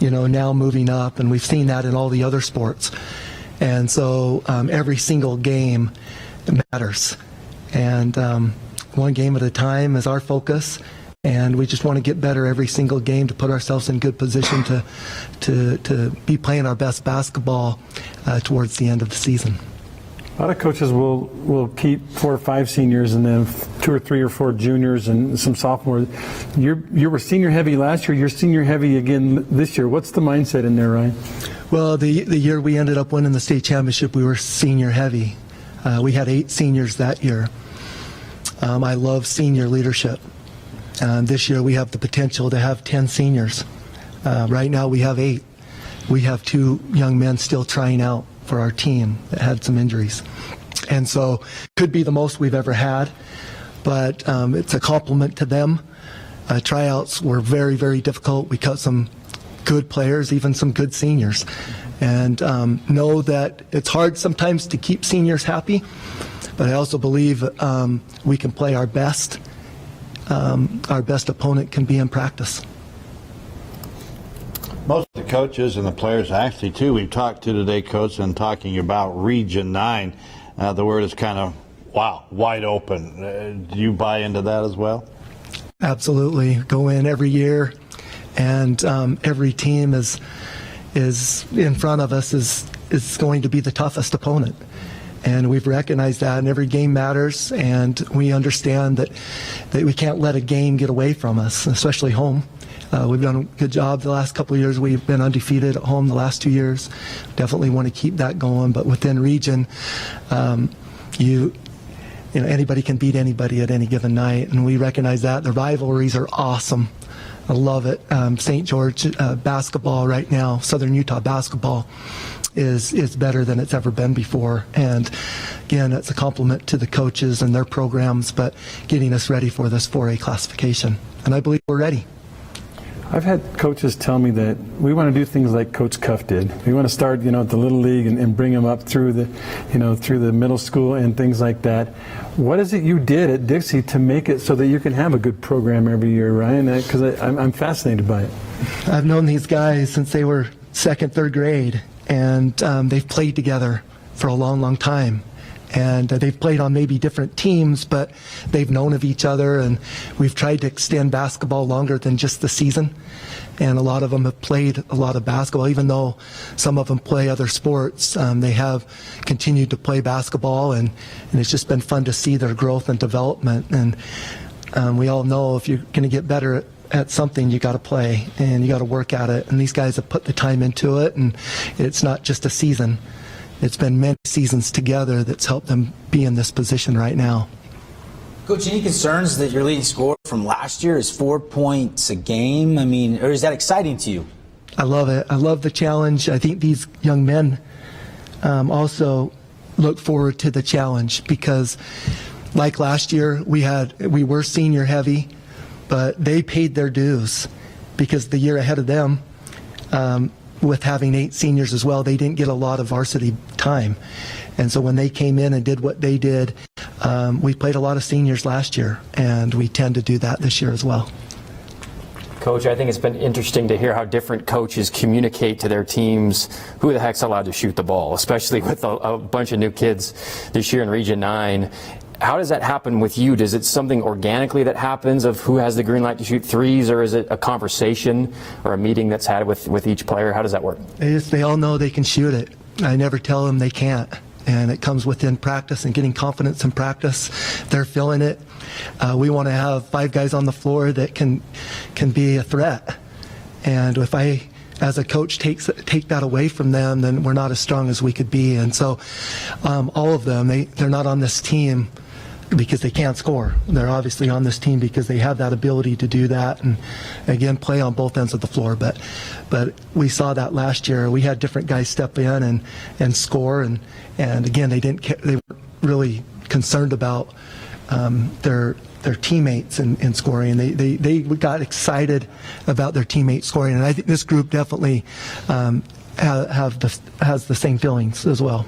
now moving up, and we've seen that in all the other sports. And so every single game matters. And one game at a time is our focus. And we just want to get better every single game to put ourselves in good position to be playing our best basketball towards the end of the season. A lot of coaches will keep 4 or 5 seniors and then 2 or 3 or 4 juniors and some sophomores. You were senior heavy last year. You're senior heavy again this year. What's the mindset in there, Ryan? Well, the year we ended up winning the state championship, we were senior heavy. We had 8 seniors that year. I love senior leadership. This year we have the potential to have 10 seniors. Right now we have 8. We have 2 young men still trying out for our team that had some injuries. And so could be the most we've ever had, but it's a compliment to them. Tryouts were very, very difficult. We cut some good players, even some good seniors. And know that it's hard sometimes to keep seniors happy, but I also believe we can play our best. Our best opponent can be in practice. Most of the coaches and the players, actually, too, we've talked to today, Coach, and talking about Region 9, the word is kind of, wow, wide open. Do you buy into that as well? Absolutely. Go in every year, and every team is in front of us is going to be the toughest opponent. And we've recognized that, and every game matters, and we understand that we can't let a game get away from us, especially home. We've done a good job the last couple of years. We've been undefeated at home the last 2 years. Definitely want to keep that going, but within region, anybody can beat anybody at any given night, and we recognize that. The rivalries are awesome. I love it. St. George basketball right now, Southern Utah basketball, is better than it's ever been before. And again, it's a compliment to the coaches and their programs, but getting us ready for this 4A classification. And I believe we're ready. I've had coaches tell me that we want to do things like Coach Cuff did. We want to start, at the Little League and bring them up through the middle school and things like that. What is it you did at Dixie to make it so that you can have a good program every year, Ryan? Because I'm fascinated by it. I've known these guys since they were second, third grade, and they've played together for a long, long time. And they've played on maybe different teams, but they've known of each other, and we've tried to extend basketball longer than just the season. And a lot of them have played a lot of basketball, even though some of them play other sports. They have continued to play basketball, and it's just been fun to see their growth and development. And we all know if you're going to get better at something, you got to play and you got to work at it. And these guys have put the time into it, and it's not just a season. It's been many seasons together that's helped them be in this position right now. Coach, any concerns that your leading scorer from last year is 4 points a game? Or is that exciting to you? I love it. I love the challenge. I think these young men also look forward to the challenge because, like last year, we were senior heavy, but they paid their dues because the year ahead of them, with having 8 seniors as well, they didn't get a lot of varsity time. And so when they came in and did what they did, we played a lot of seniors last year, and we tend to do that this year as well. Coach, I think it's been interesting to hear how different coaches communicate to their teams who the heck's allowed to shoot the ball, especially with a bunch of new kids this year in Region 9. How does that happen with you? Is it something organically that happens of who has the green light to shoot threes, or is it a conversation or a meeting that's had with each player? How does that work? They all know they can shoot it. I never tell them they can't. And it comes within practice and getting confidence in practice. They're feeling it. We want to have 5 guys on the floor that can be a threat. And if I, as a coach, take that away from them, then we're not as strong as we could be. And so all of them, they're not on this team because they can't score. They're obviously on this team because they have that ability to do that and, again, play on both ends of the floor. But we saw that last year. We had different guys step in and score, and again, they weren't really concerned about their teammates in scoring. They got excited about their teammates scoring, and I think this group definitely has the same feelings as well.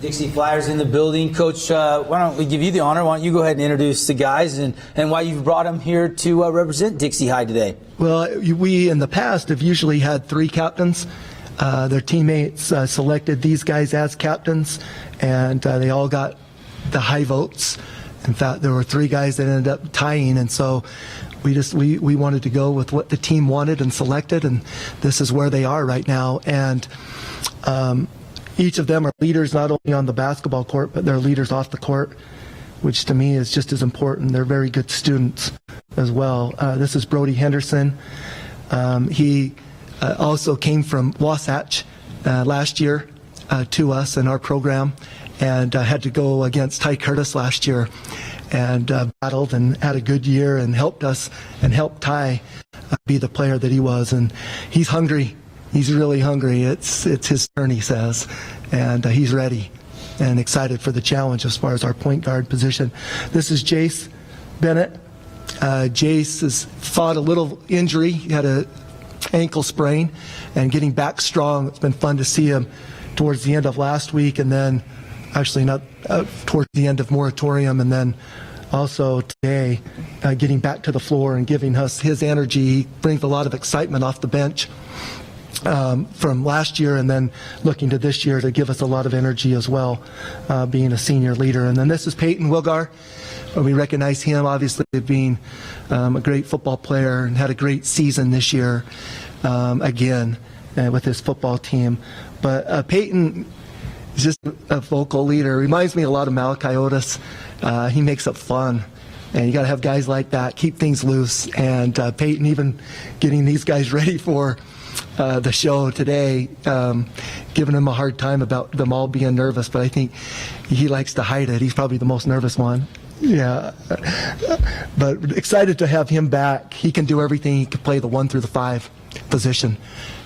Dixie Flyers in the building. Coach, why don't we give you the honor? Why don't you go ahead and introduce the guys and why you've brought them here to represent Dixie High today? Well, we in the past have usually had 3 captains. Their teammates selected these guys as captains, and they all got the high votes. In fact, there were 3 guys that ended up tying, and so we wanted to go with what the team wanted and selected, and this is where they are right now. And each of them are leaders not only on the basketball court, but they're leaders off the court, which to me is just as important. They're very good students as well. This is Brody Henderson. He also came from Wasatch last year to us in our program, and had to go against Ty Curtis last year, and battled and had a good year and helped us and helped Ty be the player that he was. And he's hungry. He's really hungry. It's his turn, he says, and he's ready and excited for the challenge as far as our point guard position. This is Jace Bennett. Jace has fought a little injury. He had an ankle sprain and getting back strong. It's been fun to see him towards the end of last week, and then actually not towards the end of moratorium, and then also today getting back to the floor and giving us his energy. He brings a lot of excitement off the bench. from last year, and then looking to this year to give us a lot of energy as well, being a senior leader. And then this is Peyton Wilgar. We recognize him obviously being a great football player and had a great season this year again with his football team. But Peyton is just a vocal leader. Reminds me a lot of Malachi Otis. He makes it fun. And you got to have guys like that, keep things loose. And Peyton even getting these guys ready for the show today, giving them a hard time about them all being nervous, but I think he likes to hide it. He's probably the most nervous one. Yeah, but excited to have him back. He can do everything. He can play the 1 through the 5 position,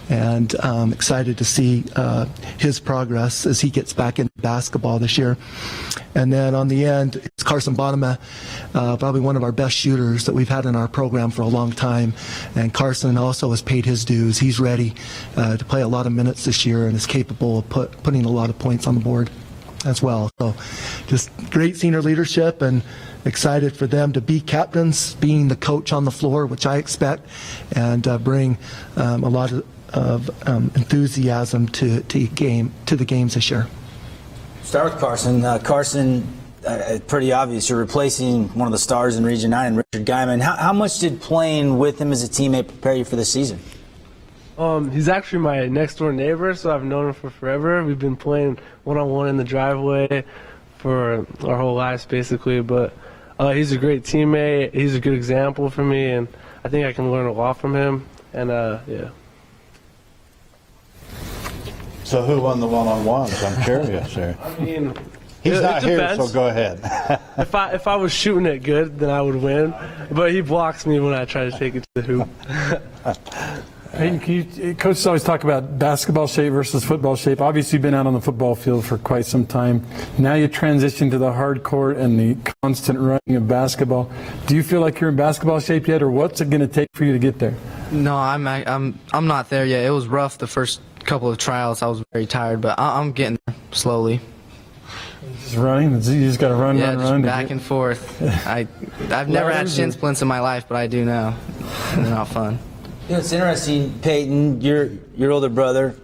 and excited to see his progress as he gets back into basketball this year. And then on the end, it's Carson Bonema, probably one of our best shooters that we've had in our program for a long time. And Carson also has paid his dues. He's ready to play a lot of minutes this year and is capable of putting a lot of points on the board as well. So just great senior leadership, and excited for them to be captains, being the coach on the floor, which I expect, and bring a lot of enthusiasm to the games this year. Start with Carson. Carson, pretty obvious. You're replacing one of the stars in Region 9, Richard Guyman. How much did playing with him as a teammate prepare you for the season? He's actually my next-door neighbor, so I've known him for forever. We've been playing one-on-one in the driveway for our whole lives, basically. But he's a great teammate. He's a good example for me, and I think I can learn a lot from him. And, yeah. So who won the one-on-ones? I'm curious here. I mean, he's not here, so go ahead. If I was shooting it good, then I would win. But he blocks me when I try to take it to the hoop. Hey, coaches always talk about basketball shape versus football shape. Obviously, you've been out on the football field for quite some time. Now you transition to the hard court and the constant running of basketball. Do you feel like you're in basketball shape yet, or what's it going to take for you to get there? No, I'm not there yet. It was rough the first couple of tryouts. I was very tired, but I'm getting there slowly. Just running? You just got to run. Back and forth. I've never had shin splints in my life, but I do now. They're not fun. You know, it's interesting, Peyton, your older brother,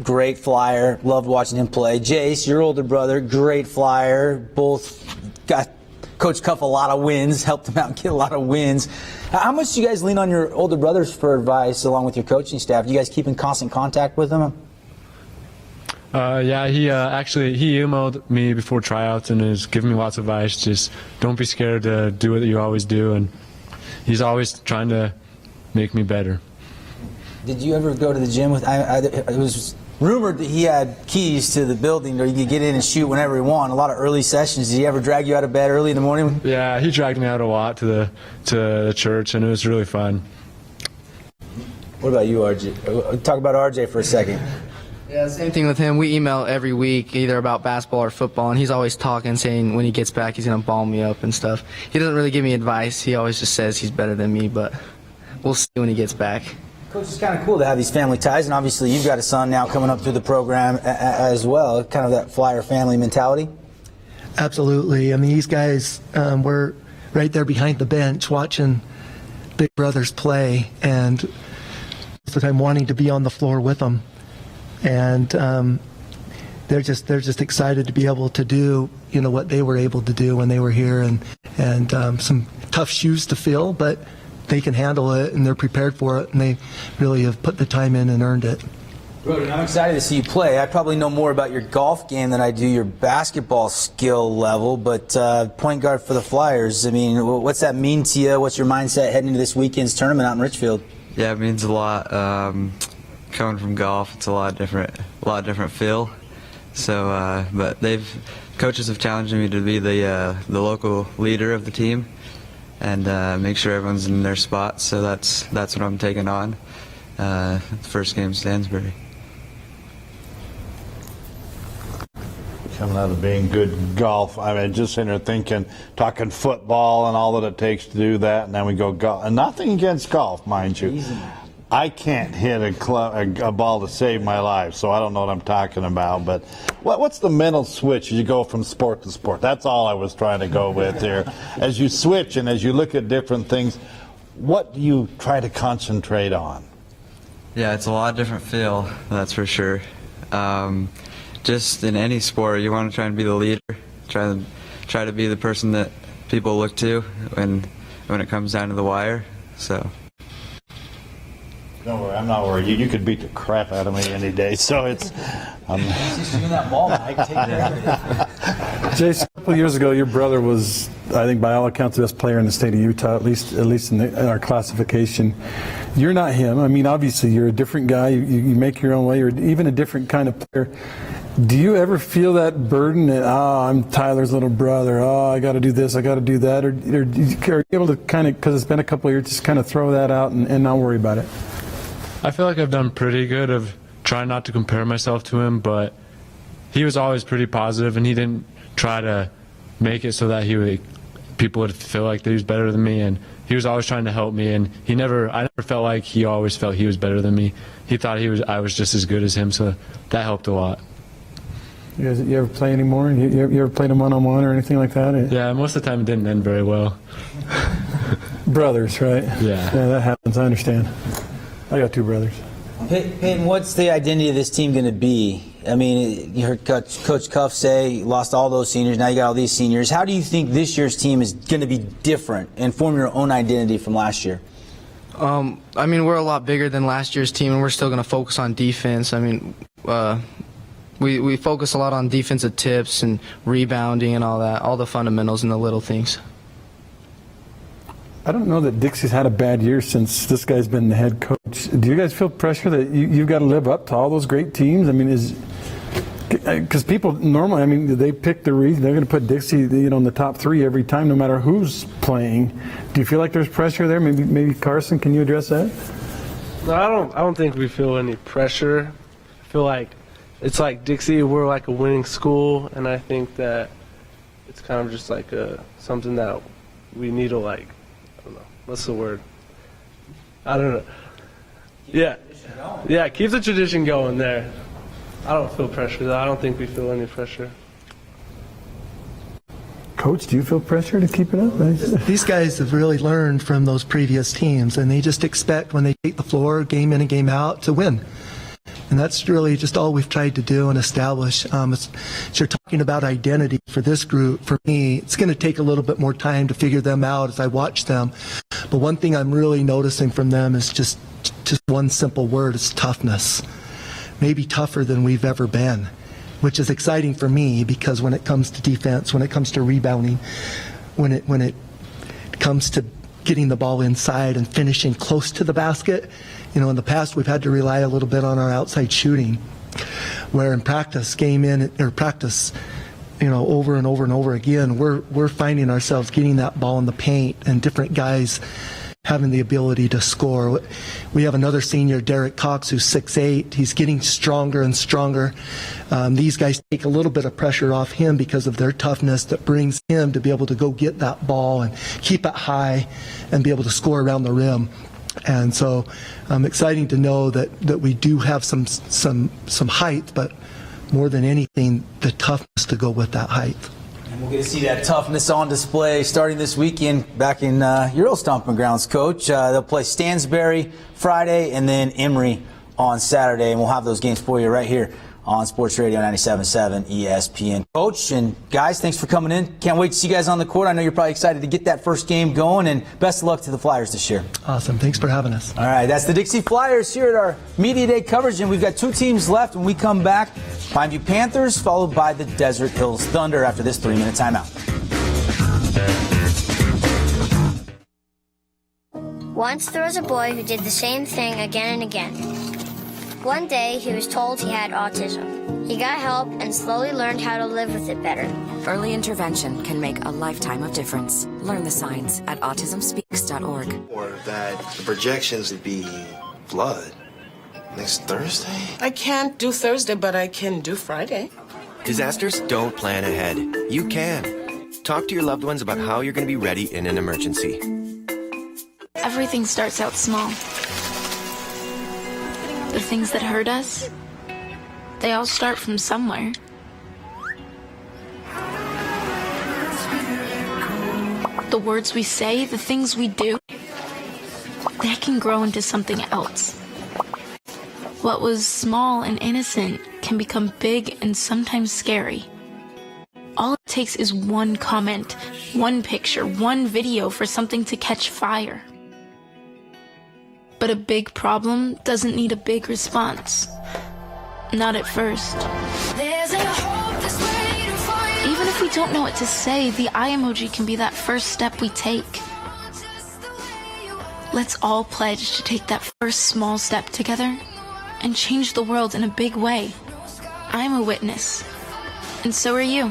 great flyer, loved watching him play. Jace, your older brother, great flyer, both got Coach Cuff a lot of wins, helped him out and get a lot of wins. How much do you guys lean on your older brothers for advice along with your coaching staff? Do you guys keep in constant contact with them? Yeah, he emailed me before tryouts and is giving me lots of advice. Just don't be scared to do what you always do, and he's always trying to make me better. Did you ever go to the gym with? It was rumored that he had keys to the building, or you could get in and shoot whenever he wanted. A lot of early sessions. Did he ever drag you out of bed early in the morning? Yeah, he dragged me out a lot to the church, and it was really fun. What about you, RJ? Talk about RJ for a second. Yeah, same thing with him. We email every week, either about basketball or football, and he's always talking, saying when he gets back he's going to ball me up and stuff. He doesn't really give me advice. He always just says he's better than me, but we'll see when he gets back. Coach, it's kind of cool to have these family ties, and obviously you've got a son now coming up through the program as well, kind of that Flyer family mentality. Absolutely. I mean, these guys were right there behind the bench watching big brothers play, and most of the time wanting to be on the floor with them. And they're just excited to be able to do, you know, what they were able to do when they were here, and some tough shoes to fill, but they can handle it and they're prepared for it, and they really have put the time in and earned it. Brody, I'm excited to see you play. I probably know more about your golf game than I do your basketball skill level, but point guard for the Flyers, I mean, what's that mean to you? What's your mindset heading into this weekend's tournament out in Richfield? Yeah, it means a lot. Coming from golf, it's a lot different feel. So, but coaches have challenged me to be the local leader of the team and make sure everyone's in their spots. So that's what I'm taking on. First game, Stansbury. Coming out of being good golf, I mean, just sitting there thinking, talking football and all that it takes to do that, and then we go golf. And nothing against golf, mind you. I can't hit a ball to save my life, so I don't know what I'm talking about. But what's the mental switch as you go from sport to sport? That's all I was trying to go with here. As you switch and as you look at different things, what do you try to concentrate on? Yeah, it's a lot different feel, that's for sure. Just in any sport, you want to try and be the leader, try to be the person that people look to when it comes down to the wire. So. Don't worry, I'm not worried. You could beat the crap out of me any day. So it's. Just doing that ball, Mike. Take care of it. Jace, a couple of years ago, your brother was, I think, by all accounts, the best player in the state of Utah, at least in our classification. You're not him. I mean, obviously, you're a different guy. You make your own way. You're even a different kind of player. Do you ever feel that burden that, I'm Tyler's little brother, I got to do this, I got to do that? Or are you able to kind of, because it's been a couple of years, just kind of throw that out and not worry about it? I feel like I've done pretty good of trying not to compare myself to him, but he was always pretty positive, and he didn't try to make it so that people would feel like that he was better than me, and he was always trying to help me, and I never felt like he always felt he was better than me. He thought I was just as good as him, so that helped a lot. You ever play anymore? You ever played a one-on-one or anything like that? Yeah, most of the time it didn't end very well. Brothers, right? Yeah, that happens. I understand. I got two brothers. Peyton, what's the identity of this team going to be? I mean, you heard Coach Cuff say you lost all those seniors, now you got all these seniors. How do you think this year's team is going to be different and form your own identity from last year? I mean, we're a lot bigger than last year's team, and we're still going to focus on defense. I mean, we focus a lot on defensive tips and rebounding and all that, all the fundamentals and the little things. I don't know that Dixie's had a bad year since this guy's been the head coach. Do you guys feel pressure that you've got to live up to all those great teams? I mean, because people normally, I mean, they pick the reason they're going to put Dixie, in the top three every time, no matter who's playing. Do you feel like there's pressure there? Maybe Carson, can you address that? No, I don't think we feel any pressure. I feel like it's like Dixie, we're like a winning school, and I think that it's kind of just like something that we need to I don't know, what's the word? I don't know. Yeah, keep the tradition going there. I don't feel pressure, though. I don't think we feel any pressure. Coach, do you feel pressure to keep it up? These guys have really learned from those previous teams, and they just expect when they take the floor, game in and game out, to win. And that's really just all we've tried to do and establish. You're talking about identity for this group. For me, it's going to take a little bit more time to figure them out as I watch them. But one thing I'm really noticing from them is just one simple word, is toughness. Maybe tougher than we've ever been, which is exciting for me, because when it comes to defense, when it comes to rebounding, when it comes to getting the ball inside and finishing close to the basket, in the past we've had to rely a little bit on our outside shooting, where in practice, over and over and over again, we're finding ourselves getting that ball in the paint and different guys having the ability to score. We have another senior, Derek Cox, who's 6'8". He's getting stronger and stronger. These guys take a little bit of pressure off him because of their toughness that brings him to be able to go get that ball and keep it high and be able to score around the rim. And so exciting to know that we do have some height, but more than anything, the toughness to go with that height. And we'll get to see that toughness on display starting this weekend back in your old stomping grounds, Coach. They'll play Stansbury Friday and then Emory on Saturday, and we'll have those games for you right here on Sports Radio 97.7 ESPN. Coach and guys, thanks for coming in. Can't wait to see you guys on the court. I know you're probably excited to get that first game going, and best of luck to the Flyers this year. Awesome. Thanks for having us. All right, that's the Dixie Flyers here at our Media Day coverage, and we've got two teams left. When we come back, Pineview Panthers followed by the Desert Hills Thunder after this 3-minute timeout. Once there was a boy who did the same thing again and again. One day, he was told he had autism. He got help and slowly learned how to live with it better. Early intervention can make a lifetime of difference. Learn the signs at autismspeaks.org. Or that the projections would be blood next Thursday? I can't do Thursday, but I can do Friday. Disasters don't plan ahead. You can. Talk to your loved ones about how you're going to be ready in an emergency. Everything starts out small. The things that hurt us, they all start from somewhere. The words we say, the things we do, they can grow into something else. What was small and innocent can become big and sometimes scary. All it takes is one comment, one picture, one video for something to catch fire. But a big problem doesn't need a big response. Not at first. Even if we don't know what to say, the eye emoji can be that first step we take. Let's all pledge to take that first small step together and change the world in a big way. I'm a witness, and so are you.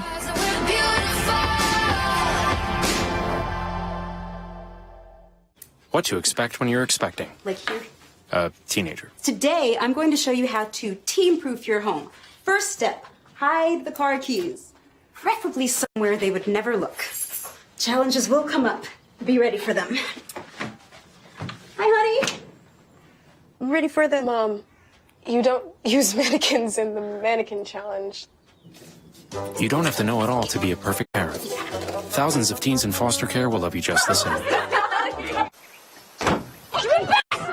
What to expect when you're expecting. Like here. A teenager. Today, I'm going to show you how to team-proof your home. First step, hide the car keys. Preferably somewhere they would never look. Challenges will come up. Be ready for them. Hi, honey. Ready for the... Mom, you don't use mannequins in the mannequin challenge. You don't have to know it all to be a perfect parent. Thousands of teens in foster care will love you just the same.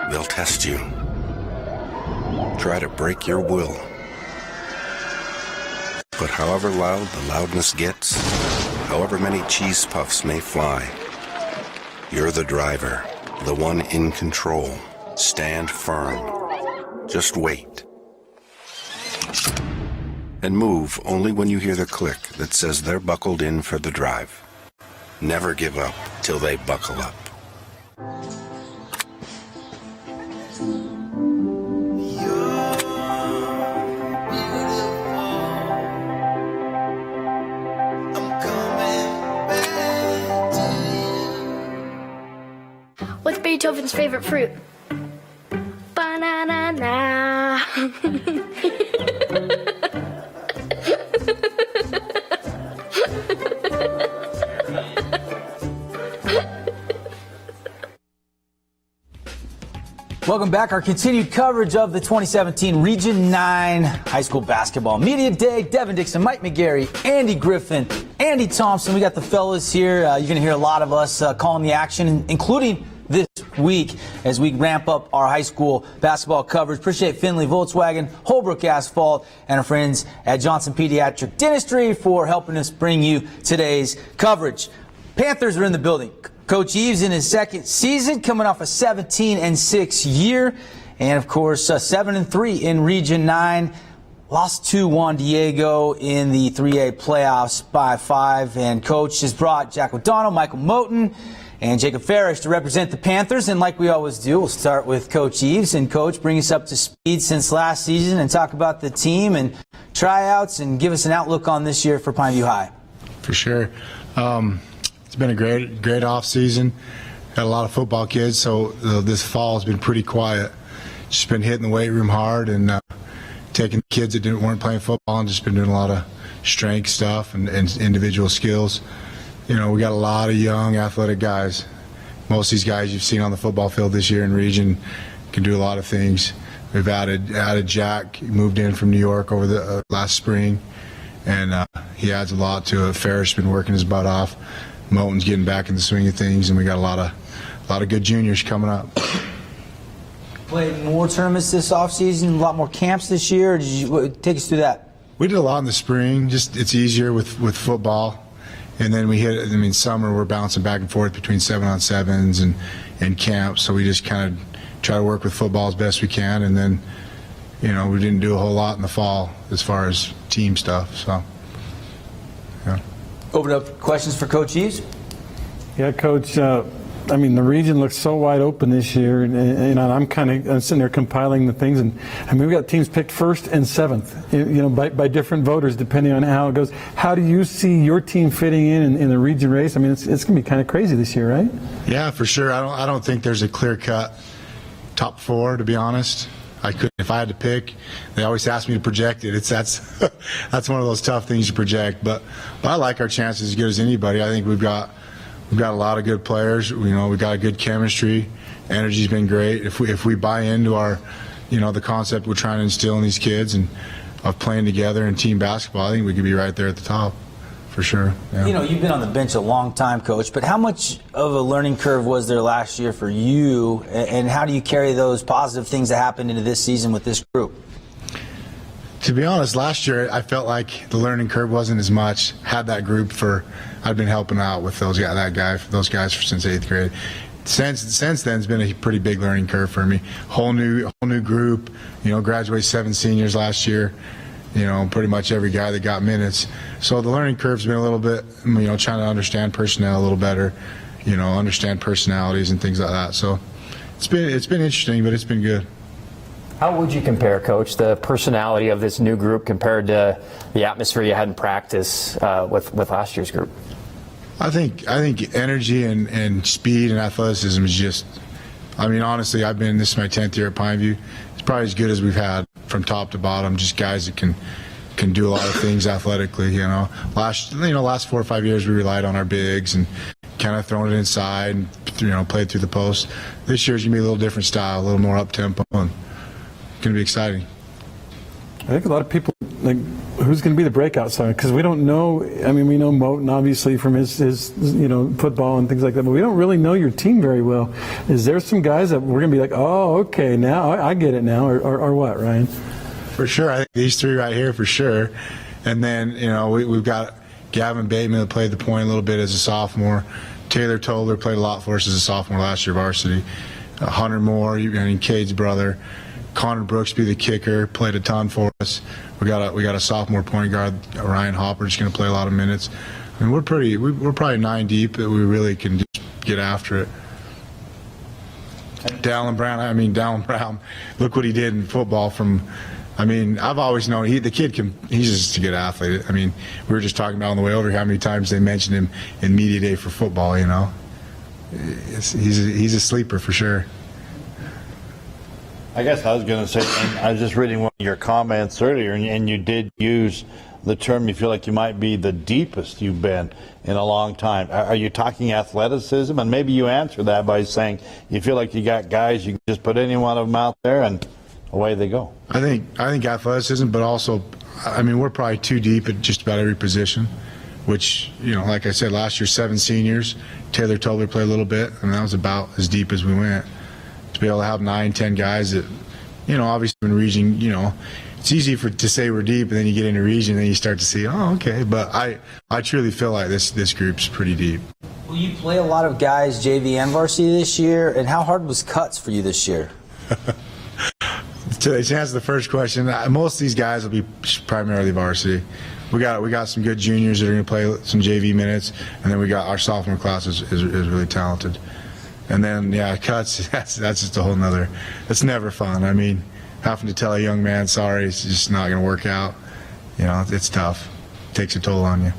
They'll test you. Try to break your will. But however loud the loudness gets, however many cheese puffs may fly, you're the driver, the one in control. Stand firm. Just wait. And move only when you hear the click that says they're buckled in for the drive. Never give up till they buckle up. What's Beethoven's favorite fruit? Banana. Welcome back. Our continued coverage of the 2017 Region 9 High School Basketball Media Day. Devin Dixon, Mike McGarry, Andy Griffin, Andy Thompson. We got the fellas here. You're going to hear a lot of us calling the action, including this week as we ramp up our high school basketball coverage. Appreciate Findlay Volkswagen, Holbrook Asphalt, and our friends at Johnson Pediatric Dentistry for helping us bring you today's coverage. Panthers are in the building. Coach Eves in his second season, coming off a 17-6 year, and of course 7-3 in Region 9. Lost to Juan Diego in the 3A playoffs by 5, and Coach has brought Jack O'Donnell, Michael Moten, and Jacob Farish to represent the Panthers. And like we always do, we'll start with Coach Eves. And Coach, bring us up to speed since last season and talk about the team and tryouts and give us an outlook on this year for Pineview High. For sure. It's been a great off season. Got a lot of football kids, so this fall has been pretty quiet. Just been hitting the weight room hard and taking kids that weren't playing football and just been doing a lot of strength stuff and individual skills. You know, we got a lot of young athletic guys. Most of these guys you've seen on the football field this year in region can do a lot of things. We've added Jack. He moved in from New York over the last spring, and he adds a lot to it. Farish has been working his butt off. Moten's getting back in the swing of things, and we got a lot of good juniors coming up. Played more tournaments this offseason, a lot more camps this year. Did you take us through that? We did a lot in the spring. Just it's easier with football, and then we hit. I mean, summer we're bouncing back and forth between 7-on-7s and camps. So we just kind of try to work with football as best we can, and then we didn't do a whole lot in the fall as far as team stuff. So yeah. Open up questions for Coach Eves. Yeah, Coach. I mean, the region looks so wide open this year, and I'm sitting there compiling the things, and I mean, we got teams picked 1st and 7th, by different voters depending on how it goes. How do you see your team fitting in the region race? I mean, it's going to be kind of crazy this year, right? Yeah, for sure. I don't think there's a clear-cut top 4, to be honest. If I had to pick, they always ask me to project it. That's one of those tough things to project. But I like our chances as good as anybody. I think we've got a lot of good players. We got a good chemistry. Energy's been great. If we buy into our, the concept we're trying to instill in these kids and of playing together in team basketball, I think we could be right there at the top, for sure. Yeah. You know, you've been on the bench a long time, Coach, but how much of a learning curve was there last year for you, and how do you carry those positive things that happened into this season with this group? To be honest, last year I felt like the learning curve wasn't as much. Had that group I've been helping out with those guys since 8th grade. Since then, it's been a pretty big learning curve for me. Whole new group. You know, graduated 7 seniors last year. You know, pretty much every guy that got minutes. So the learning curve's been a little bit, you know, trying to understand personnel a little better. You know, understand personalities and things like that. So it's been interesting, but it's been good. How would you compare, Coach, the personality of this new group compared to the atmosphere you had in practice with last year's group? I think energy and speed and athleticism is just, I mean, honestly, this is my 10th year at Pineview. It's probably as good as we've had from top to bottom, just guys that can do a lot of things athletically, you know. Last 4 or 5 years we relied on our bigs and kind of throwing it inside and, you know, played through the post. This year's going to be a little different style, a little more up-tempo, and it's going to be exciting. I think a lot of people, like, who's going to be the breakout star? Because we don't know. I mean, we know Moten, obviously, from his you know, football and things like that, but we don't really know your team very well. Is there some guys that we're going to be like, oh, okay, now I get it now, or what, Ryan? For sure. I think these three right here, for sure. And then, you know, we've got Gavin Bateman that played the point a little bit as a sophomore. Taylor Toller played a lot for us as a sophomore last year varsity. Hunter Moore, Cade's brother. Connor Brooksby, the kicker, played a ton for us. We got a sophomore point guard, Ryan Hopper, just going to play a lot of minutes. I mean, we're probably 9 deep that we really can just get after it. Dallin Brown, look what he did in football. I've always known he's just a good athlete. I mean, we were just talking about on the way over how many times they mentioned him in media day for football. You know, he's a sleeper for sure. I guess I was going to say, and I was just reading one of your comments earlier, and you did use the term, you feel like you might be the deepest you've been in a long time. Are you talking athleticism? And maybe you answer that by saying you feel like you got guys, you can just put any one of them out there and away they go. I think athleticism, but also, I mean, we're probably 2 deep at just about every position, which, you know, like I said, last year, 7 seniors. Taylor Toller played a little bit, and that was about as deep as we went. To be able to have 9, 10 guys that, you know, obviously in region, you know, it's easy to say we're deep, and then you get into region, and then you start to see, oh, okay. But I truly feel like this group's pretty deep. Will you play a lot of guys JV and varsity this year, and how hard was cuts for you this year? To answer the first question, most of these guys will be primarily varsity. We got some good juniors that are going to play some JV minutes, and then we got our sophomore class is really talented. And then, yeah, cuts, that's just a whole nother, it's never fun. I mean, having to tell a young man, sorry, it's just not going to work out, you know, it's tough. It takes a toll on you.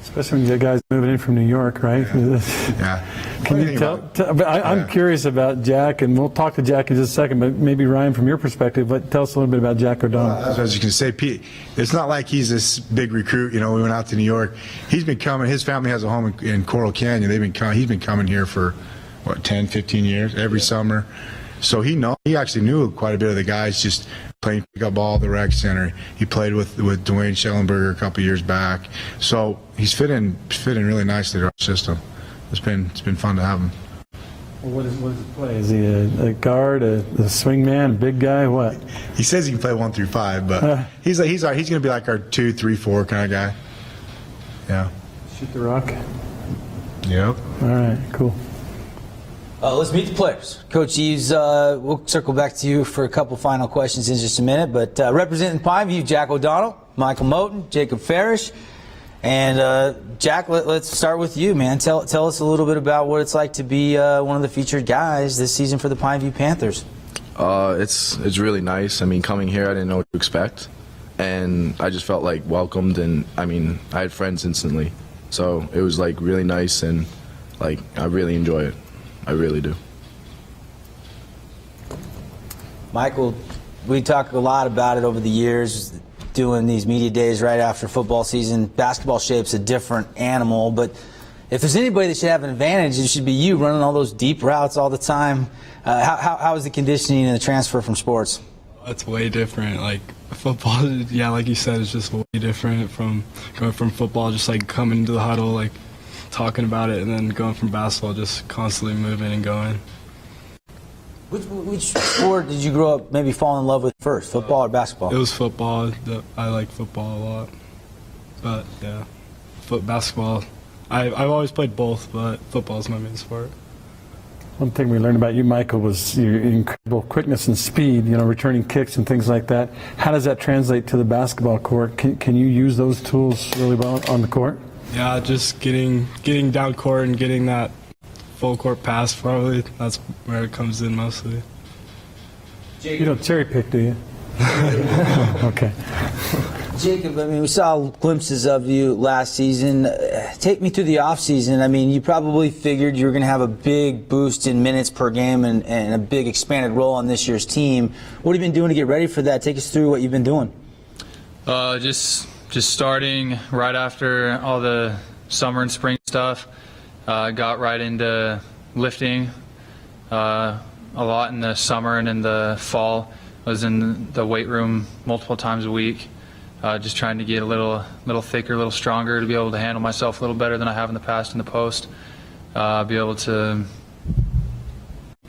Especially when you got guys moving in from New York, right? Yeah. Can you tell? I'm curious about Jack, and we'll talk to Jack in just a second, but maybe Ryan, from your perspective, tell us a little bit about Jack O'Donnell. That's what I was going to say, Pete. It's not like he's this big recruit. You know, we went out to New York. He's been coming. His family has a home in Coral Canyon. He's been coming here for, 10, 15 years, every summer. So he actually knew quite a bit of the guys just playing pickup ball at the rec center. He played with Dwayne Schellenberger a couple years back. So he's fit in really nicely to our system. It's been fun to have him. Well, what does he play? Is he a guard, a swing man, a big guy, what? He says he can play 1 through 5, but he's going to be like our 2, 3, 4 kind of guy. Yeah. Shoot the rock. Yep. All right, cool. Let's meet the players. Coach Eves, we'll circle back to you for a couple final questions in just a minute. But representing Pineview, Jack O'Donnell, Michael Moten, Jacob Farish. And Jack, let's start with you, man. Tell us a little bit about what it's like to be one of the featured guys this season for the Pineview Panthers. It's really nice. I mean, coming here, I didn't know what to expect. And I just felt like welcomed, and I mean, I had friends instantly. So it was like really nice, and like I really enjoy it. I really do. Michael, we talked a lot about it over the years, doing these media days right after football season. Basketball shape's a different animal, but if there's anybody that should have an advantage, it should be you, running all those deep routes all the time. How is the conditioning and the transfer from sports? It's way different. Like Football, yeah, like you said, is just way different from going from football, just like coming into the huddle, like talking about it, and then going from basketball, just constantly moving and going. Which sport did you grow up, maybe fall in love with first, football or basketball? It was football. I like football a lot, but yeah, basketball. I've always played both, but football is my main sport. One thing we learned about you, Michael, was your incredible quickness and speed, returning kicks and things like that. How does that translate to the basketball court? Can you use those tools really well on the court? Yeah, just getting down court and getting that full court pass, probably. That's where it comes in mostly. You don't cherry pick, do you? Okay. Jacob, we saw glimpses of you last season. Take me through the offseason. You probably figured you were going to have a big boost in minutes per game and a big expanded role on this year's team. What have you been doing to get ready for that? Take us through what you've been doing. Just starting right after all the summer and spring stuff. Got right into lifting a lot in the summer and in the fall. I was in the weight room multiple times a week, just trying to get a little thicker, a little stronger, to be able to handle myself a little better than I have in the past in the post. Be able to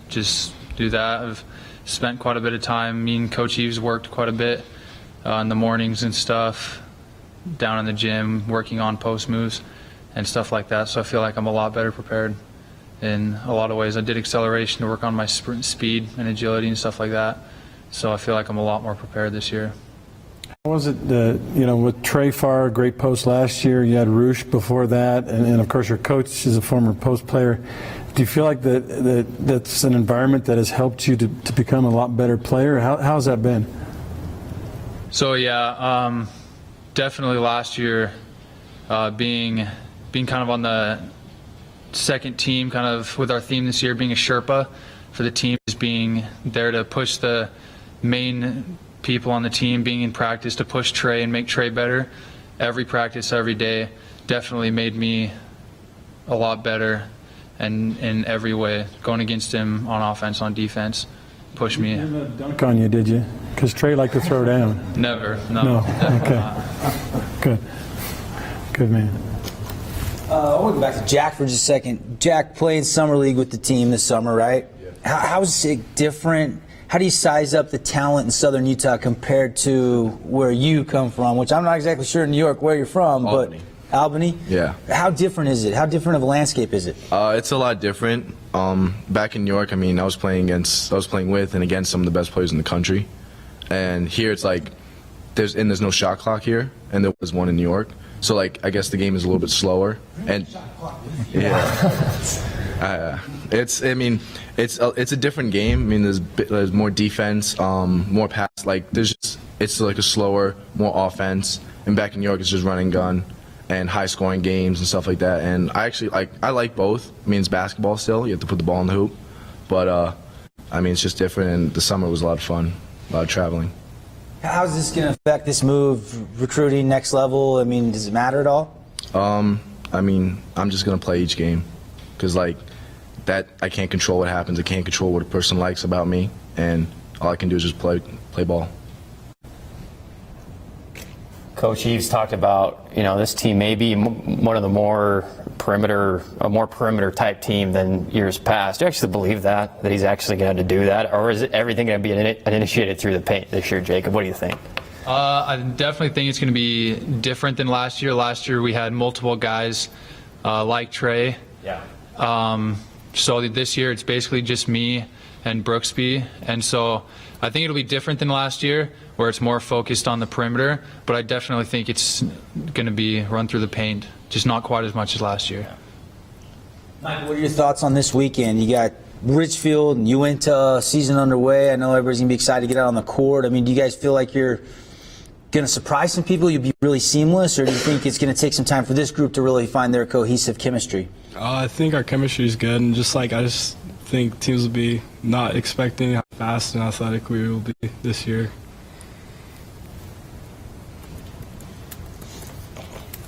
just do that. I've spent quite a bit of time. Me and Coach Eves worked quite a bit in the mornings and stuff, down in the gym, working on post moves and stuff like that. So I feel like I'm a lot better prepared in a lot of ways. I did acceleration to work on my sprint speed and agility and stuff like that. So I feel like I'm a lot more prepared this year. How was it, with Trey Farr, great post last year, you had Roosh before that, and of course your coach is a former post player. Do you feel like that's an environment that has helped you to become a lot better player? How's that been? So yeah, definitely last year, being kind of on the second team, kind of with our theme this year being a Sherpa for the team, is being there to push the main people on the team, being in practice to push Trey and make Trey better. Every practice, every day, definitely made me a lot better, and in every way, going against him on offense, on defense, pushed me. You didn't dunk on you, did you? Because Trey liked to throw down. Never, no. No, okay. Good man. I want to go back to Jack for just a second. Jack, playing summer league with the team this summer, right? Yeah. How's it different? How do you size up the talent in Southern Utah compared to where you come from, which I'm not exactly sure in New York where you're from, Albany. But Albany? Yeah. How different is it? How different of a landscape is it? It's a lot different. Back in New York, I was playing with and against some of the best players in the country. And here it's like there's no shot clock here, and there was one in New York. So I guess the game is a little bit slower. And yeah. It's a different game. There's more defense, more pass. It's like a slower, more offense. And back in New York, it's just run and gun and high scoring games and stuff like that. And I like both. It's basketball still. You have to put the ball in the hoop. But it's just different. And the summer was a lot of fun, a lot of traveling. How's this going to affect this move, recruiting, next level? Does it matter at all? I'm just going to play each game because that I can't control what happens. I can't control what a person likes about me, and all I can do is just play ball. Coach Eves talked about, this team may be one of the more perimeter type team than years past. Do you actually believe that he's actually going to do that, or is everything going to be initiated through the paint this year, Jacob? What do you think? I definitely think it's going to be different than last year. Last year we had multiple guys like Trey. Yeah. So this year it's basically just me and Brooksby, and so I think it'll be different than last year, where it's more focused on the perimeter, but I definitely think it's going to be run through the paint, just not quite as much as last year. Michael, what are your thoughts on this weekend? You got Richfield, and you went to season underway. I know everybody's going to be excited to get out on the court. Do you guys feel like you're going to surprise some people? You'll be really seamless, or do you think it's going to take some time for this group to really find their cohesive chemistry? I think our chemistry is good, and I just think teams will be not expecting how fast and athletic we will be this year.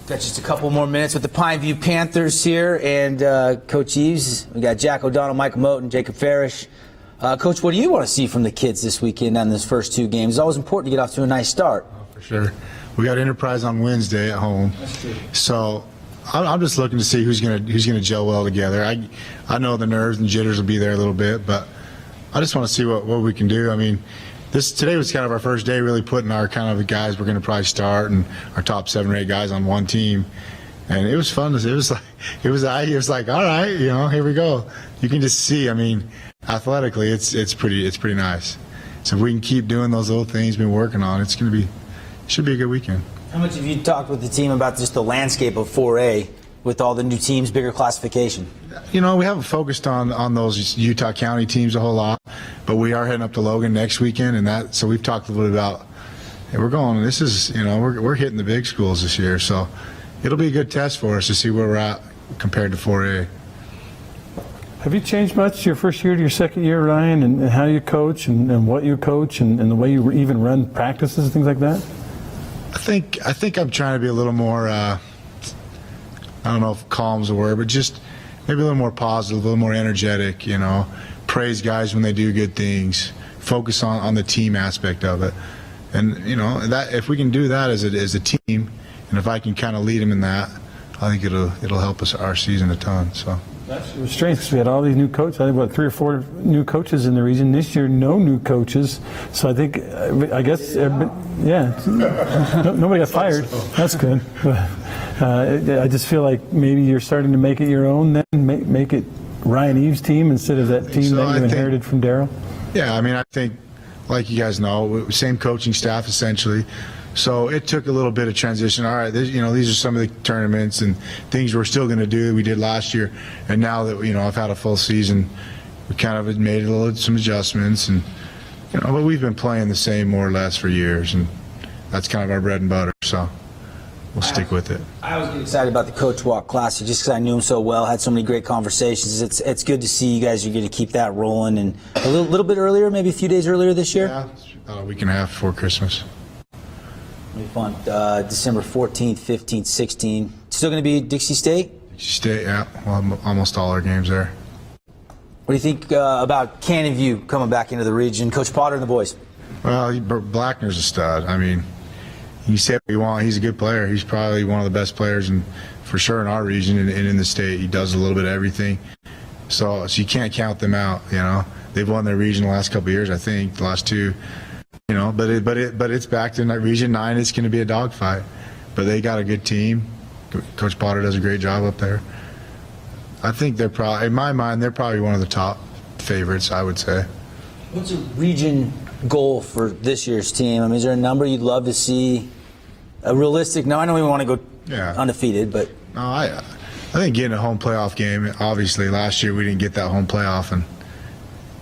Got just a couple more minutes with the Pineview Panthers here, and Coach Eves. We got Jack O'Donnell, Michael Moten, Jacob Farish Coach, what do you want to see from the kids this weekend on those first 2 games? It's always important to get off to a nice start. For sure. We got Enterprise on Wednesday at home. That's true. So I'm just looking to see who's gonna gel well together. I know the nerves and jitters will be there a little bit, but I just want to see what we can do. I mean, today was kind of our first day really putting our kind of guys we're going to probably start and our top 7 or 8 guys on one team, and it was fun. It was like all right, here we go. You can just see. I mean, athletically, it's pretty nice. So if we can keep doing those little things we've been working on, should be a good weekend. How much have you talked with the team about just the landscape of 4A with all the new teams, bigger classification? We haven't focused on those Utah County teams a whole lot, but we are heading up to Logan next weekend, and so we've talked a little bit about. Hey, we're going. This is we're hitting the big schools this year, so it'll be a good test for us to see where we're at compared to 4A. Have you changed much your first year to your second year, Ryan, and how you coach and what you coach and the way you even run practices and things like that? I think I'm trying to be a little more. I don't know if calm's a word, but just maybe a little more positive, a little more energetic. Praise guys when they do good things. Focus on the team aspect of it, and that if we can do that as a team, and if I can kind of lead them in that, I think it'll help us our season a ton. So. That's strange because we had all these new coaches. I think 3 or 4 new coaches in the region. This year, no new coaches. So I guess, nobody got fired. That's good. I just feel like maybe you're starting to make it your own. Then make it Ryan Eves' team instead of that team that you inherited from Darryl. Yeah, I mean, I think, like you guys know, same coaching staff essentially. So it took a little bit of transition. All right, these are some of the tournaments and things we're still going to do. We did last year, and now that I've had a full season, we kind of made some adjustments, and but we've been playing the same more or less for years, and that's kind of our bread and butter. So we'll stick with it. I was getting excited about the Coach Walk Classic just because I knew him so well. Had so many great conversations. It's good to see you guys are going to keep that rolling, and a little bit earlier, maybe a few days earlier this year. Yeah, about a week and a half before Christmas. It'll be fun. December 14th, 15th, 16th. Still going to be Dixie State? Dixie State, yeah. Well, almost all our games there. What do you think about Canyon View coming back into the region? Coach Potter and the boys? Well, Blackner's a stud. I mean, you say what you want. He's a good player. He's probably one of the best players for sure in our region and in the state. He does a little bit of everything. So you can't count them out, They've won their region the last couple of years, I think, the last 2. But it's back to Region 9. It's going to be a dogfight, but they got a good team. Coach Potter does a great job up there. I think they're probably, in my mind, they're probably one of the top favorites, I would say. What's a region goal for this year's team? I mean, is there a number you'd love to see? A realistic? No, I know we want to go undefeated, but no, I think getting a home playoff game. Obviously, last year we didn't get that home playoff and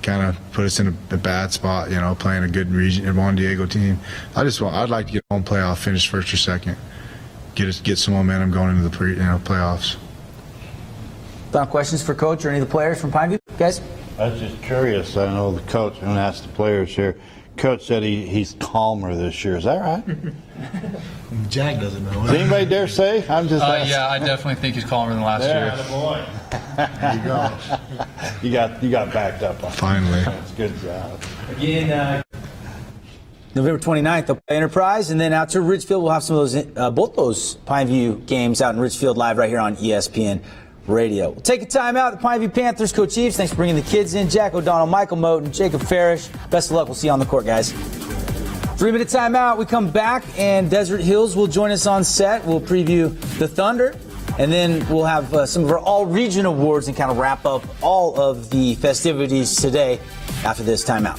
kind of put us in a bad spot, playing a good region and Juan Diego team. I'd like to get a home playoff, finish first or second, get some momentum going into the playoffs. Final questions for Coach or any of the players from Pineview, guys? I was just curious. I know the coach. I'm going to ask the players here. Coach said he's calmer this year. Is that right? Jack doesn't know. Does anybody dare say? I'm just asking. Yeah, I definitely think he's calmer than last year. Boy. There you go. You got backed up on it. Finally. That's a good job. Again, November 29th, they'll play Enterprise, and then out to Ridgefield, we'll have some of those, both those Pineview games out in Ridgefield live right here on ESPN Radio. We'll take a time out. The Pineview Panthers, Coach Eves, thanks for bringing the kids in. Jack O'Donnell, Michael Moten, Jacob Farish. Best of luck. We'll see you on the court, guys. 3-minute timeout. We come back, and Desert Hills will join us on set. We'll preview the Thunder, and then we'll have some of our all-region awards and kind of wrap up all of the festivities today after this timeout.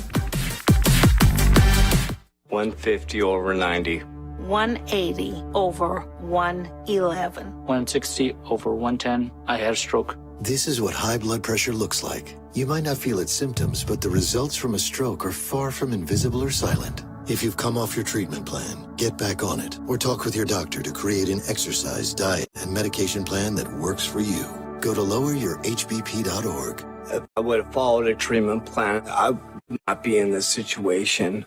150 over 90. 180 over 111. 160 over 110. I had a stroke. This is what high blood pressure looks like. You might not feel its symptoms, but the results from a stroke are far from invisible or silent. If you've come off your treatment plan, get back on it or talk with your doctor to create an exercise, diet, and medication plan that works for you. Go to loweryourhbp.org. If I would have followed a treatment plan, I would not be in this situation.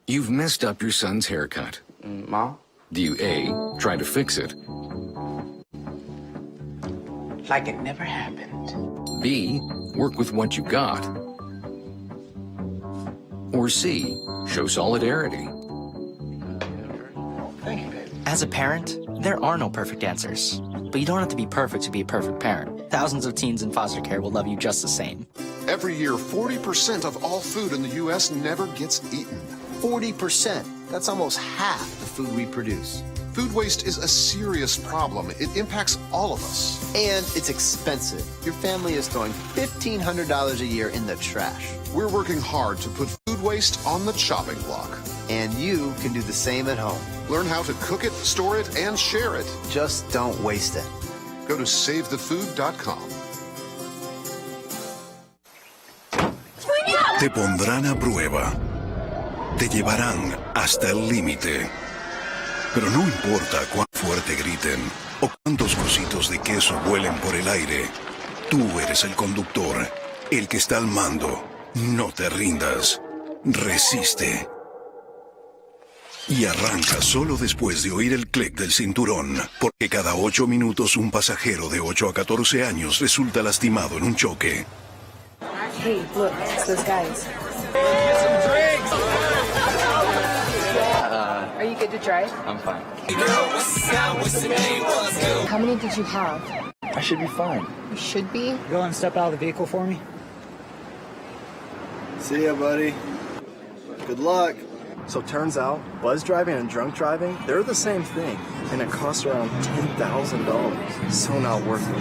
You've messed up your son's haircut. Mom? Do you A, try to fix it, like it never happened. B, work with what you got. Or C, show solidarity. Thank you, baby. As a parent, there are no perfect answers. But you don't have to be perfect to be a perfect parent. Thousands of teens in foster care will love you just the same. Every year, 40% of all food in the U.S. never gets eaten. 40%. That's almost half the food we produce. Food waste is a serious problem. It impacts all of us. And it's expensive. Your family is throwing $1,500 a year in the trash. We're working hard to put food waste on the chopping block. And you can do the same at home. Learn how to cook it, store it, and share it. Just don't waste it. Go to savethefood.com. Te pondrán a prueba. Te llevarán hasta el límite. Pero no importa cuán fuerte griten o cuántos cositos de queso vuelen por el aire, tú eres el conductor, el que está al mando. No te rindas. Resiste. Y arranca solo después de oír el clic del cinturón, porque cada 8 minutos un pasajero de 8 a 14 años resulta lastimado en un choque. Hey, look, it's those guys. Are you good to drive? I'm fine. How many did you have? I should be fine. You should be. Go and step out of the vehicle for me. See ya, buddy. Good luck. So turns out, buzz driving and drunk driving, they're the same thing. And it costs around $10,000. So not worth it.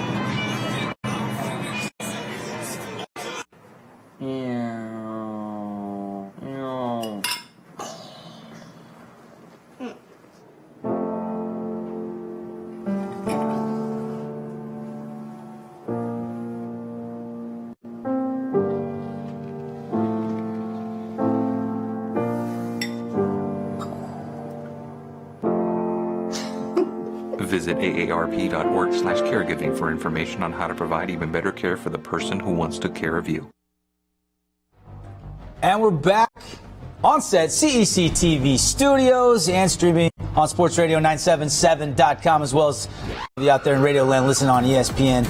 Visit aarp.org/caregiving for information on how to provide even better care for the person who wants to care of you. And we're back on set, CEC TV studios, and streaming on sportsradio977.com, as well as you out there in Radio Land, listen on ESPN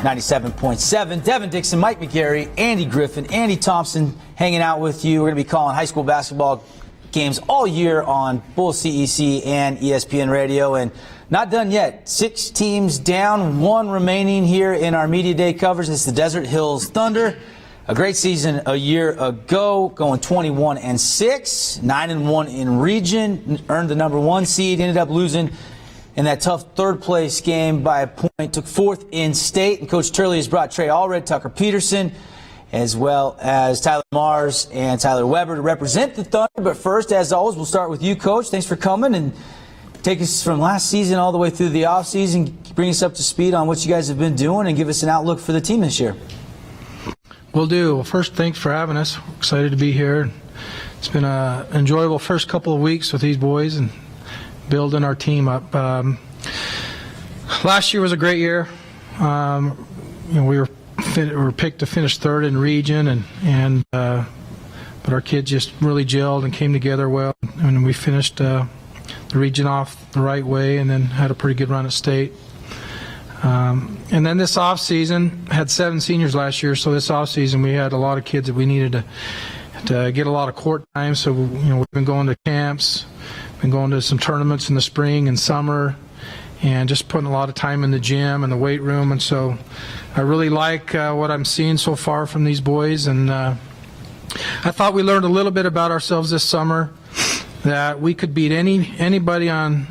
97.7. Devin Dixon, Mike McGarry, Andy Griffin, Andy Thompson hanging out with you. We're going to be calling high school basketball games all year on both CEC and ESPN Radio, and not done yet. 6 teams down, 1 remaining here in our Media Day coverage. It's the Desert Hills Thunder. A great season a year ago, going 21-6, 9-1 in region, earned the number 1 seed, ended up losing in that tough third place game by a point, took 4th in state, and Coach Turley has brought Trey Allred, Tucker Peterson, as well as Tyler Mars and Tyler Weber to represent the Thunder. But first, as always, we'll start with you, Coach. Thanks for coming and take us from last season all the way through the offseason, bring us up to speed on what you guys have been doing, and give us an outlook for the team this year. Will do. Well, first, thanks for having us. We're excited to be here. It's been an enjoyable first couple of weeks with these boys and building our team up. Last year was a great year. We were picked to finish 3rd in region, but our kids just really gelled and came together well, and we finished the region off the right way, and then had a pretty good run at state. And then this off season, had 7 seniors last year, so this off season we had a lot of kids that we needed to get a lot of court time. So we've been going to camps, been going to some tournaments in the spring and summer, and just putting a lot of time in the gym and the weight room. And so I really like what I'm seeing so far from these boys. And I thought we learned a little bit about ourselves this summer, that we could beat anybody on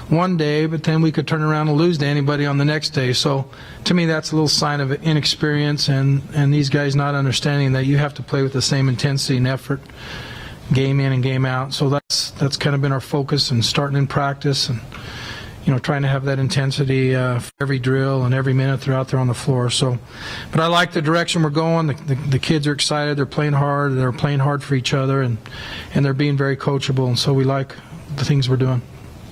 one day, but then we could turn around and lose to anybody on the next day. So to me, that's a little sign of inexperience and these guys not understanding that you have to play with the same intensity and effort game in and game out. So that's kind of been our focus, and starting in practice and trying to have that intensity for every drill and every minute they're out there on the floor. So, but I like the direction we're going. The kids are excited. They're playing hard. They're playing hard for each other, and they're being very coachable. And so we like the things we're doing.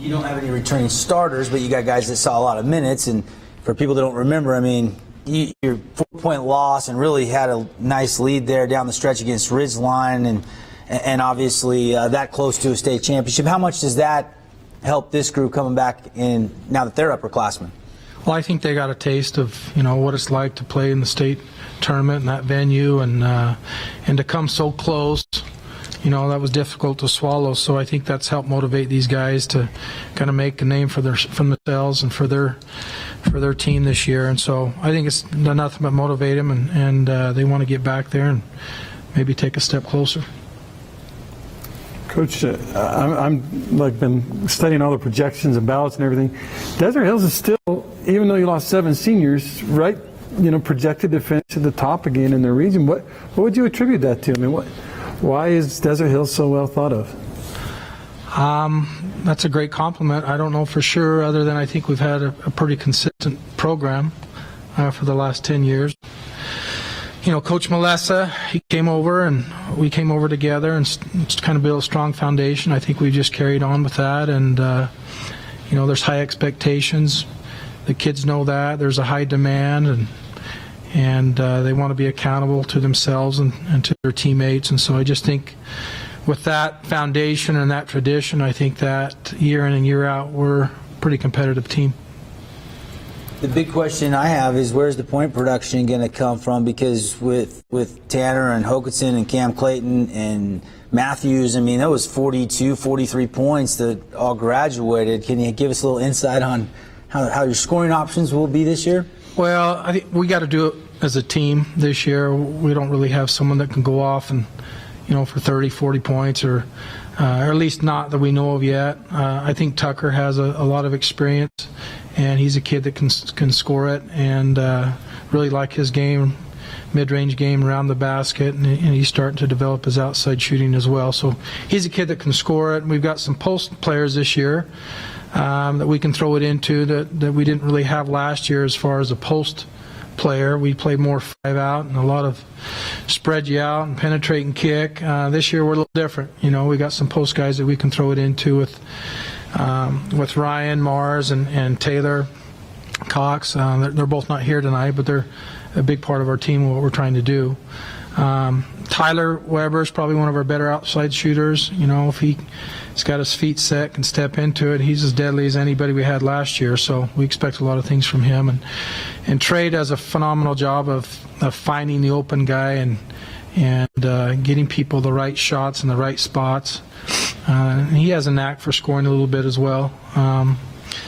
You don't have any returning starters, but you got guys that saw a lot of minutes. And for people that don't remember, I mean, your 4-point loss and really had a nice lead there down the stretch against Ridgeline, and obviously that close to a state championship. How much does that help this group coming back in now that they're upperclassmen? Well, I think they got a taste of what it's like to play in the state tournament in that venue, and to come so close. That was difficult to swallow. So I think that's helped motivate these guys to kind of make a name for themselves and for their team this year. And so I think it's done nothing but motivate them, and they want to get back there and maybe take a step closer. Coach, I'm been studying all the projections and ballots and everything. Desert Hills is still, even though you lost 7 seniors, right? Projected to finish at the top again in their region. What would you attribute that to? I mean, why is Desert Hills so well thought of? That's a great compliment. I don't know for sure, other than I think we've had a pretty consistent program for the last 10 years. Coach Melessa, he came over and we came over together and kind of built a strong foundation. I think we just carried on with that, and there's high expectations. The kids know that there's a high demand, and they want to be accountable to themselves and to their teammates. And so I just think with that foundation and that tradition, I think that year in and year out we're a pretty competitive team. The big question I have is, where's the point production going to come from? Because with Tanner and Hokinson and Cam Clayton and Matthews, I mean, that was 42, 43 points that all graduated. Can you give us a little insight on how your scoring options will be this year? Well, I think we got to do it as a team this year. We don't really have someone that can go off and, for 30, 40 points, or at least not that we know of yet. I think Tucker has a lot of experience, and he's a kid that can score it, and really like his game, mid-range game around the basket, and he's starting to develop his outside shooting as well. So he's a kid that can score it, and we've got some post players this year that we can throw it into that we didn't really have last year as far as a post player. We played more 5 out and a lot of spread you out and penetrate and kick. This year we're a little different. We got some post guys that we can throw it into with Ryan Mars and Taylor Cox. They're both not here tonight, but they're a big part of our team and what we're trying to do. Tyler Weber is probably one of our better outside shooters. If he's got his feet set, can step into it, he's as deadly as anybody we had last year. So we expect a lot of things from him. And Trey does a phenomenal job of finding the open guy and getting people the right shots in the right spots. And he has a knack for scoring a little bit as well.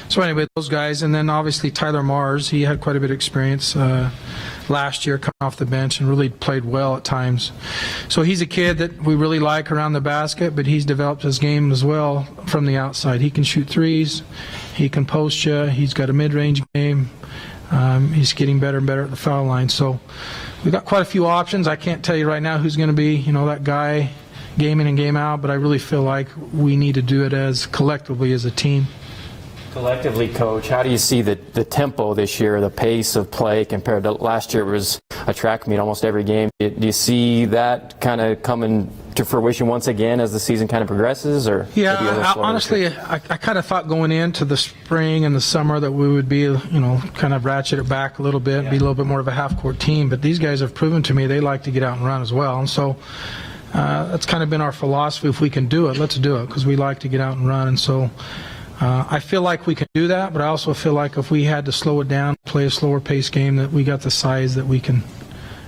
So anyway, those guys, and then obviously Tyler Mars, he had quite a bit of experience last year coming off the bench and really played well at times. So he's a kid that we really like around the basket, but he's developed his game as well from the outside. He can shoot threes, he can post you, he's got a mid-range game. He's getting better and better at the foul line. So we've got quite a few options. I can't tell you right now who's going to be, that guy game in and game out, but I really feel like we need to do it as collectively as a team. Collectively, Coach, how do you see the tempo this year, the pace of play compared to last year? It was a track meet almost every game. Do you see that kind of coming to fruition once again as the season kind of progresses? Or yeah, honestly, I kind of thought going into the spring and the summer that we would be, kind of ratchet it back a little bit, be a little bit more of a half-court team. But these guys have proven to me they like to get out and run as well. And so that's kind of been our philosophy. If we can do it, let's do it, because we like to get out and run. And so I feel like we can do that, but I also feel like if we had to slow it down, play a slower pace game, that we got the size that we can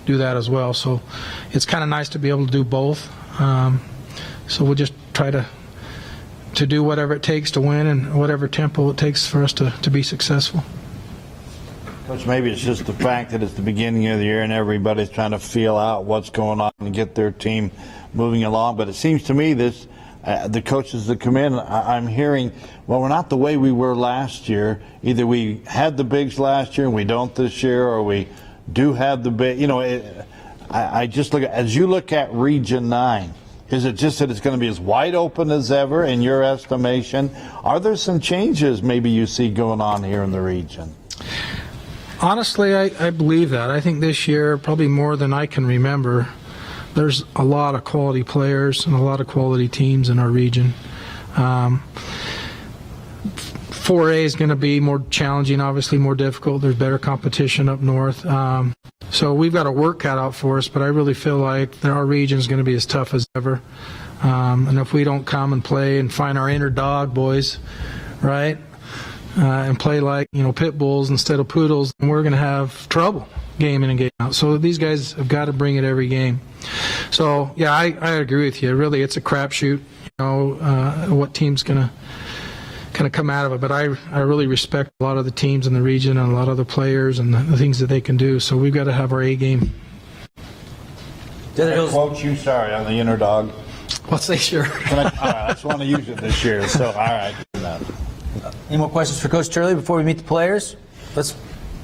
do that as well. So it's kind of nice to be able to do both. So we'll just try to do whatever it takes to win and whatever tempo it takes for us to be successful. Coach, maybe it's just the fact that it's the beginning of the year and everybody's trying to feel out what's going on and get their team moving along. But it seems to me the coaches that come in, I'm hearing, well, we're not the way we were last year. Either we had the bigs last year and we don't this year, or we do have the big. I just look at, as you look at Region 9, is it just that it's going to be as wide open as ever in your estimation? Are there some changes maybe you see going on here in the region? Honestly, I believe that. I think this year, probably more than I can remember, there's a lot of quality players and a lot of quality teams in our region. 4A is going to be more challenging, obviously more difficult. There's better competition up north. So we've got a work cut out for us, but I really feel like our region is going to be as tough as ever. And if we don't come and play and find our inner dog, boys, right, and play like, pit bulls instead of poodles, then we're going to have trouble game in and game out. So these guys have got to bring it every game. So, yeah, I agree with you. Really, it's a crapshoot, what team's going to kind of come out of it. But I really respect a lot of the teams in the region and a lot of the players and the things that they can do. So we've got to have our A game. Did I quote you? Sorry, on the inner dog. Well, say sure. All right, I just want to use it this year. So, all right. Any more questions for Coach Turley before we meet the players?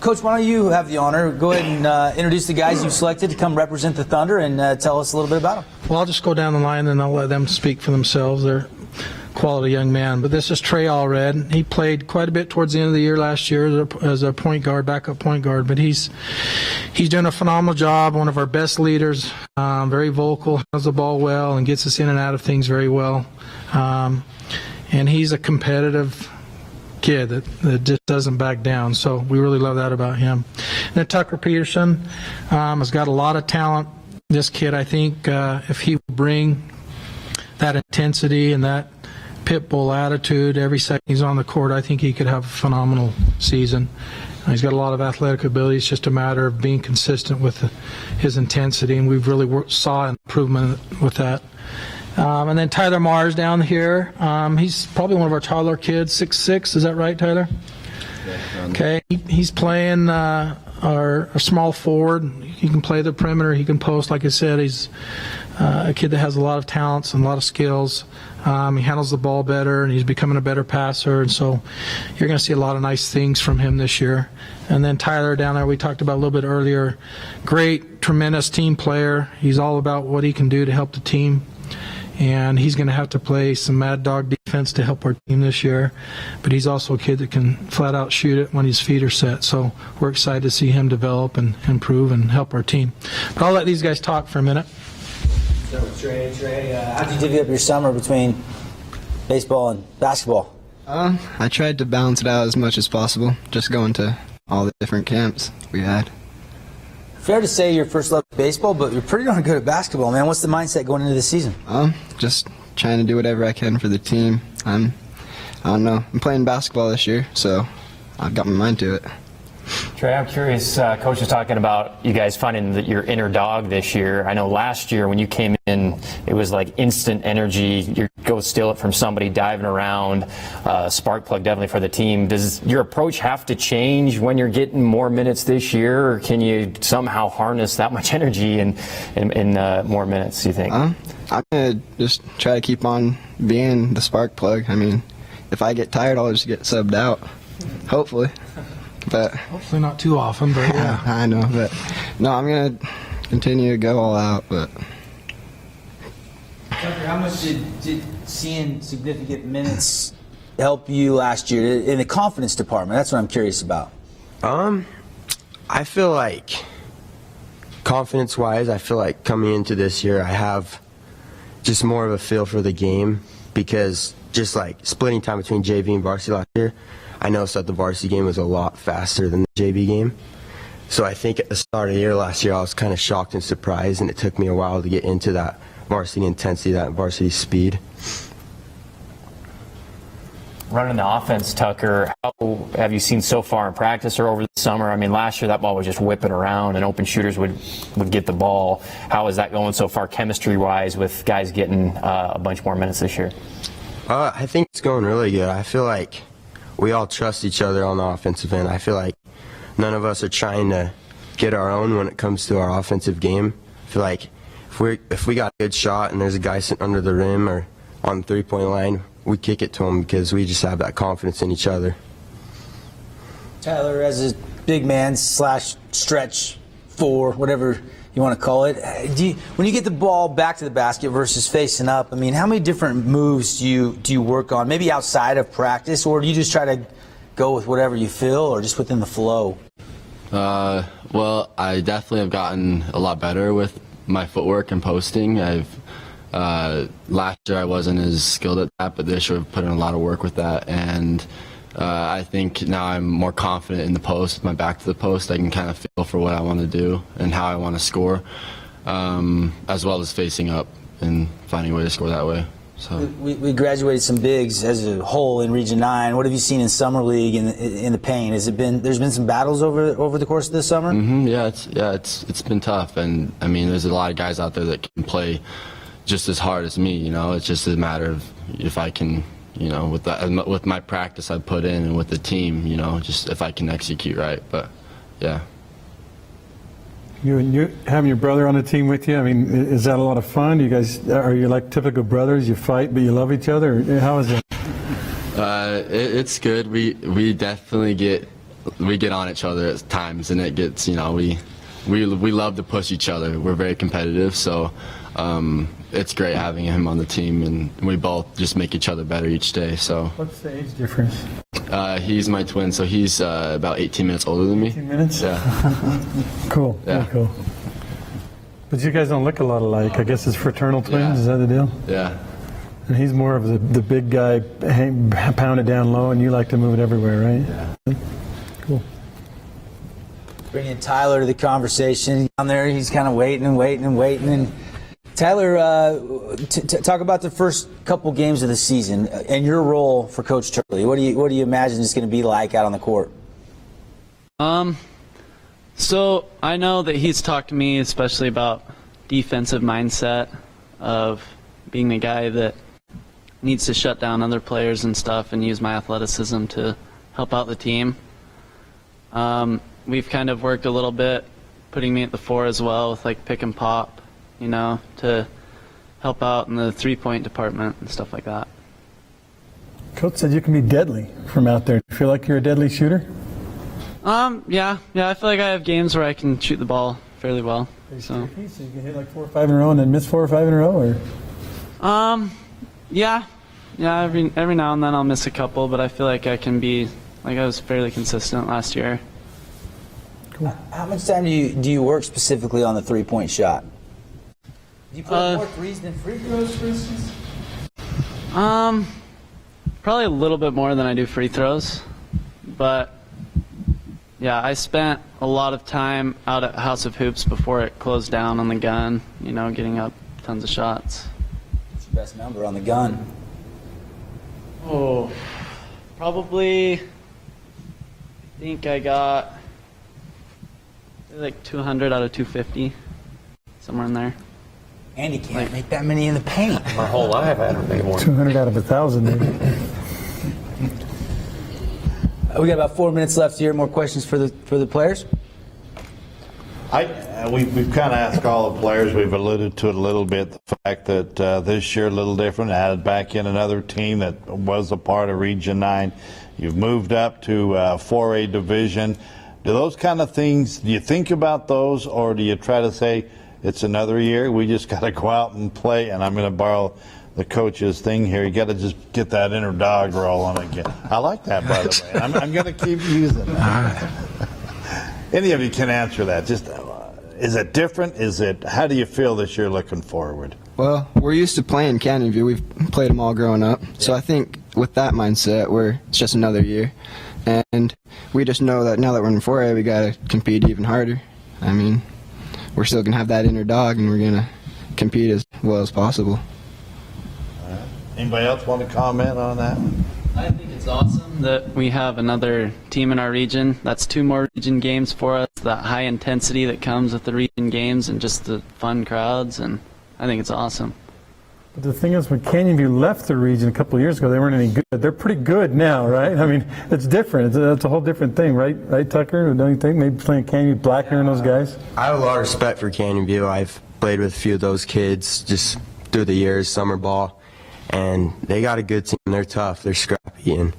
Coach, why don't you have the honor? Go ahead and introduce the guys you've selected to come represent the Thunder and tell us a little bit about them. Well, I'll just go down the line and I'll let them speak for themselves. They're quality young man. But this is Trey Allred. He played quite a bit towards the end of the year last year as a point guard, backup point guard. But he's doing a phenomenal job. One of our best leaders. Very vocal, has the ball well, and gets us in and out of things very well. And he's a competitive kid that just doesn't back down. So we really love that about him. And then Tucker Peterson has got a lot of talent. This kid, I think, if he will bring that intensity and that pit bull attitude every second he's on the court, I think he could have a phenomenal season. He's got a lot of athletic ability. It's just a matter of being consistent with his intensity, and we've really saw an improvement with that. And then Tyler Mars down here. He's probably one of our taller kids, 6'6". Is that right, Tyler? Yeah. Okay. He's playing our small forward. He can play the perimeter. He can post. Like I said, he's a kid that has a lot of talents and a lot of skills. He handles the ball better, and he's becoming a better passer. And so you're going to see a lot of nice things from him this year. And then Tyler down there, we talked about a little bit earlier. Great, tremendous team player. He's all about what he can do to help the team. And he's going to have to play some mad dog defense to help our team this year. But he's also a kid that can flat out shoot it when his feet are set. So we're excited to see him develop and improve and help our team. But I'll let these guys talk for a minute. So Trey, how'd you divvy up your summer between baseball and basketball? I tried to balance it out as much as possible, just going to all the different camps we had. Fair to say your first love is baseball, but you're pretty darn good at basketball, man. What's the mindset going into the season? Just trying to do whatever I can for the team. I don't know. I'm playing basketball this year, so I've got my mind to it. Trey, I'm curious, Coach was talking about you guys finding your inner dog this year. I know last year when you came in, it was like instant energy. You go steal it from somebody diving around, spark plug definitely for the team. Does your approach have to change when you're getting more minutes this year, or can you somehow harness that much energy in more minutes, do you think? I'm going to just try to keep on being the spark plug. I mean, if I get tired, I'll just get subbed out, hopefully. But hopefully not too often, but yeah. I know, but no, I'm going to continue to go all out. But Tucker, how much did seeing significant minutes help you last year in the confidence department? That's what I'm curious about. I feel like confidence-wise, I feel like coming into this year, I have just more of a feel for the game, because just like splitting time between JV and varsity last year, I noticed that the varsity game was a lot faster than the JV game. So I think at the start of the year last year, I was kind of shocked and surprised, and it took me a while to get into that varsity intensity, that varsity speed. Running the offense, Tucker, how have you seen so far in practice or over the summer? I mean, last year that ball was just whipping around and open shooters would get the ball. How is that going so far chemistry-wise with guys getting a bunch more minutes this year? I think it's going really good. I feel like we all trust each other on the offensive end. I feel like none of us are trying to get our own when it comes to our offensive game. I feel like if we got a good shot and there's a guy sitting under the rim or on the three-point line, we kick it to him because we just have that confidence in each other. Tyler, as a big man / stretch four, whatever you want to call it, when you get the ball back to the basket versus facing up, I mean, how many different moves do you work on, maybe outside of practice, or do you just try to go with whatever you feel or just within the flow? Well, I definitely have gotten a lot better with my footwork and posting. Last year I wasn't as skilled at that, but this year I've put in a lot of work with that, and I think now I'm more confident in the post, with my back to the post. I can kind of feel for what I want to do and how I want to score, as well as facing up and finding a way to score that way. So we graduated some bigs as a whole in Region 9. What have you seen in Summer League in the paint? There's been some battles over the course of this summer? Mm-hmm, it's been tough, and I mean there's a lot of guys out there that can play just as hard as me. It's just a matter of if I can, with my practice I put in and with the team, just if I can execute right. But yeah. You having your brother on the team with you, I mean, is that a lot of fun? Are you like typical brothers? You fight, but you love each other? Or how is it? It's good. We definitely get on each other at times, and it gets, we love to push each other. We're very competitive, so it's great having him on the team, and we both just make each other better each day. So. What's the age difference? He's my twin, so he's about 18 minutes older than me. 18 minutes? Yeah. Cool. Yeah. Cool. But you guys don't look a lot alike. I guess it's fraternal twins. Is that the deal? Yeah. And he's more of the big guy, pounded down low, and you like to move it everywhere, right? Yeah. Cool. Bringing Tyler to the conversation. Down there, he's kind of waiting. And Tyler, talk about the first couple games of the season and your role for Coach Turley. What do you imagine it's going to be like out on the court? So I know that he's talked to me especially about defensive mindset of being the guy that needs to shut down other players and stuff and use my athleticism to help out the team. We've kind of worked a little bit putting me at the 4 as well with like pick and pop, to help out in the three-point department and stuff like that. Coach said you can be deadly from out there. Do you feel like you're a deadly shooter? Yeah, I feel like I have games where I can shoot the ball fairly well. So you can hit like 4 or 5 in a row and then miss 4 or 5 in a row, or? Yeah. Every now and then I'll miss a couple, but I feel like I can be I was fairly consistent last year. Cool. How much time do you work specifically on the three-point shot? Do you play more threes than free throws, for instance? Probably a little bit more than I do free throws, but yeah, I spent a lot of time out at House of Hoops before it closed down on the gun, getting up tons of shots. What's your best number on the gun? Oh, probably, I think I got like 200 out of 250, somewhere in there. And you can't make that many in the paint. My whole life I haven't made more. 200 out of 1,000, maybe. We got about 4 minutes left here. More questions for the players? We've kind of asked all the players. We've alluded to it a little bit. The fact that this year a little different. Added back in another team that was a part of Region 9. You've moved up to 4A division. Do those kind of things? Do you think about those, or do you try to say it's another year? We just got to go out and play. And I'm going to borrow the coach's thing here. You got to just get that inner dog rolling again. I like that, by the way. I'm going to keep using that. Any of you can answer that. Just is it different? How do you feel this year looking forward? Well, we're used to playing Canyon View. We've played them all growing up. So I think with that mindset, it's just another year. And we just know that now that we're in 4A, we got to compete even harder. I mean, we're still going to have that inner dog, and we're going to compete as well as possible. All right. Anybody else want to comment on that? I think it's awesome that we have another team in our region. That's 2 more region games for us, that high intensity that comes with the region games and just the fun crowds, and I think it's awesome. But the thing is, when Canyon View left the region a couple of years ago, they weren't any good. They're pretty good now, right? I mean, it's different. It's a whole different thing, right? Right, Tucker? Don't you think? Maybe playing Canyon View, Blackner and those guys? I have a lot of respect for Canyon View. I've played with a few of those kids just through the years, summer ball, and they got a good team. They're tough. They're scrappy, and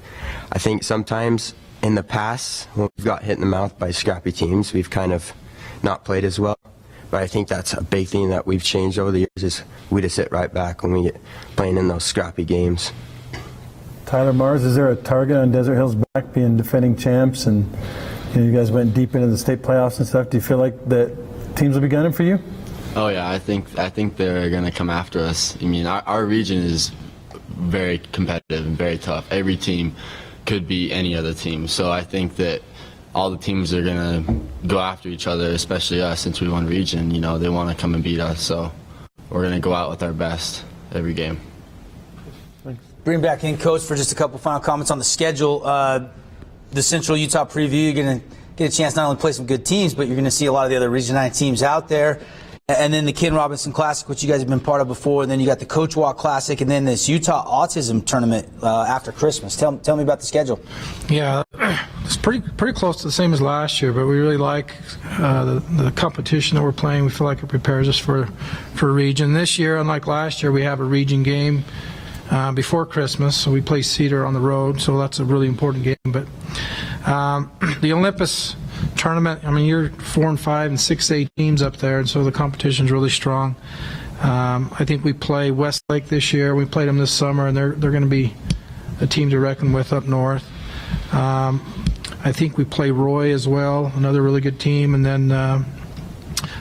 I think sometimes in the past, when we've got hit in the mouth by scrappy teams, we've kind of not played as well. But I think that's a big thing that we've changed over the years is we just sit right back when we get playing in those scrappy games. Tyler Mars, is there a target on Desert Hills back being defending champs, and you guys went deep into the state playoffs and stuff? Do you feel like that teams will be gunning for you? Oh yeah, I think they're gonna come after us. I mean, our region is very competitive and very tough. Every team could be any other team, so I think that all the teams are going to go after each other, especially us, since we won region. They want to come and beat us, so we're going to go out with our best every game. bring back in Coach for just a couple final comments on the schedule. The Central Utah preview, you're going to get a chance not only to play some good teams, but you're going to see a lot of the other Region 9 teams out there. And then the Ken Robinson Classic, which you guys have been part of before. And then you got the Coach Walk Classic, and then this Utah Autism Tournament after Christmas. Tell me about the schedule. Yeah, it's pretty close to the same as last year, but we really like the competition that we're playing. We feel like it prepares us for region. This year, unlike last year, we have a region game before Christmas, so we play Cedar on the road, so that's a really important game. But the Olympus tournament, I mean, you're 4 and 5 and 6-8 teams up there, and so the competition's really strong. I think we play Westlake this year. We played them this summer, and they're going to be a team to reckon with up north. I think we play Roy as well, another really good team, and then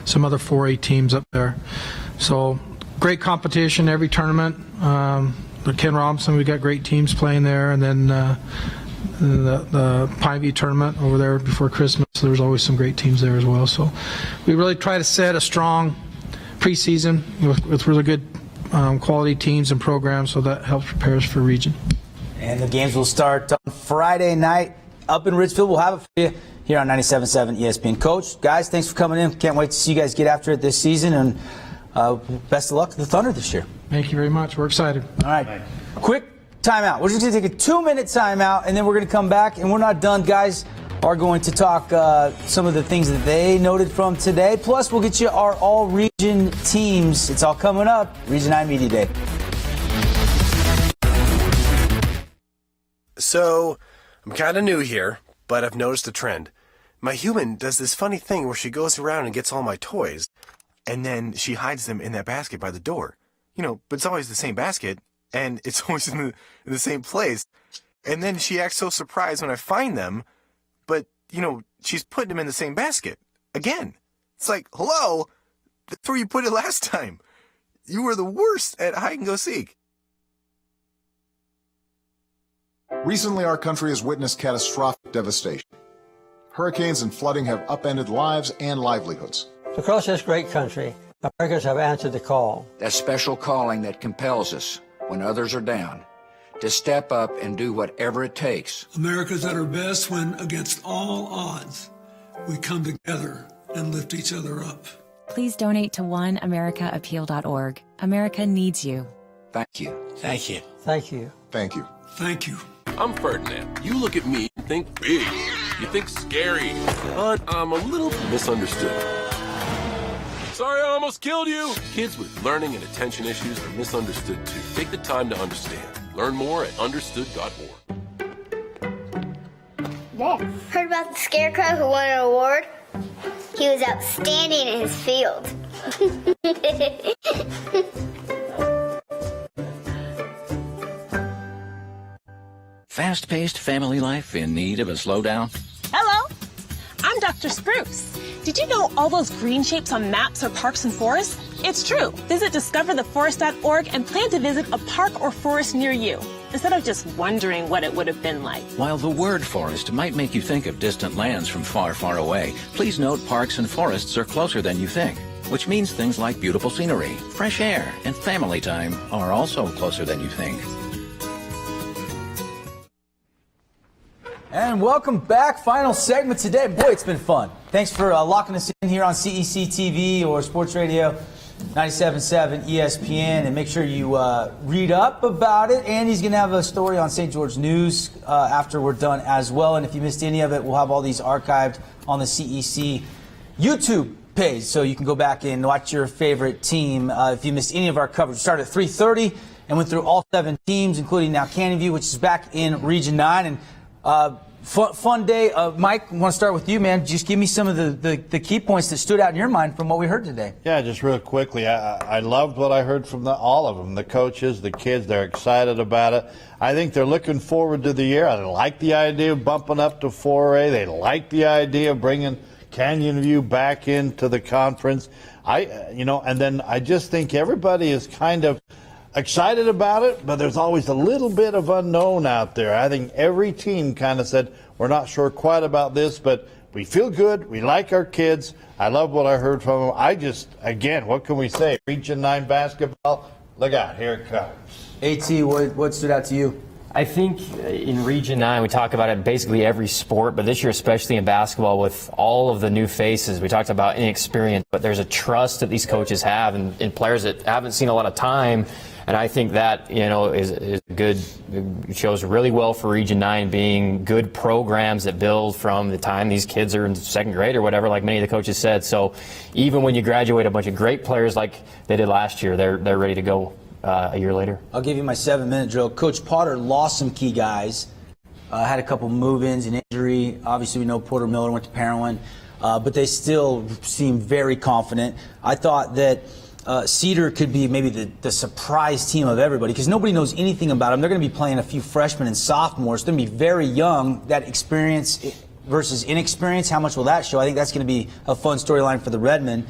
some other 4A teams up there. So great competition every tournament. The Ken Robinson, we got great teams playing there, and then the Pineview tournament over there before Christmas, there's always some great teams there as well. So we really try to set a strong preseason with really good quality teams and programs, so that helps prepare us for region. And the games will start on Friday night up in Ridgefield. We'll have it for you here on 97.7 ESPN. Coach, guys, thanks for coming in. Can't wait to see you guys get after it this season, and best of luck to the Thunder this year. Thank you very much. We're excited. All right. Quick timeout. We're just going to take a 2-minute timeout, and then we're going to come back, and we're not done. Guys are going to talk some of the things that they noted from today. Plus, we'll get you our all-region teams. It's all coming up. Region 9 Media Day. So, I'm kind of new here, but I've noticed a trend. My human does this funny thing where she goes around and gets all my toys, and then she hides them in that basket by the door. You know, but it's always the same basket, and it's always in the same place. And then she acts so surprised when I find them, but, you know, she's putting them in the same basket. Again. It's like, hello? That's where you put it last time. You were the worst at hide and go seek. Recently, our country has witnessed catastrophic devastation. Hurricanes and flooding have upended lives and livelihoods. Across this great country, Americans have answered the call. That special calling that compels us, when others are down, to step up and do whatever it takes. America's at our best when, against all odds, we come together and lift each other up. Please donate to oneamericaappeal.org. America needs you. Thank you. Thank you. Thank you. Thank you. Thank you. I'm Ferdinand. You look at me and think big. You think scary. But I'm a little misunderstood. Sorry, I almost killed you. Kids with learning and attention issues are misunderstood too. Take the time to understand. Learn more at understood.org. Dad, heard about the scarecrow who won an award? He was outstanding in his field. Fast-paced family life in need of a slowdown? Hello, I'm Dr. Spruce. Did you know all those green shapes on maps are parks and forests? It's true. Visit discovertheforest.org and plan to visit a park or forest near you, instead of just wondering what it would have been like. While the word forest might make you think of distant lands from far, far away, please note parks and forests are closer than you think, which means things like beautiful scenery, fresh air, and family time are also closer than you think. And welcome back. Final segment today. Boy, it's been fun. Thanks for locking us in here on CEC TV or Sports Radio 97.7 ESPN. And make sure you read up about it. Andy's going to have a story on St. George News after we're done as well. And if you missed any of it, we'll have all these archived on the CEC YouTube page. So you can go back and watch your favorite team. If you missed any of our coverage, we started at 3:30 and went through all 7 teams, including now Canyon View, which is back in Region 9. And fun day. Mike, I want to start with you, man. Just give me some of the key points that stood out in your mind from what we heard today. Yeah, just real quickly. I loved what I heard from all of them, the coaches, the kids. They're excited about it. I think they're looking forward to the year. I like the idea of bumping up to 4A. They like the idea of bringing Canyon View back into the conference. And then I just think everybody is kind of excited about it, but there's always a little bit of unknown out there. I think every team kind of said, we're not sure quite about this, but we feel good. We like our kids. I love what I heard from them. Again, what can we say? Region 9 basketball, Look out, here it comes. AT, what stood out to you? I think in Region 9, we talk about it in basically every sport, but this year, especially in basketball, with all of the new faces, we talked about inexperience, but there's a trust that these coaches have in players that haven't seen a lot of time. And I think that, is good. It shows really well for Region 9 being good programs that build from the time these kids are in second grade or whatever, like many of the coaches said. So even when you graduate a bunch of great players like they did last year, they're ready to go a year later. I'll give you my 7-minute drill. Coach Potter lost some key guys, had a couple move-ins and injury. Obviously, we know Porter Miller went to Parowan, but they still seem very confident. I thought that Cedar could be maybe the surprise team of everybody because nobody knows anything about them. They're going to be playing a few freshmen and sophomores. They're going to be very young. That experience versus inexperience, how much will that show? I think that's going to be a fun storyline for the Redmen.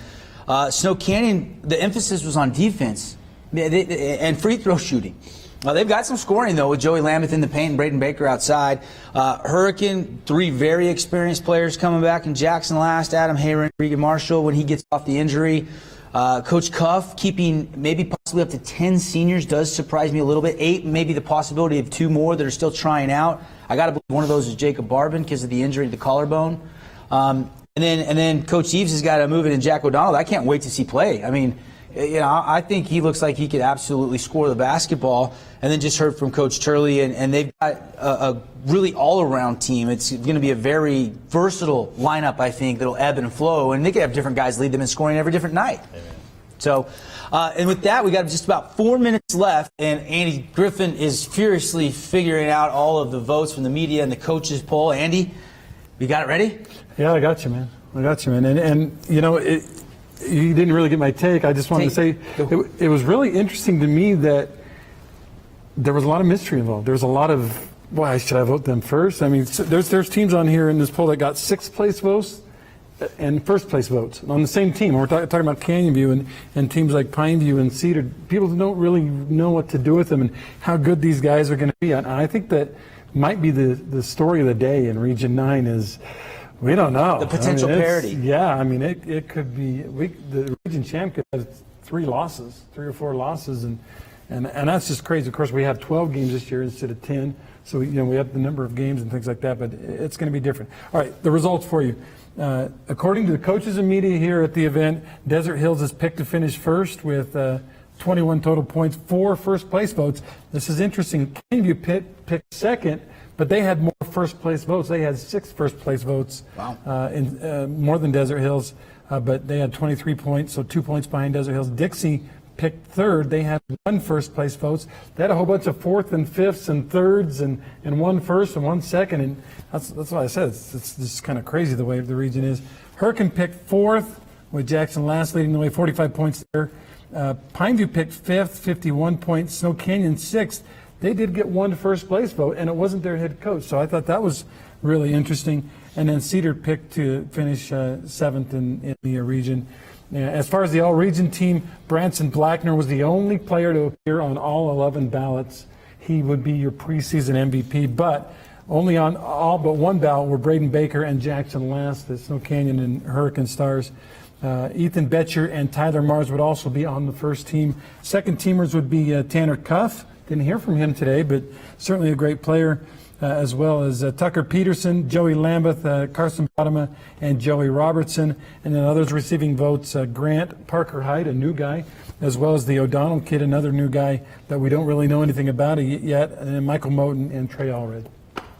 Snow Canyon, the emphasis was on defense and free throw shooting. They've got some scoring, though, with Joey Lambeth in the paint and Braden Baker outside. Hurricane, 3 very experienced players coming back in Jackson Last, Adam Hayron, Regan Marshall when he gets off the injury. Coach Cuff keeping maybe possibly up to 10 seniors does surprise me a little bit. 8, maybe the possibility of 2 more that are still trying out. I got to believe one of those is Jacob Barbin because of the injury to the collarbone. And then Coach Eves has got to move it in Jack O'Donnell. I can't wait to see play. I mean, I think he looks like he could absolutely score the basketball. And then just heard from Coach Turley, and they've got a really all-around team. It's going to be a very versatile lineup, I think, that'll ebb and flow. And they could have different guys lead them in scoring every different night. Amen. So, and with that, we got just about 4 minutes left, and Andy Griffin is furiously figuring out all of the votes from the media and the coaches poll. Andy, you got it ready? Yeah, I got you, man. And you didn't really get my take. I just wanted to say it was really interesting to me that there was a lot of mystery involved. There was a lot of, why should I vote them first? I mean, there's teams on here in this poll that got 6th place votes and 1st place votes on the same team. We're talking about Canyon View and teams like Pineview and Cedar. People don't really know what to do with them and how good these guys are going to be. And I think that might be the story of the day in Region 9 is we don't know. The potential parity. Yeah, I mean, it could be, the region champ could have 3 or 4 losses, and that's just crazy. Of course, we have 12 games this year instead of 10, so we have the number of games and things like that, but it's going to be different. All right, the results for you. According to the coaches and media here at the event, Desert Hills is picked to finish first with 21 total points, 4 first-place votes. This is interesting. Canyon View picked second, but they had more first-place votes. They had 6 first-place votes, more than Desert Hills, but they had 23 points, so 2 points behind Desert Hills. Dixie picked third. They had 1 first-place votes. They had a whole bunch of 4th and 5ths and 3rds and 1 first and 1 second, and that's what I said. It's just kind of crazy the way the region is. Hurricane picked 4th with Jackson Last leading the way, 45 points there. Pineview picked 5th, 51 points. Snow Canyon 6th. They did get 1 first-place vote, and it wasn't their head coach. So I thought that was really interesting. And then Cedar picked to finish 7th in the region. As far as the all-region team, Branson Blackner was the only player to appear on all 11 ballots. He would be your preseason MVP, but only on all but 1 ballot were Braden Baker and Jackson Last, the Snow Canyon and Hurricane stars. Ethan Betcher and Tyler Mars would also be on the first team. Second teamers would be Tanner Cuff. Didn't hear from him today, but certainly a great player, as well as Tucker Peterson, Joey Lambeth, Carson Bottima, and Joey Robertson. And then others receiving votes, Grant Parker Hyde, a new guy, as well as the O'Donnell kid, another new guy that we don't really know anything about yet, and then Michael Moten and Trey Allred.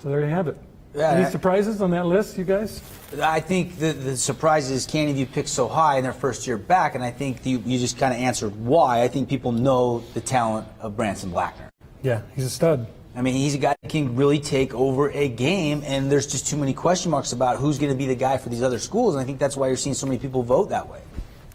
So there you have it. Yeah, any surprises on that list, you guys? I think the surprise is Canyon View picked so high in their first year back, and I think you just kind of answered why. I think people know the talent of Branson Blackner. Yeah, he's a stud. I mean, he's a guy that can really take over a game, and there's just too many question marks about who's going to be the guy for these other schools, and I think that's why you're seeing so many people vote that way.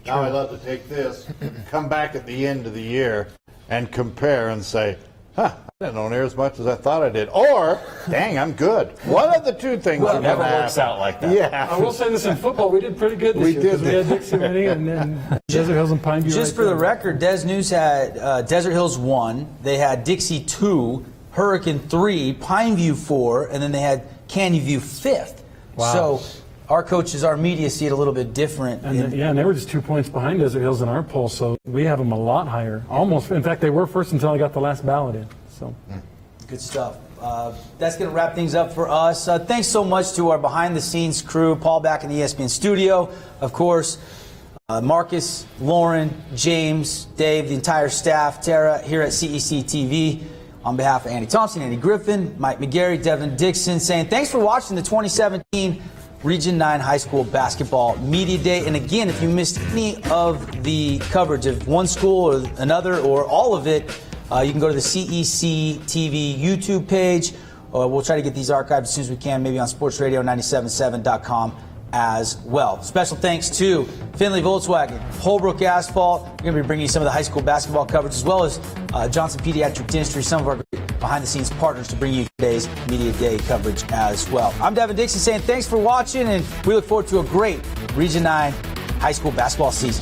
Now I'd love to take this, come back at the end of the year, and compare and say, I didn't know near as much as I thought I did. Or, dang, I'm good. One of the two things it never works out like that. Yeah. I will say this in football, we did pretty good this year. We had Dixie winning and then Desert Hills and Pineview. Just for the record, Des News had Desert Hills 1, they had Dixie 2, Hurricane 3, Pineview 4, and then they had Canyon View 5th. Wow. So our coaches, our media see it a little bit different. And and they were just 2 points behind Desert Hills in our poll, so we have them a lot higher. Almost, in fact, they were first until I got the last ballot in. So, good stuff. That's going to wrap things up for us. Thanks so much to our behind-the-scenes crew, Paul back in the ESPN studio, of course, Marcus, Lauren, James, Dave, the entire staff, Tara here at CEC TV. On behalf of Andy Thompson, Andy Griffin, Mike McGarry, Devin Dixon, saying thanks for watching the 2017 Region 9 High School Basketball Media Day. And again, if you missed any of the coverage of one school or another or all of it, you can go to the CEC TV YouTube page. We'll try to get these archived as soon as we can, maybe on sportsradio977.com as well. Special thanks to Findlay Volkswagen, Holbrook Asphalt. We're going to be bringing you some of the high school basketball coverage, as well as Johnson Pediatric Dentistry, some of our behind-the-scenes partners to bring you today's Media Day coverage as well. I'm Devin Dixon saying thanks for watching, and we look forward to a great Region 9 high school basketball season.